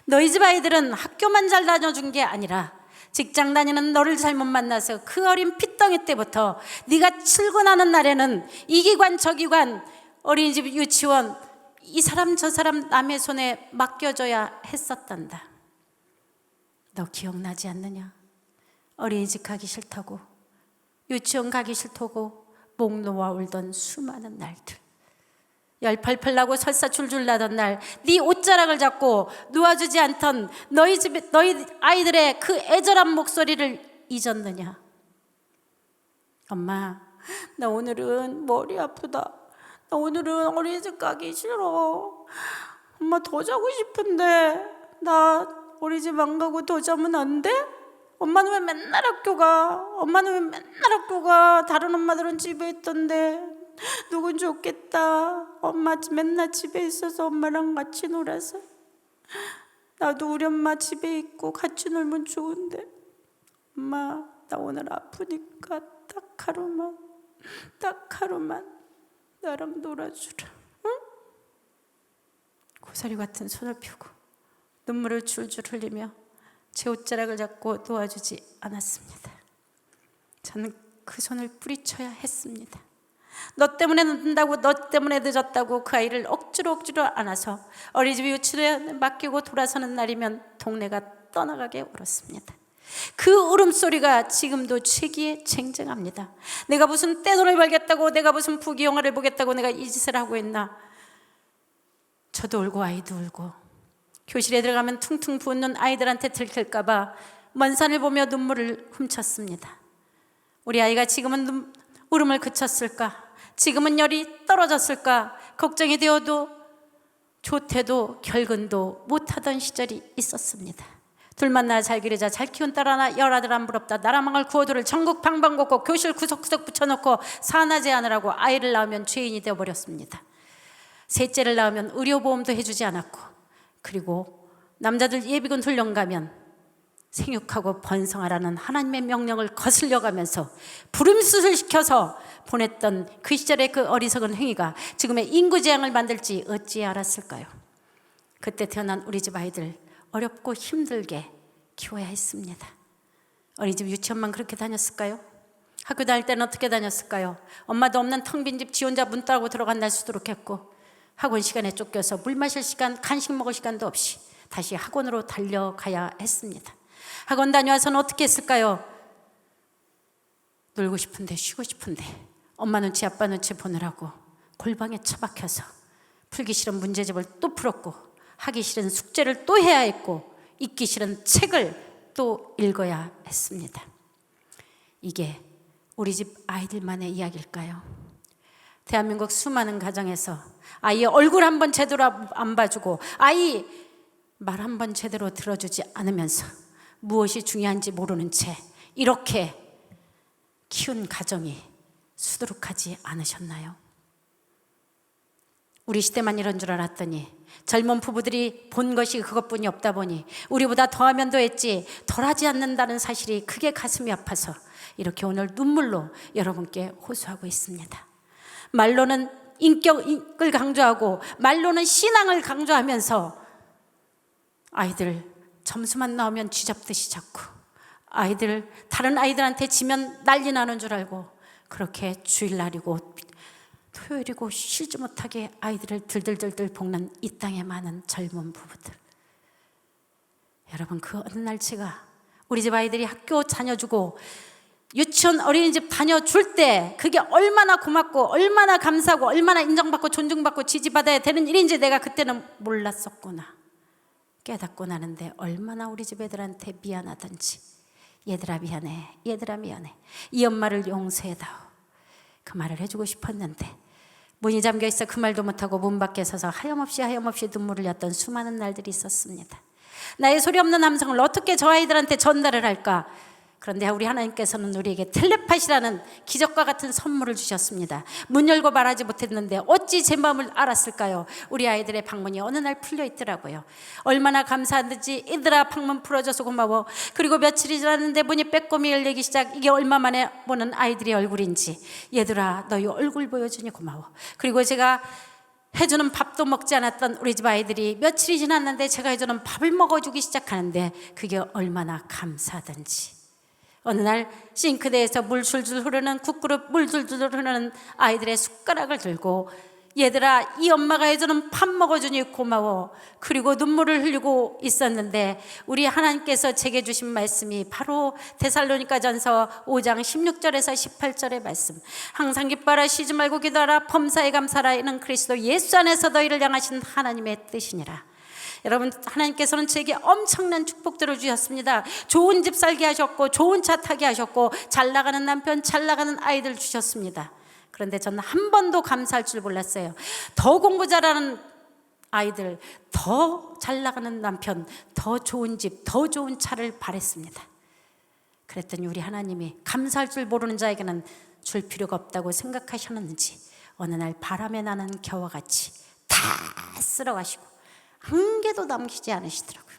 너희 집 아이들은 학교만 잘 다녀준 게 아니라 직장 다니는 너를 잘못 만나서 그 어린 핏덩이 때부터 네가 출근하는 날에는 이 기관 저 기관 어린이집 유치원 이 사람 저 사람 남의 손에 맡겨줘야 했었단다. 너 기억나지 않느냐? 어린이집 가기 싫다고 유치원 가기 싫다고 목 놓아 울던 수많은 날들, 열 펄펄 나고 설사 줄줄 나던 날 네 옷자락을 잡고 놓아주지 않던 너희 아이들의 그 애절한 목소리를 잊었느냐? 엄마, 나 오늘은 머리 아프다. 나 오늘은 어린이집 가기 싫어. 엄마 더 자고 싶은데 나 어린이집 안 가고 더 자면 안 돼? 엄마는 왜 맨날 학교 가? 엄마는 왜 맨날 학교 가? 다른 엄마들은 집에 있던데 누군 좋겠다. 엄마 맨날 집에 있어서 엄마랑 같이 놀아서. 나도 우리 엄마 집에 있고 같이 놀면 좋은데 엄마 나 오늘 아프니까 딱 하루만 나랑 놀아주라. 응? 고사리 같은 손을 펴고 눈물을 줄줄 흘리며 제 옷자락을 잡고 놓아주지 않았습니다. 저는 그 손을 뿌리쳐야 했습니다. 너 때문에 늦는다고, 너 때문에 늦었다고 그 아이를 억지로 안아서 어린이집 유치원에 맡기고 돌아서는 날이면 동네가 떠나가게 울었습니다. 그 울음소리가 지금도 제 귀에 쟁쟁합니다. 내가 무슨 떼돈을 벌겠다고, 내가 무슨 부귀영화를 보겠다고 내가 이 짓을 하고 있나. 저도 울고 아이도 울고 교실에 들어가면 퉁퉁 부은 아이들한테 들킬까 봐 먼 산을 보며 눈물을 훔쳤습니다. 우리 아이가 지금은 울음을 그쳤을까? 지금은 열이 떨어졌을까? 걱정이 되어도 조퇴도 결근도 못하던 시절이 있었습니다. 둘만 나 잘 기르자 잘 키운 딸 하나 열아들 안 부럽다. 나라망을 구호도를 전국 방방곡곡 교실 구석구석 붙여놓고 산하제 하느라고 아이를 낳으면 죄인이 되어버렸습니다. 셋째를 낳으면 의료보험도 해주지 않았고, 그리고 남자들 예비군 훈련 가면 생육하고 번성하라는 하나님의 명령을 거슬려가면서 부름수술 시켜서 보냈던 그 시절의 그 어리석은 행위가 지금의 인구재앙을 만들지 어찌 알았을까요? 그때 태어난 우리 집 아이들 어렵고 힘들게 키워야 했습니다. 어린이집 유치원만 그렇게 다녔을까요? 학교 다닐 때는 어떻게 다녔을까요? 엄마도 없는 텅 빈 집 지 혼자 문 따고 들어간 날 수두룩했고, 학원 시간에 쫓겨서 물 마실 시간, 간식 먹을 시간도 없이 다시 학원으로 달려가야 했습니다. 학원 다녀와서는 어떻게 했을까요? 놀고 싶은데 쉬고 싶은데 엄마 눈치 아빠 눈치 보느라고 골방에 처박혀서 풀기 싫은 문제집을 또 풀었고, 하기 싫은 숙제를 또 해야 했고, 읽기 싫은 책을 또 읽어야 했습니다. 이게 우리 집 아이들만의 이야기일까요? 대한민국 수많은 가정에서 아이의 얼굴 한 번 제대로 안 봐주고 아이 말 한 번 제대로 들어주지 않으면서 무엇이 중요한지 모르는 채 이렇게 키운 가정이 수두룩하지 않으셨나요? 우리 시대만 이런 줄 알았더니 젊은 부부들이 본 것이 그것뿐이 없다 보니 우리보다 더하면 더했지 덜하지 않는다는 사실이 크게 가슴이 아파서 이렇게 오늘 눈물로 여러분께 호소하고 있습니다. 말로는 인격을 강조하고 말로는 신앙을 강조하면서 아이들 점수만 나오면 쥐잡듯이 잡고, 아이들 다른 아이들한테 지면 난리 나는 줄 알고 그렇게 주일날이고 토요일이고 쉬지 못하게 아이들을 들들들들 볶는 이 땅에 많은 젊은 부부들, 여러분 그 어느 날치가 우리 집 아이들이 학교 다녀주고 유치원 어린이집 다녀줄 때 그게 얼마나 고맙고 얼마나 감사하고 얼마나 인정받고 존중받고 지지받아야 되는 일인지 내가 그때는 몰랐었구나 깨닫고 나는데 얼마나 우리 집 애들한테 미안하던지. 얘들아 미안해, 얘들아 미안해, 이 엄마를 용서해다오, 그 말을 해주고 싶었는데 문이 잠겨있어 그 말도 못하고 문 밖에 서서 하염없이 눈물을 흘렸던 수많은 날들이 있었습니다. 나의 소리 없는 함성을 어떻게 저 아이들한테 전달을 할까? 그런데 우리 하나님께서는 우리에게 텔레파시라는 기적과 같은 선물을 주셨습니다. 문 열고 말하지 못했는데 어찌 제 마음을 알았을까요? 우리 아이들의 방문이 어느 날 풀려 있더라고요. 얼마나 감사한지. 얘들아 방문 풀어줘서 고마워. 그리고 며칠이 지났는데 문이 빼꼼히 열리기 시작. 이게 얼마 만에 보는 아이들의 얼굴인지. 얘들아 너희 얼굴 보여주니 고마워. 그리고 제가 해주는 밥도 먹지 않았던 우리 집 아이들이 며칠이 지났는데 제가 해주는 밥을 먹어주기 시작하는데 그게 얼마나 감사하던지. 어느 날 싱크대에서 물 줄줄 흐르는 국그릇 물 줄줄 흐르는 아이들의 숟가락을 들고 얘들아 이 엄마가 해주는 밥 먹어주니 고마워. 그리고 눈물을 흘리고 있었는데 우리 하나님께서 제게 주신 말씀이 바로 데살로니가전서 5장 16절에서 18절의 말씀. 항상 기뻐하라 쉬지 말고 기도하라 범사에 감사하라 이는 그리스도 예수 안에서 너희를 향하신 하나님의 뜻이니라. 여러분 하나님께서는 제게 엄청난 축복들을 주셨습니다. 좋은 집 살게 하셨고 좋은 차 타게 하셨고 잘 나가는 남편 잘 나가는 아이들 주셨습니다. 그런데 저는 한 번도 감사할 줄 몰랐어요. 더 공부 잘하는 아이들, 더 잘 나가는 남편, 더 좋은 집, 더 좋은 차를 바랬습니다. 그랬더니 우리 하나님이 감사할 줄 모르는 자에게는 줄 필요가 없다고 생각하셨는지 어느 날 바람에 나는 겨와 같이 다 쓸어가시고 한 개도 남기지 않으시더라고요.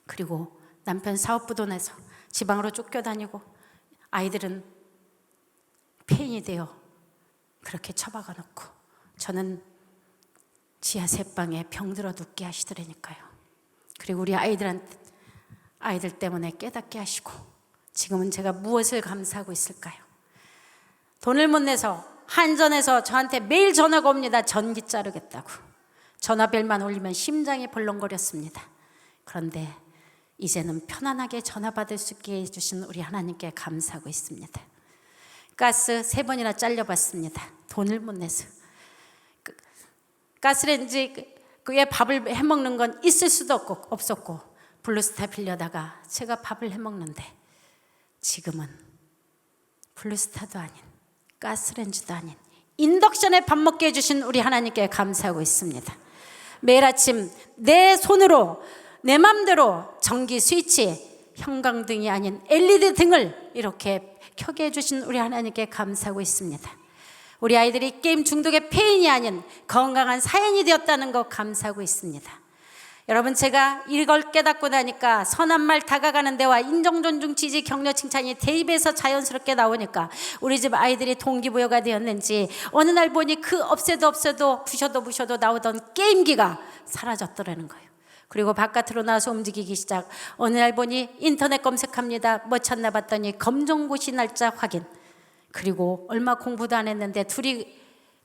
그리고 남편 사업부도 내서 지방으로 쫓겨다니고 아이들은 폐인이 되어 그렇게 처박아 놓고 저는 지하 새방에 병들어 눕게 하시더라니까요. 그리고 우리 아이들 때문에 깨닫게 하시고 지금은 제가 무엇을 감사하고 있을까요? 돈을 못 내서 한전에서 저한테 매일 전화가 옵니다. 전기 자르겠다고. 전화벨만 울리면 심장이 벌렁거렸습니다. 그런데 이제는 편안하게 전화 받을 수 있게 해주신 우리 하나님께 감사하고 있습니다. 가스 3번이나 잘려봤습니다. 돈을 못 내서. 가스레인지에 밥을 해먹는 건 있을 수도 없었고 블루스타 빌려다가 제가 밥을 해먹는데 지금은 블루스타도 아닌 가스레인지도 아닌 인덕션에 밥 먹게 해주신 우리 하나님께 감사하고 있습니다. 매일 아침 내 손으로 내 맘대로 전기 스위치 형광등이 아닌 LED 등을 이렇게 켜게 해주신 우리 하나님께 감사하고 있습니다. 우리 아이들이 게임 중독의 폐인이 아닌 건강한 사연이 되었다는 거 감사하고 있습니다. 여러분 제가 이걸 깨닫고 나니까 선한 말 다가가는 데와 인정, 존중, 지지, 격려, 칭찬이 대입에서 자연스럽게 나오니까 우리 집 아이들이 동기부여가 되었는지 어느 날 보니 그 없애도 부셔도 나오던 게임기가 사라졌더라는 거예요. 그리고 바깥으로 나와서 움직이기 시작. 어느 날 보니 인터넷 검색합니다. 뭐 찾나 봤더니 검정고시 날짜 확인. 그리고 얼마 공부도 안 했는데 둘이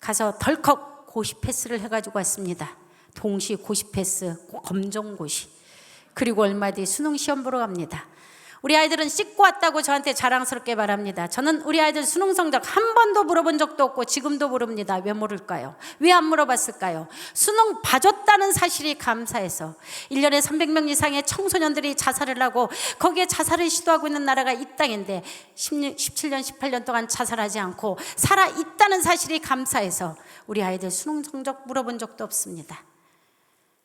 가서 덜컥 고시 패스를 해가지고 왔습니다. 동시 고시 패스, 검정고시. 그리고 얼마 뒤 수능 시험 보러 갑니다. 우리 아이들은 씻고 왔다고 저한테 자랑스럽게 말합니다. 저는 우리 아이들 수능 성적 한 번도 물어본 적도 없고 지금도 모릅니다. 왜 모를까요? 왜 안 물어봤을까요? 수능 봐줬다는 사실이 감사해서 1년에 300명 이상의 청소년들이 자살을 하고 거기에 자살을 시도하고 있는 나라가 이 땅인데 17년, 18년 동안 자살하지 않고 살아있다는 사실이 감사해서 우리 아이들 수능 성적 물어본 적도 없습니다.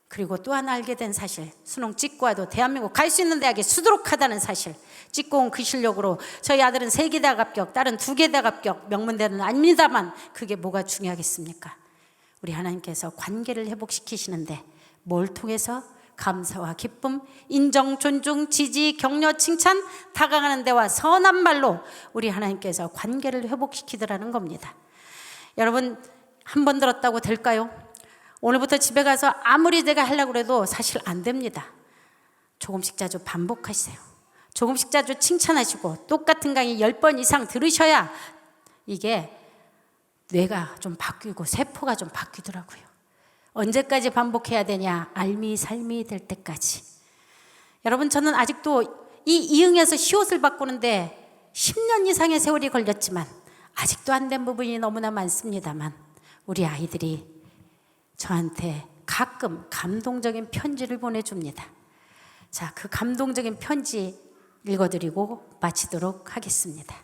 그리고 또 하나 알게 된 사실, 수능 찍고 와도 대한민국 갈 수 있는 대학이 수두룩하다는 사실. 찍고 온 그 실력으로 저희 아들은 3개 대학 합격, 딸은 2개 대학 합격, 명문대는 아닙니다만 그게 뭐가 중요하겠습니까? 우리 하나님께서 관계를 회복시키시는데 뭘 통해서? 감사와 기쁨, 인정, 존중, 지지, 격려, 칭찬, 다가가는 데와 선한 말로 우리 하나님께서 관계를 회복시키더라는 겁니다. 여러분 한 번 들었다고 될까요? 오늘부터 집에 가서 아무리 내가 하려고 해도 사실 안 됩니다. 조금씩 자주 반복하세요. 조금씩 자주 칭찬하시고 똑같은 강의 10번 이상 들으셔야 이게 뇌가 좀 바뀌고 세포가 좀 바뀌더라고요. 언제까지 반복해야 되냐? 알미살미 될 때까지. 여러분 저는 아직도 이 이응에서 시옷을 바꾸는데 10년 이상의 세월이 걸렸지만 아직도 안 된 부분이 너무나 많습니다만 우리 아이들이 저한테 가끔 감동적인 편지를 보내줍니다. 자, 그 감동적인 편지 읽어드리고 마치도록 하겠습니다.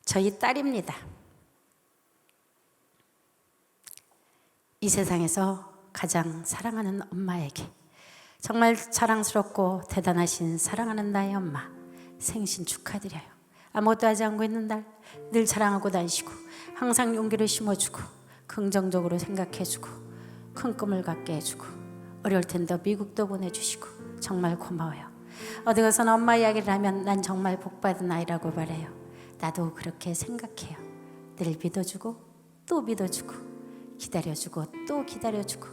저희 딸입니다. 이 세상에서 가장 사랑하는 엄마에게 정말 자랑스럽고 대단하신 사랑하는 나의 엄마 생신 축하드려요. 아무것도 하지 않고 있는 날 늘 자랑하고 다니시고 항상 용기를 심어주고 긍정적으로 생각해주고 큰 꿈을 갖게 해주고 어려울 텐데 미국도 보내주시고 정말 고마워요. 어디 가서나 엄마 이야기를 하면 난 정말 복받은 아이라고 말해요. 나도 그렇게 생각해요. 늘 믿어주고 또 믿어주고 기다려주고 또 기다려주고,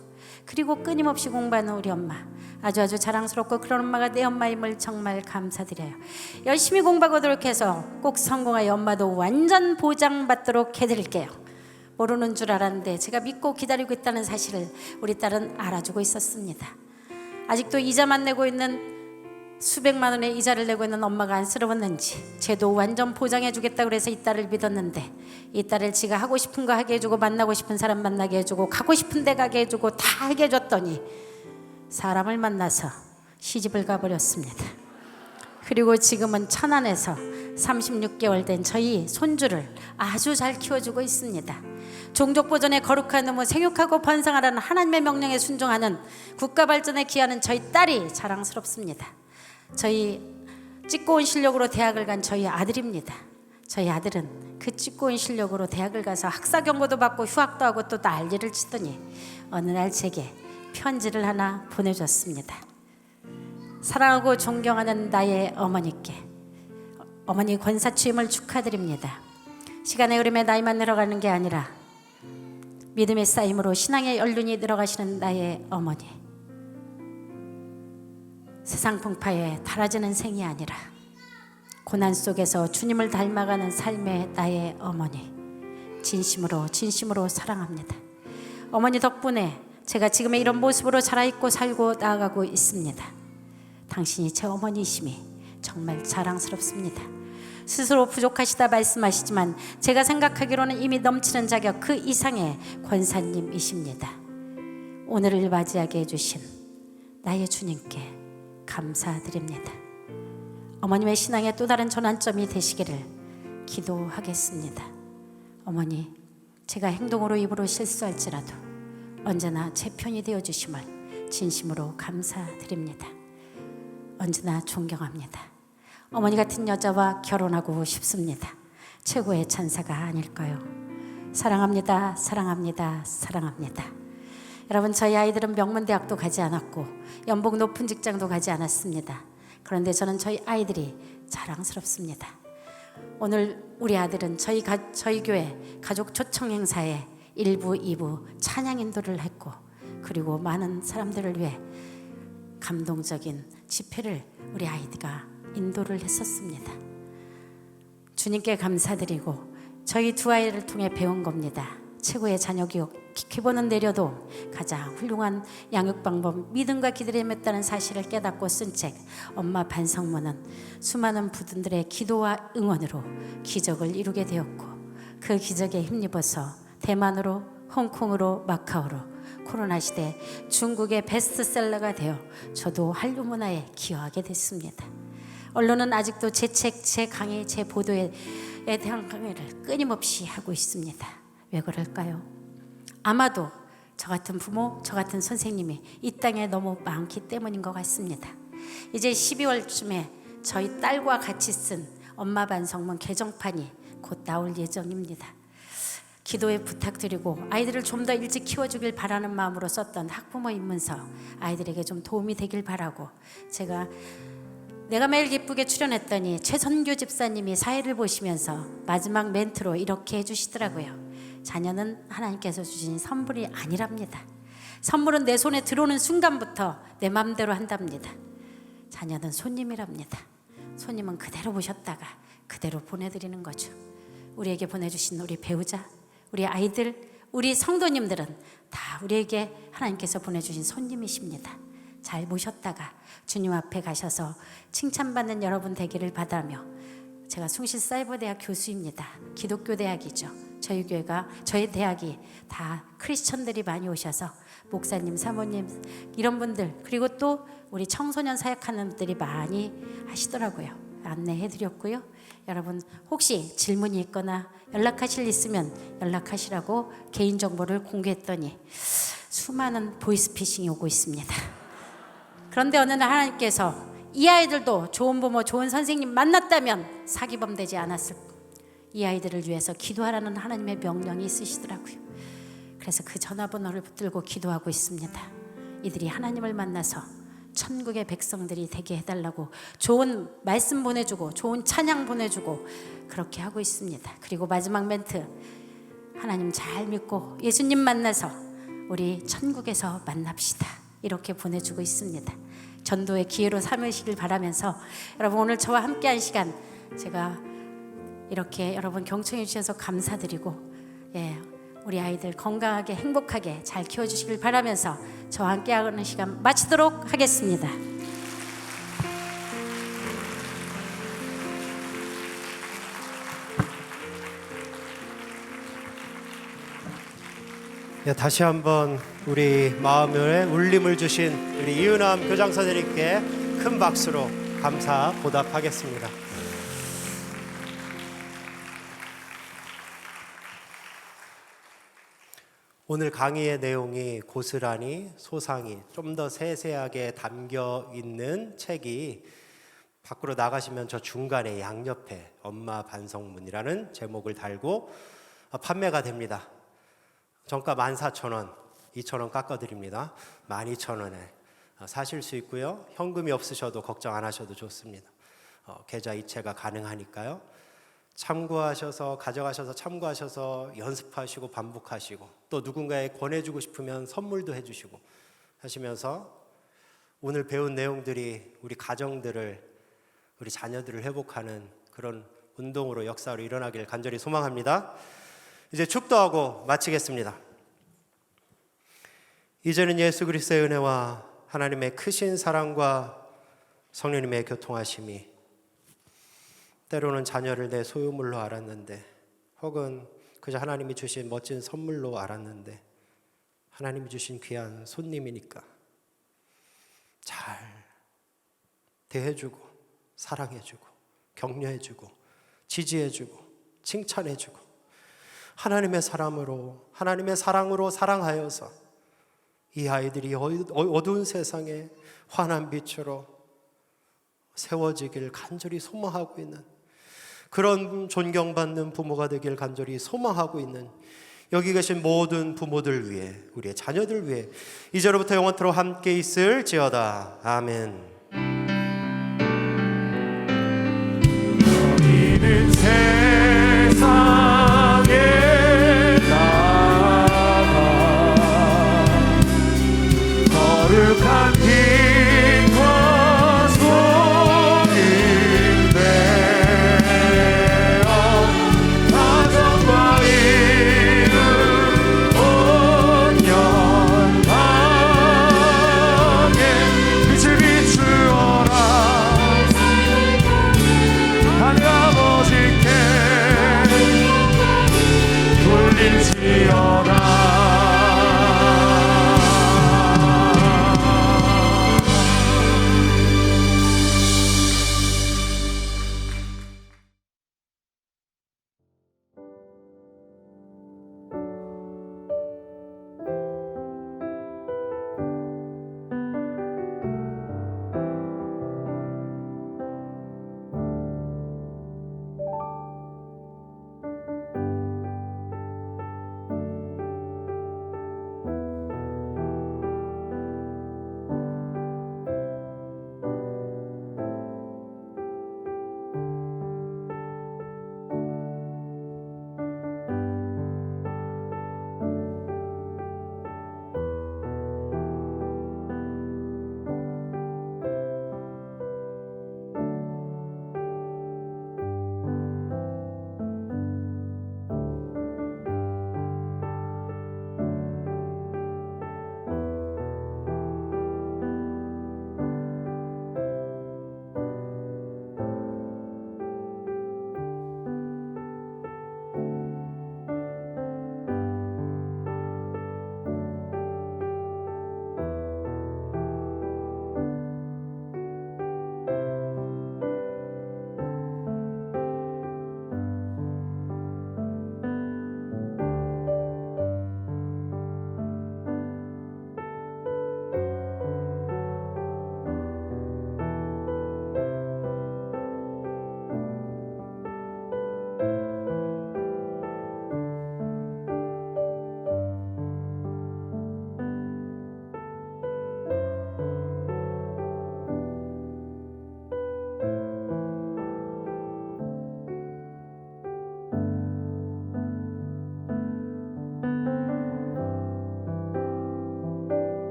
그리고 끊임없이 공부하는 우리 엄마, 아주 자랑스럽고 그런 엄마가 내 엄마임을 정말 감사드려요. 열심히 공부하고 노력해서 꼭 성공하여 엄마도 완전 보장받도록 해드릴게요. 모르는 줄 알았는데 제가 믿고 기다리고 있다는 사실을 우리 딸은 알아주고 있었습니다. 아직도 이자만 내고 있는, 수백만 원의 이자를 내고 있는 엄마가 안쓰러웠는지 쟤도 완전 보장해주겠다고 그래서 이 딸을 믿었는데, 이 딸을 지가 하고 싶은 거 하게 해주고 만나고 싶은 사람 만나게 해주고 가고 싶은 데 가게 해주고 다 하게 해줬더니 사람을 만나서 시집을 가버렸습니다. 그리고 지금은 천안에서 36개월 된 저희 손주를 아주 잘 키워주고 있습니다. 종족 보존의 거룩한 의무 생육하고 번성하라는 하나님의 명령에 순종하는 국가 발전에 기하는 저희 딸이 자랑스럽습니다. 저희 찍고 온 실력으로 대학을 간 저희 아들입니다. 저희 아들은 그 찍고 온 실력으로 대학을 가서 학사 경고도 받고 휴학도 하고 또 난리를 치더니 어느 날 제게 편지를 하나 보내줬습니다. 사랑하고 존경하는 나의 어머니께, 어머니 권사 취임을 축하드립니다. 시간의 흐름에 나이만 늘어가는 게 아니라 믿음의 쌓임으로 신앙의 연륜이 늘어가시는 나의 어머니, 세상 풍파에 달아지는 생이 아니라 고난 속에서 주님을 닮아가는 삶의 나의 어머니, 진심으로 사랑합니다. 어머니 덕분에 제가 지금의 이런 모습으로 자라있고 살고 나아가고 있습니다. 당신이 제 어머니이심이 정말 자랑스럽습니다. 스스로 부족하시다 말씀하시지만 제가 생각하기로는 이미 넘치는 자격 그 이상의 권사님이십니다. 오늘을 맞이하게 해주신 나의 주님께 감사드립니다. 어머님의 신앙의 또 다른 전환점이 되시기를 기도하겠습니다. 어머니, 제가 행동으로 입으로 실수할지라도 언제나 제 편이 되어주심을 진심으로 감사드립니다. 언제나 존경합니다. 어머니 같은 여자와 결혼하고 싶습니다. 최고의 찬사가 아닐까요? 사랑합니다. 여러분, 저희 아이들은 명문대학도 가지 않았고 연봉 높은 직장도 가지 않았습니다. 그런데 저는 저희 아이들이 자랑스럽습니다. 오늘 우리 아들은 저희 교회 가족 초청 행사에 1부, 2부 찬양 인도를 했고, 그리고 많은 사람들을 위해 감동적인 집회를 우리 아이가 인도를 했었습니다. 주님께 감사드리고 저희 두 아이를 통해 배운 겁니다. 최고의 자녀 교육, 기본은 내려도 가장 훌륭한 양육 방법, 믿음과 기다림에 따른 사실을 깨닫고 쓴 책 엄마 반성문은 수많은 부분들의 기도와 응원으로 기적을 이루게 되었고, 그 기적에 힘입어서 대만으로, 홍콩으로, 마카오로, 코로나 시대 중국의 베스트셀러가 되어 저도 한류 문화에 기여하게 됐습니다. 언론은 아직도 제 책, 제 강의, 제 보도에 대한 강의를 끊임없이 하고 있습니다. 왜 그럴까요? 아마도 저 같은 부모, 저 같은 선생님이 이 땅에 너무 많기 때문인 것 같습니다. 이제 12월쯤에 저희 딸과 같이 쓴 엄마 반성문 개정판이 곧 나올 예정입니다. 기도에 부탁드리고 아이들을 좀 더 일찍 키워주길 바라는 마음으로 썼던 학부모 입문서, 아이들에게 좀 도움이 되길 바라고, 내가 매일 기쁘게 출연했더니 최선교 집사님이 사회를 보시면서 마지막 멘트로 이렇게 해주시더라고요. 자녀는 하나님께서 주신 선물이 아니랍니다. 선물은 내 손에 들어오는 순간부터 내 맘대로 한답니다. 자녀는 손님이랍니다. 손님은 그대로 보셨다가 그대로 보내드리는 거죠. 우리에게 보내주신 우리 배우자, 우리 아이들, 우리 성도님들은 다 우리에게 하나님께서 보내주신 손님이십니다. 잘 모셨다가 주님 앞에 가셔서 칭찬받는 여러분 되기를 바라며, 제가 숭실사이버대학 교수입니다. 기독교 대학이죠. 저희 교회가, 저희 대학이 다 크리스천들이 많이 오셔서 목사님, 사모님 이런 분들, 그리고 또 우리 청소년 사역하는 분들이 많이 하시더라고요. 안내해드렸고요. 여러분 혹시 질문이 있거나 연락하실 일 있으면 연락하시라고 개인정보를 공개했더니 수많은 보이스피싱이 오고 있습니다. 그런데 어느 날 하나님께서 이 아이들도 좋은 부모, 좋은 선생님 만났다면 사기범 되지 않았을, 이 아이들을 위해서 기도하라는 하나님의 명령이 있으시더라고요. 그래서 그 전화번호를 붙들고 기도하고 있습니다. 이들이 하나님을 만나서 천국의 백성들이 되게 해달라고 좋은 말씀 보내주고 좋은 찬양 보내주고 그렇게 하고 있습니다. 그리고 마지막 멘트, 하나님 잘 믿고 예수님 만나서 우리 천국에서 만납시다. 이렇게 보내주고 있습니다. 전도의 기회로 삼으시길 바라면서 여러분 오늘 저와 함께한 시간 제가 이렇게 여러분 경청해 주셔서 감사드리고 우리 아이들 건강하게 행복하게 잘 키워주시길 바라면서 저와 함께하는 시간 마치도록 하겠습니다. 다시 한번 우리 마음에 울림을 주신 우리 이은함 교장 선생님께 큰 박수로 감사 보답하겠습니다. 오늘 강의의 내용이 고스란히 소상히 좀 더 세세하게 담겨 있는 책이 밖으로 나가시면 저 중간에 양옆에 엄마 반성문이라는 제목을 달고 판매가 됩니다. 정가 14,000원, 2,000원 깎아드립니다. 12,000원에 사실 수 있고요. 현금이 없으셔도 걱정 안 하셔도 좋습니다. 계좌 이체가 가능하니까요. 참고하셔서 가져가셔서 참고하셔서 연습하시고 반복하시고 또 누군가에 권해주고 싶으면 선물도 해주시고 하시면서 오늘 배운 내용들이 우리 가정들을 우리 자녀들을 회복하는 그런 운동으로 역사로 일어나길 간절히 소망합니다. 이제 축도하고 마치겠습니다. 이제는 예수 그리스도의 은혜와 하나님의 크신 사랑과 성령님의 교통하심이 때로는 자녀를 내 소유물로 알았는데 혹은 그저 하나님이 주신 멋진 선물로 알았는데 하나님이 주신 귀한 손님이니까 잘 대해주고 사랑해주고 격려해주고 지지해주고 칭찬해주고 하나님의 사람으로 하나님의 사랑으로 사랑하여서 이 아이들이 어두운 세상에 환한 빛으로 세워지길 간절히 소망하고 있는 그런 존경받는 부모가 되길 간절히 소망하고 있는 여기 계신 모든 부모들 위해 우리의 자녀들 위해 이제로부터 영원토록 함께 있을지어다. 아멘. 너희는